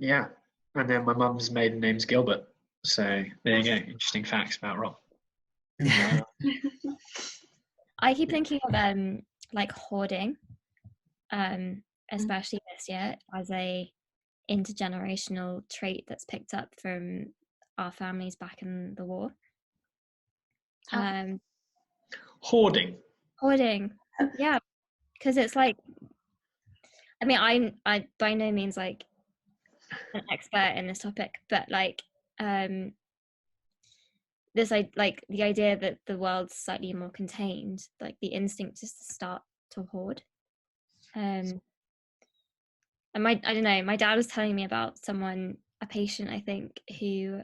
Yeah, and then my mum's maiden name's Gilbert. So there you go. Interesting facts about Rob. I keep thinking of hoarding, especially this year, as a intergenerational trait that's picked up from our families back in the war. Hoarding, yeah, because it's I mean, I by no means an expert in this topic, but this the idea that the world's slightly more contained, the instinct is to start to hoard. And I don't know, my dad was telling me about a patient I think, who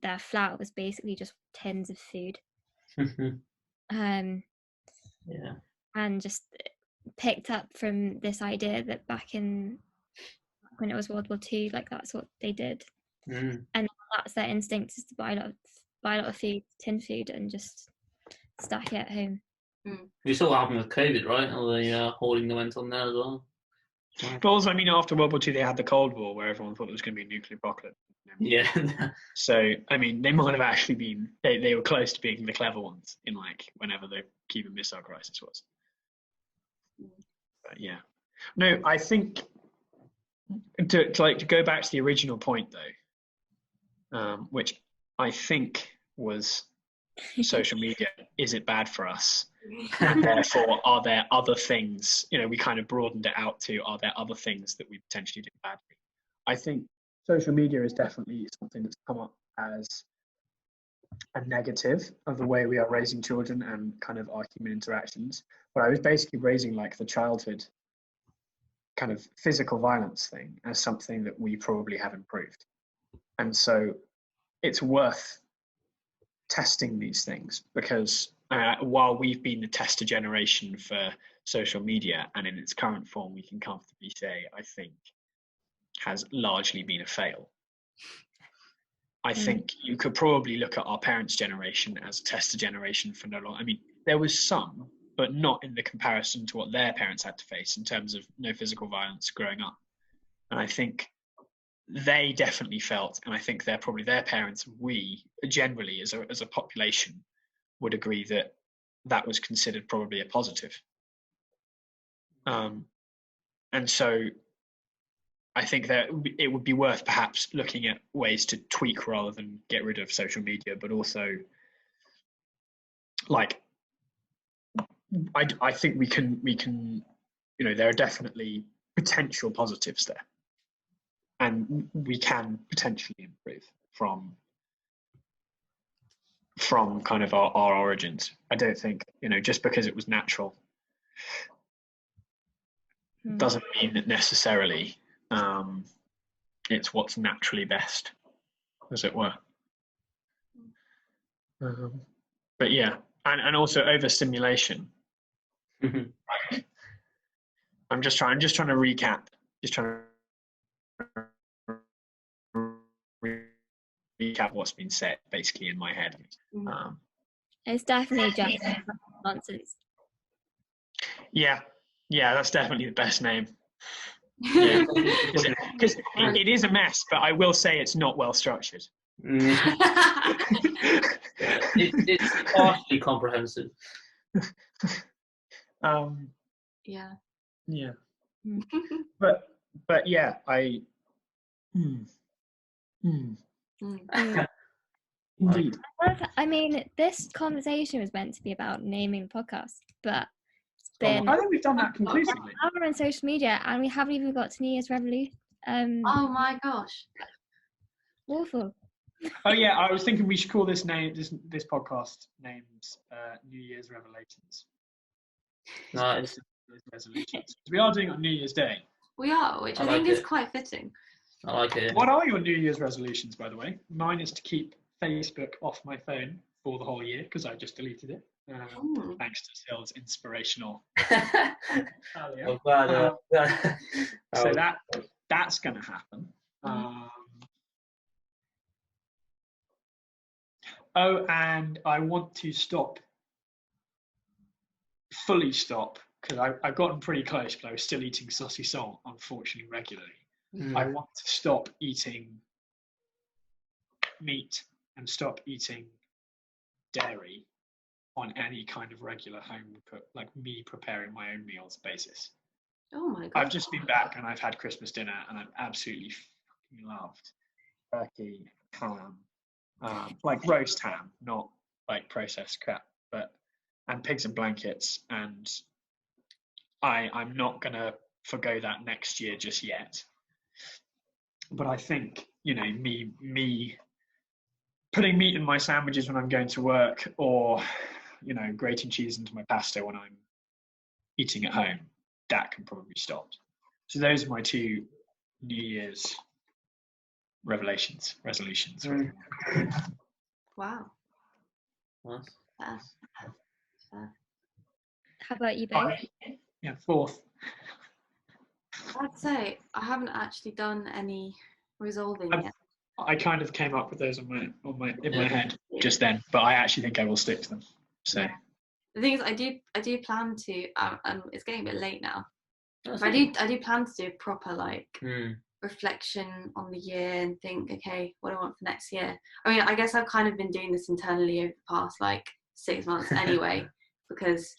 their flat was basically just tins of food. And just picked up from this idea that back when it was World War II, that's what they did. And that's their instinct, is to buy a lot of food, tin food, and just stack it at home. You saw what happened with COVID, right? All the hoarding that went on there as well. But also, I mean, after World War II, they had the Cold War, where everyone thought there was going to be a nuclear apocalypse. Yeah. So, I mean, they might have actually been, they were close to being the clever ones in whenever the Cuban Missile Crisis was. But yeah. No, I think to go back to the original point though, which I think was social media, is it bad for us? And therefore, are there other things, we kind of broadened it out to, are there other things that we potentially do badly? I think social media is definitely something that's come up as a negative of the way we are raising children and kind of our human interactions. But I was basically raising the childhood kind of physical violence thing as something that we probably have improved. And so it's worth testing these things, because while we've been the tester generation for social media, and in its current form, we can comfortably say, I think, has largely been a fail. I think you could probably look at our parents' generation as a tester generation for no long. I mean, there was some, but not in the comparison to what their parents had to face in terms of no physical violence growing up. And I think they definitely felt, and I think they're probably their parents, we generally as a population would agree that that was considered probably a positive. And so I think that it would be worth perhaps looking at ways to tweak rather than get rid of social media, but also like I think we can there are definitely potential positives there, and we can potentially improve from kind of our origins. I don't think just because it was natural doesn't mean that necessarily it's what's naturally best, as it were. But yeah, and also overstimulation. I'm just trying to recap. Just trying to recap what's been said, basically in my head. It's definitely just nonsense. Yeah, that's definitely the best name. Yeah, because it is a mess, but I will say it's not well structured. It's partially comprehensive. Yeah. But yeah, indeed. I mean, this conversation was meant to be about naming the podcast, but it's been I think we've done that conclusively. We're on social media, and we haven't even got to New Year's Revolution. Oh my gosh. Awful. Oh yeah, I was thinking we should call this podcast names New Year's Revelations. Nice. Resolutions. We are doing it on New Year's Day. We are, which I think is quite fitting. I like it. What are your New Year's resolutions, by the way? Mine is to keep Facebook off my phone for the whole year because I just deleted it. Thanks to Phil's inspirational. I'm glad, so that's going to happen. And I want to fully stop, because I've gotten pretty close, but I was still eating saucisson, unfortunately, regularly. I want to stop eating meat and stop eating dairy on any kind of regular home cook, like me preparing my own meals basis. Oh my god. I've just been back and I've had Christmas dinner and I've absolutely fucking loved turkey, ham, like roast ham, not like processed crap, and pigs in blankets, and I'm not gonna forgo that next year just yet. But I think, me putting meat in my sandwiches when I'm going to work, or, grating cheese into my pasta when I'm eating at home, that can probably be stopped. So those are my two New Year's resolutions. Wow. Nice. How about you both? Yeah, fourth. I'd say I haven't actually done any resolving yet. I kind of came up with those in my head just then, but I actually think I will stick to them. So the thing is, I do plan to. It's getting a bit late now. But I do plan to do a proper reflection on the year and think, okay, what do I want for next year? I mean, I guess I've kind of been doing this internally over the past 6 months anyway, because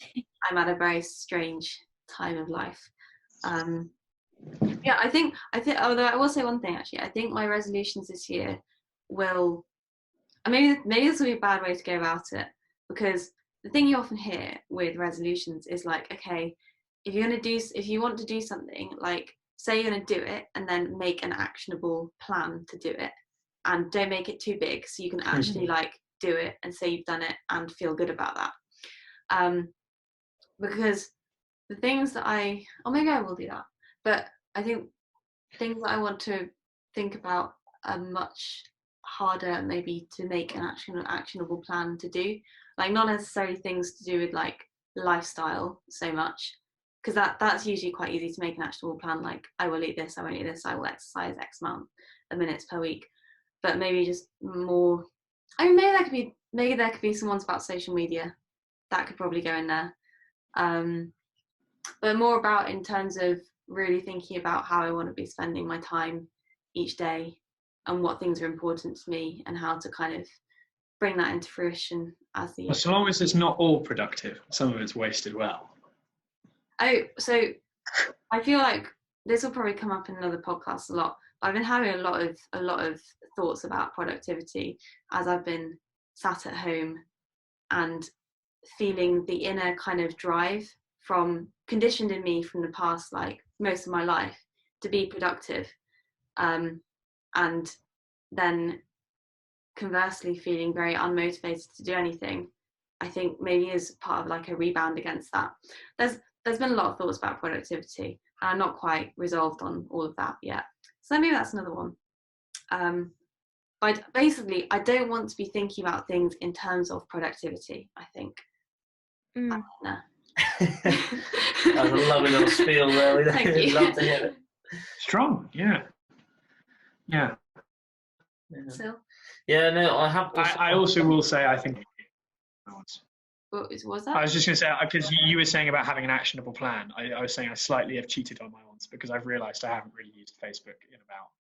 I'm at a very strange time of life. I think although I will say one thing actually, I think my resolutions this year will, maybe this will be a bad way to go about it, because the thing you often hear with resolutions is okay, if you want to do something, say you're going to do it and then make an actionable plan to do it, and don't make it too big so you can actually do it and say you've done it and feel good about that. Because the things that maybe I will do that, but I think things that I want to think about are much harder maybe to make an actionable plan to do, not necessarily things to do with lifestyle so much, because that's usually quite easy to make an actionable plan, I will eat this, I won't eat this, I will exercise X amount of minutes per week. but maybe just more. I mean, maybe there could be some ones about social media that could probably go in there, but more about in terms of really thinking about how I want to be spending my time each day and what things are important to me and how to kind of bring that into fruition as the year. Well, so long as it's not all productive, some of it's wasted well. Oh, so I feel like this will probably come up in another podcast a lot. I've been having a lot of thoughts about productivity as I've been sat at home and feeling the inner kind of drive from conditioned in me from the past, like most of my life, to be productive, and then conversely feeling very unmotivated to do anything. I think maybe is part of like a rebound against that. There's been a lot of thoughts about productivity, and I'm not quite resolved on all of that yet. So maybe that's another one. But basically, I don't want to be thinking about things in terms of productivity, I think. Mm. That was a lovely little spiel there. Thank you. Love to hear it. Strong, yeah. So, Yeah, no, I have. I also will say, I think. what was that? I was just going to say, because you were saying about having an actionable plan. I was saying I slightly have cheated on my ones because I've realised I haven't really used Facebook in about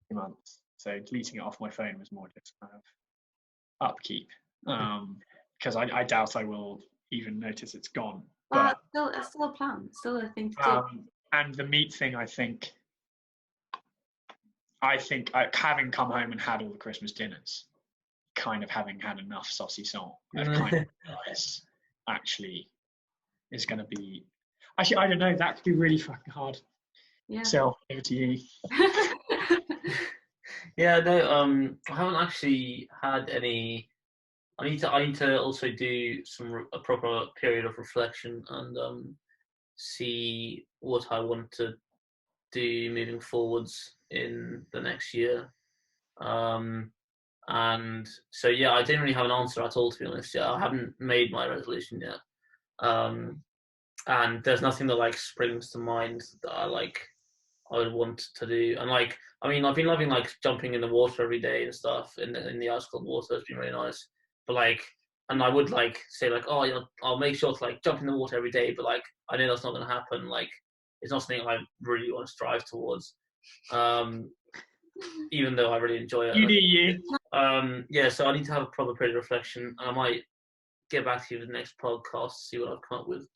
2 months. So deleting it off my phone was more just kind of upkeep. Because I doubt I will even notice it's gone. But It's still a plan. It's still a thing to do. And the meat thing, I think having come home and had all the Christmas dinners, kind of having had enough saucisson, I've kind of realised actually is going to be. Actually, I don't know. That could be really fucking hard. Yeah. So over to you. Yeah, no, I haven't actually had any. I need to also do a proper period of reflection and see what I want to do moving forwards in the next year. And so yeah, I didn't really have an answer at all, to be honest. Yeah, I haven't made my resolution yet. And there's nothing that like springs to mind that I would want to do. And like, I mean, I've been loving like jumping in the water every day and stuff in the ice cold water. It's been really nice. But like, and I would like say like, oh, you know, I'll make sure to like jump in the water every day. But like, I know that's not going to happen. Like, it's not something I really want to strive towards. Even though I really enjoy it. You do you. Yeah, so I need to have a proper period of reflection, and I might get back to you with the next podcast, see what I've come up with.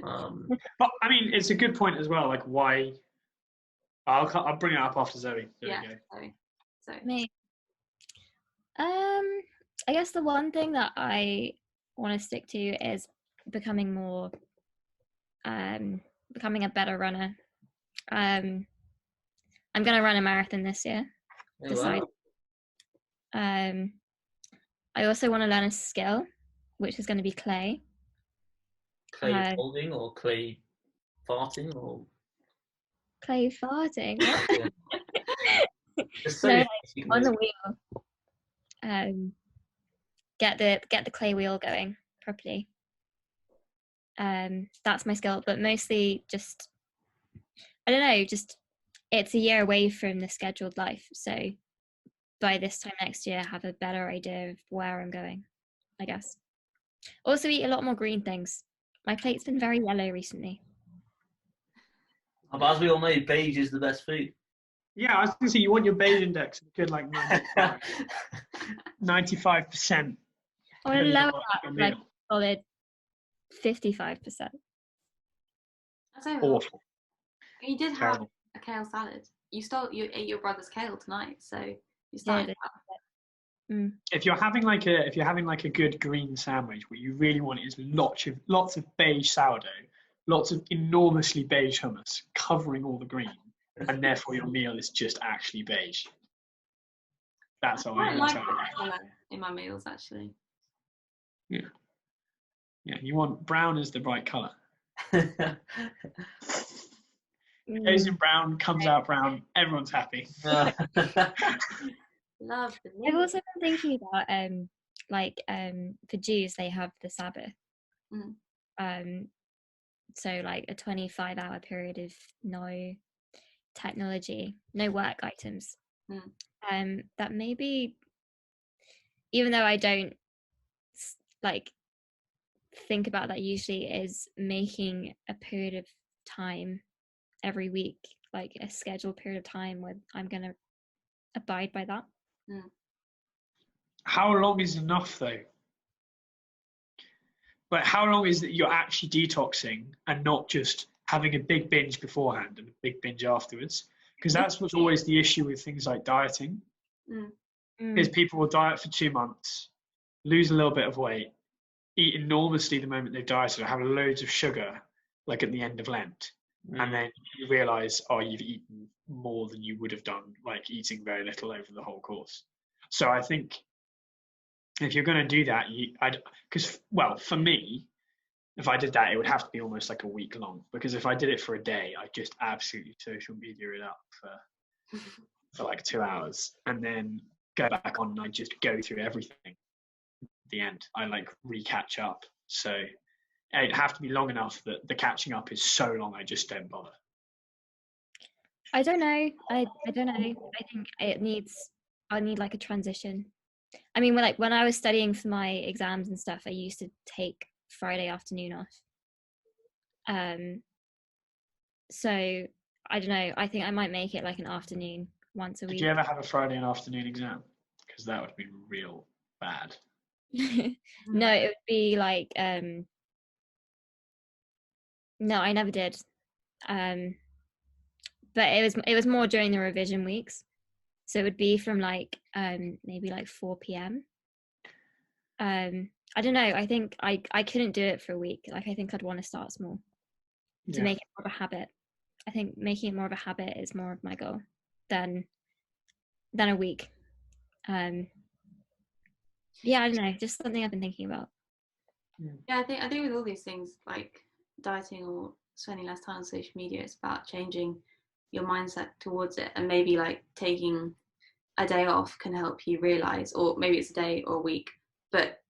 But I mean, it's a good point as well. Like, why? I'll bring it up after Zoe. Yeah. So Me. I guess the one thing that I want to stick to is becoming a better runner. I'm going to run a marathon this year. Wow. I also want to learn a skill, which is going to be clay. Clay folding or clay farting or clay farting. Yeah. No, like, on the wheel. Get the clay wheel going properly. That's my skill, but mostly just I don't know, just it's a year away from the scheduled life, so by this time next year have a better idea of where I'm going, I guess. Also eat a lot more green things. My plate's been very yellow recently. But as we all know, beige is the best food. Yeah, I was going to say, you want your beige index to be good, like 95%. I want to lower that like solid 55%. That's awful. You did have a kale salad. You ate your brother's kale tonight, so you started. If you're having like a good green sandwich, what you really want is lots of beige sourdough, lots of enormously beige hummus covering all the green, and therefore your meal is just actually beige. That's all I like colour in my meals, actually. Yeah. Yeah, you want brown is the right colour. Goes in brown, comes out brown, everyone's happy. Love the I've also been thinking about for Jews they have the Sabbath. So like a 25-hour period of no technology, no work items. That maybe, even though I don't like think about that usually, is making a period of time every week, like a scheduled period of time where I'm going to abide by that. How long is enough though? Like, how long is that you're actually detoxing and not just having a big binge beforehand and a big binge afterwards? Because that's what's always the issue with things like dieting. Is people will diet for 2 months, lose a little bit of weight, eat enormously the moment they've dieted, or have loads of sugar, like at the end of Lent. And then you realise, oh, you've eaten more than you would have done, like eating very little over the whole course. So I think if you're going to do that, for me, if I did that, it would have to be almost like a week long, because if I did it for a day, I'd just absolutely social media it up for like 2 hours and then go back on and I just go through everything at the end. I like re-catch up. So it'd have to be long enough that the catching up is so long I just don't bother. I don't know. I don't know. I think I need like a transition. I mean, when I was studying for my exams and stuff, I used to take Friday afternoon off. So I don't know. I think I might make it like an afternoon once a week. Did you ever have a Friday and afternoon exam? Because that would be real bad. No, it would be like no, I never did. But it was more during the revision weeks. So it would be from like maybe like 4 p.m. I don't know. I think I couldn't do it for a week. Like I think I'd want to start small to make it more of a habit. I think making it more of a habit is more of my goal than a week. Yeah, I don't know. Just something I've been thinking about. Yeah, I think with all these things like dieting or spending less time on social media, it's about changing your mindset towards it, and maybe like taking a day off can help you realize, or maybe it's a day or a week, but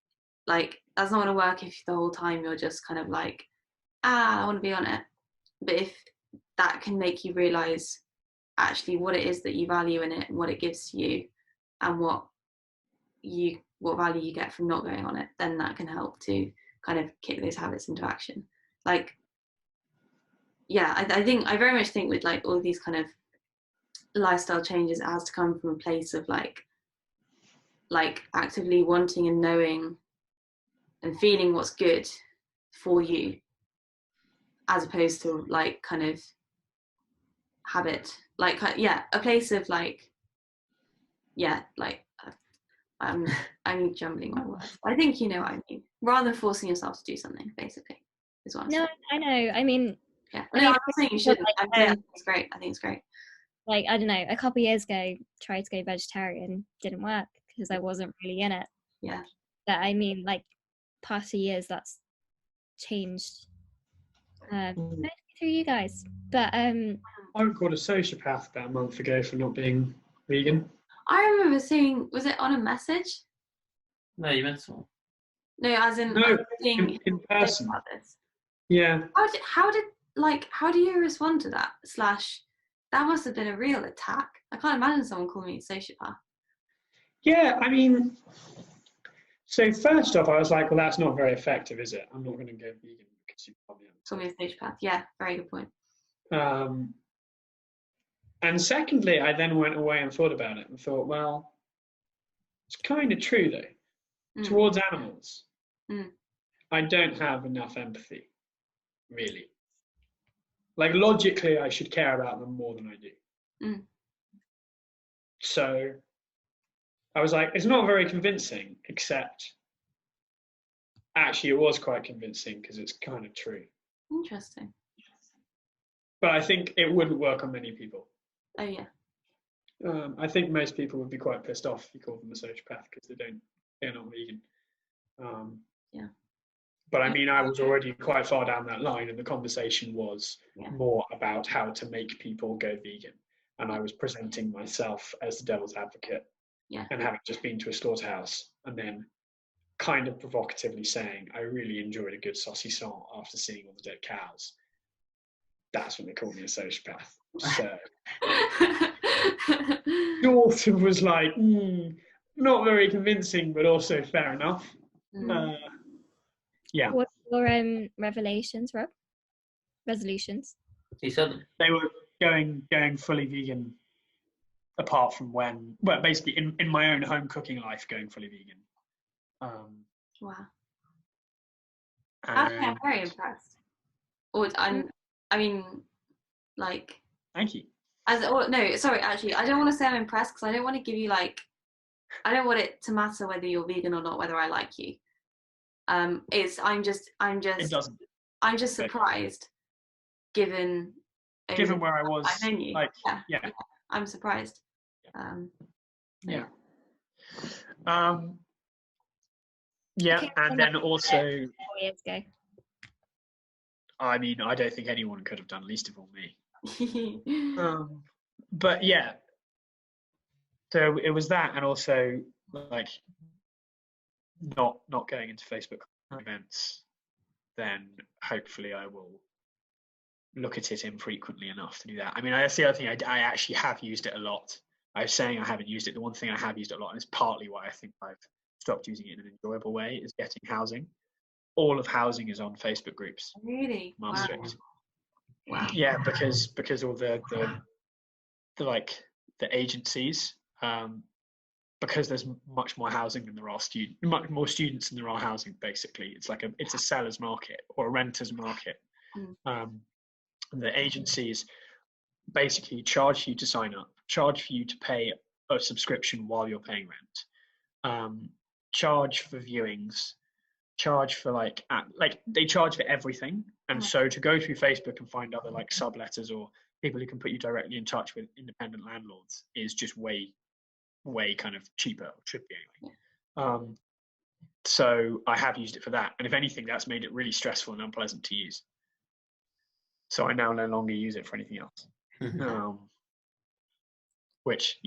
like that's not going to work if the whole time you're just kind of like, I want to be on it. But if that can make you realize actually what it is that you value in it and what it gives to you and what value you get from not going on it, then that can help to kind of kick those habits into action. Like, yeah, I very much think with like all these kind of lifestyle changes, it has to come from a place of like actively wanting and knowing and feeling what's good for you, as opposed to like kind of habit, like a place of like I'm jumbling my words. I think you know what I mean. Rather than forcing yourself to do something, basically, is what I'm saying. I know. I mean, yeah. I'm not saying you shouldn't. I think it's great. I think it's great. Like, I don't know, a couple of years ago, tried to go vegetarian, didn't work because I wasn't really in it. Yeah. But I mean, like, past 2 years, that's changed. Through you guys. But I got called a sociopath about a month ago for not being vegan. I remember seeing, was it on a message? No, you meant to. No, as in in person. about this. Yeah. How do you respond to that? That must have been a real attack. I can't imagine someone calling me a sociopath. Yeah, I mean, so first off, I was like, well, that's not very effective, is it? I'm not going to go vegan because you probably call me a sociopath. Yeah, very good point. And secondly, I then went away and thought about it and thought, well, it's kind of true though. Towards animals, I don't have enough empathy, really. Like logically, I should care about them more than I do. So I was like, it's not very convincing, except actually it was quite convincing because it's kind of true. Interesting. But I think it wouldn't work on many people. Oh yeah. I think most people would be quite pissed off if you called them a sociopath because they're not vegan. Yeah. But I mean, I was already quite far down that line, and the conversation was more about how to make people go vegan. And I was presenting myself as the devil's advocate, and having just been to a slaughterhouse, and then kind of provocatively saying, I really enjoyed a good saucisson after seeing all the dead cows. That's when they called me a sociopath. So daughter was like, not very convincing, but also fair enough. Yeah. What are your revelations, Rob? Resolutions? He said them. They were going fully vegan, apart from when, well, basically in my own home cooking life, going fully vegan. Wow. And Actually, I'm very impressed. Or I mean, like. Thank you. No, sorry. Actually, I don't want to say I'm impressed because I don't want to give you like. I don't want it to matter whether you're vegan or not, whether I like you. I'm just. It doesn't. I'm just surprised, given where I was. I've known you. Like, yeah. I'm surprised. Yeah. Yeah, and then also. 4 years ago. I mean, I don't think anyone could have done, least of all me. But yeah, so it was that, and also like not going into Facebook events. Then hopefully I will look at it infrequently enough to do that. I mean, that's the other thing. I actually have used it a lot. I was saying I haven't used it. The one thing I have used it a lot, and it's partly why I think I've stopped using it in an enjoyable way, is getting housing. All of housing is on Facebook groups. Really? Maastricht. Wow. Yeah, because all the agencies, because there's much more housing than there are much more students than there are housing. Basically, it's like it's a seller's market or a renter's market. The agencies basically charge you to sign up, charge for you to pay a subscription while you're paying rent, charge for viewings, charge for like they charge for everything. And so to go through Facebook and find other like subletters or people who can put you directly in touch with independent landlords is just way kind of cheaper, or should be anyway. So I have used it for that, and if anything, that's made it really stressful and unpleasant to use. So I now no longer use it for anything else. Which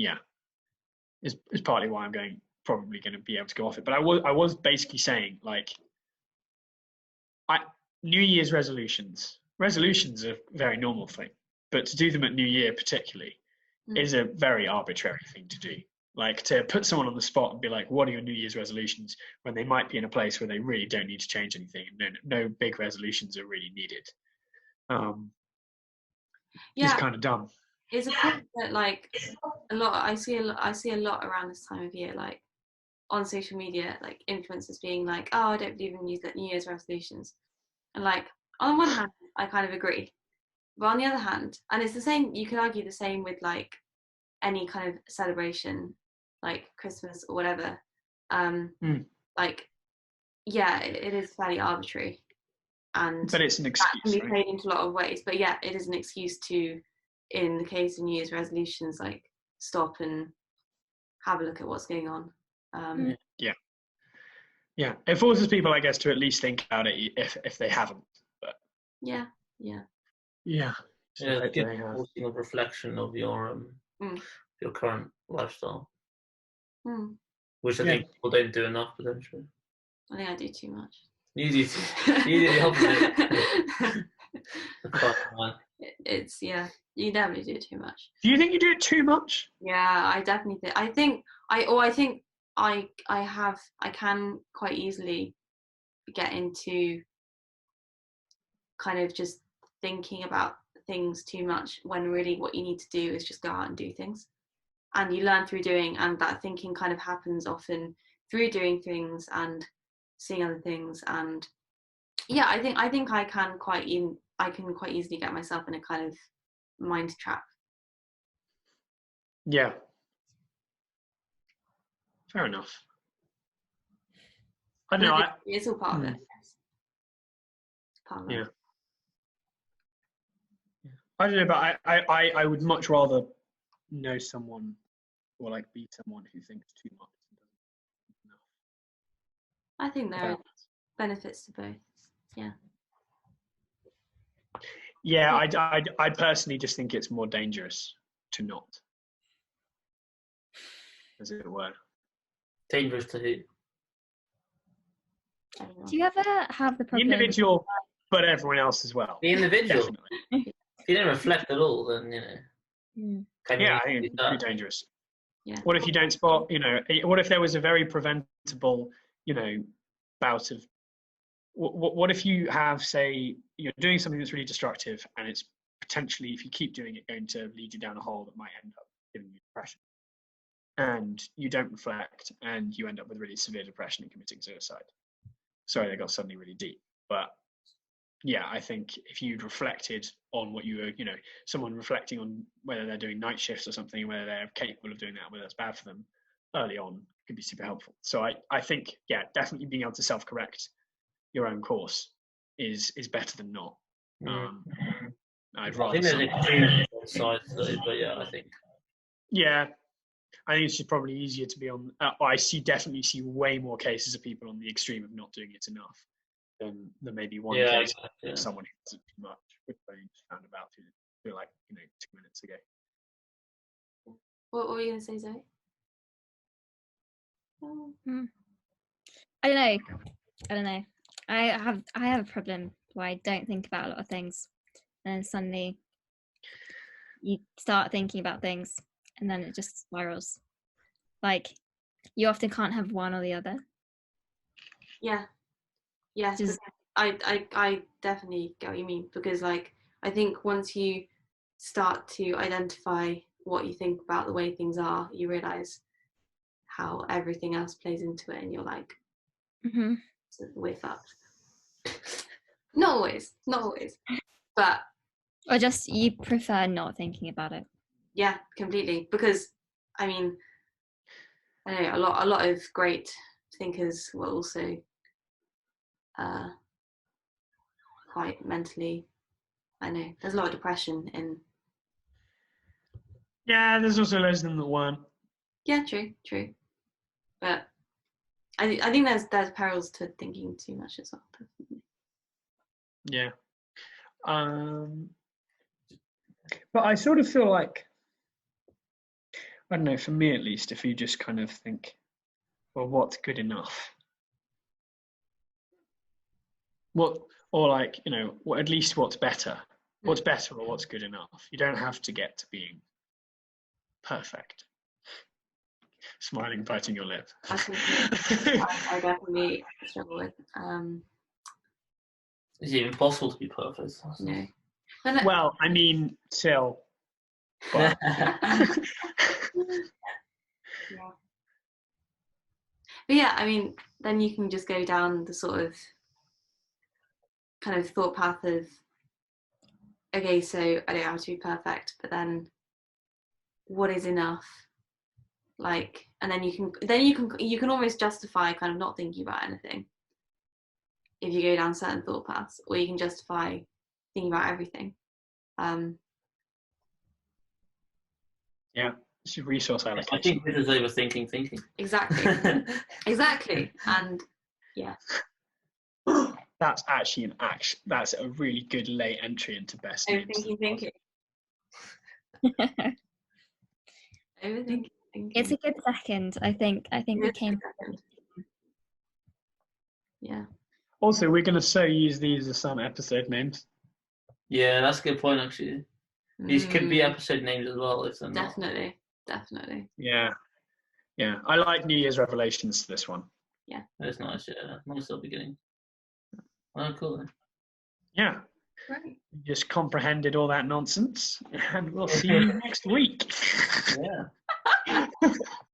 is partly why I'm probably going to be able to go off it. But I was basically saying, like, New Year's resolutions are a very normal thing, but to do them at New Year particularly is a very arbitrary thing to do. Like, to put someone on the spot and be like, what are your New Year's resolutions, when they might be in a place where they really don't need to change anything, and no big resolutions are really needed. It's kind of dumb. It's a point that like I see a lot around this time of year, like on social media, like influencers being like, oh, I don't believe in New Year's resolutions. And like, on one hand, I kind of agree. But on the other hand, and it's the same, you could argue the same with like any kind of celebration, like Christmas or whatever. Like, yeah, it is fairly arbitrary. But it's an excuse. That can be played into a lot of ways. But yeah, it is an excuse to, in the case of New Year's resolutions, like stop and have a look at what's going on. Yeah, it forces people, I guess, to at least think about it if they haven't. But yeah. So give a reflection of your current lifestyle, which I think people don't do enough potentially. I think I do too much. You do the opposite. It's you definitely do too much. Do you think you do it too much? Yeah, I definitely think. I think I can quite easily get into kind of just thinking about things too much, when really what you need to do is just go out and do things, and you learn through doing, and that thinking kind of happens often through doing things and seeing other things. And yeah, I think I can quite easily get myself in a kind of mind trap. Yeah, fair enough. I know. It's all part of it. Part of it. Yeah. I don't know, but I would much rather know someone, or like be someone who thinks too much and doesn't enough. I think there are benefits to both. Yeah. Yeah, I personally just think it's more dangerous to not, as it were. Dangerous to who? Do you ever have the problem? The individual, but everyone else as well. The individual. If you don't reflect at all, then can you I think it's that? too dangerous. Yeah. What if you don't spot? What if there was a very preventable, bout of? What if you have, say, you're doing something that's really destructive, and it's potentially, if you keep doing it, going to lead you down a hole that might end up giving you depression, and you don't reflect, and you end up with really severe depression and committing suicide. Sorry, they got suddenly really deep, but yeah, I think if you'd reflected on what you were, someone reflecting on whether they're doing night shifts or something, whether they're capable of doing that, whether it's bad for them, early on could be super helpful. So I think, definitely being able to self-correct your own course is better than not. I'd rather. I think there's extreme sides though, but I think. Yeah, I think it's just probably easier to be on. I definitely see way more cases of people on the extreme of not doing it enough than maybe one case of someone who doesn't do much, which I just found about through like 2 minutes ago. What were you going to say, Zoe? I don't know. I have a problem where I don't think about a lot of things, and then suddenly you start thinking about things, and then it just spirals. Like, you often can't have one or the other. Yeah. Just, I definitely get what you mean, because like I think once you start to identify what you think about the way things are, you realise how everything else plays into it, and you're like, we're fucked. Not always, but or just you prefer not thinking about it. Yeah, completely. Because I mean, I know a lot of great thinkers were also quite mentally. I know there's a lot of depression in. Yeah, there's also loads of them that weren't. Yeah, true. But I think there's perils to thinking too much as well. Definitely. Yeah. But I sort of feel like, I don't know, for me at least, if you just kind of think, well, what's good enough? At least what's better? What's better or what's good enough? You don't have to get to being perfect. Smiling, biting your lip. I definitely struggle with. Is it even possible to be perfect? No. Well, I mean, still. But... But I mean, then you can just go down the sort of kind of thought path of, okay, so I don't have to be perfect, but then what is enough? Like, and then you can almost justify kind of not thinking about anything if you go down certain thought paths, or you can justify thinking about everything. Yeah, it's a resource allocation. I think this is overthinking thinking. Exactly, and yeah. That's actually that's a really good late entry into best names. Overthinking thinking. Overthinking thinking. It's a good second. I think we came. Yeah. Also, we're going to use these as some episode names. Yeah, that's a good point, actually. These could be episode names as well, if they're not. Definitely. Yeah. I like New Year's revelations to this one. Yeah. That's nice, yeah. Nice little beginning. Oh, cool then. Yeah. Right. Just comprehended all that nonsense, and we'll see you next week. Yeah.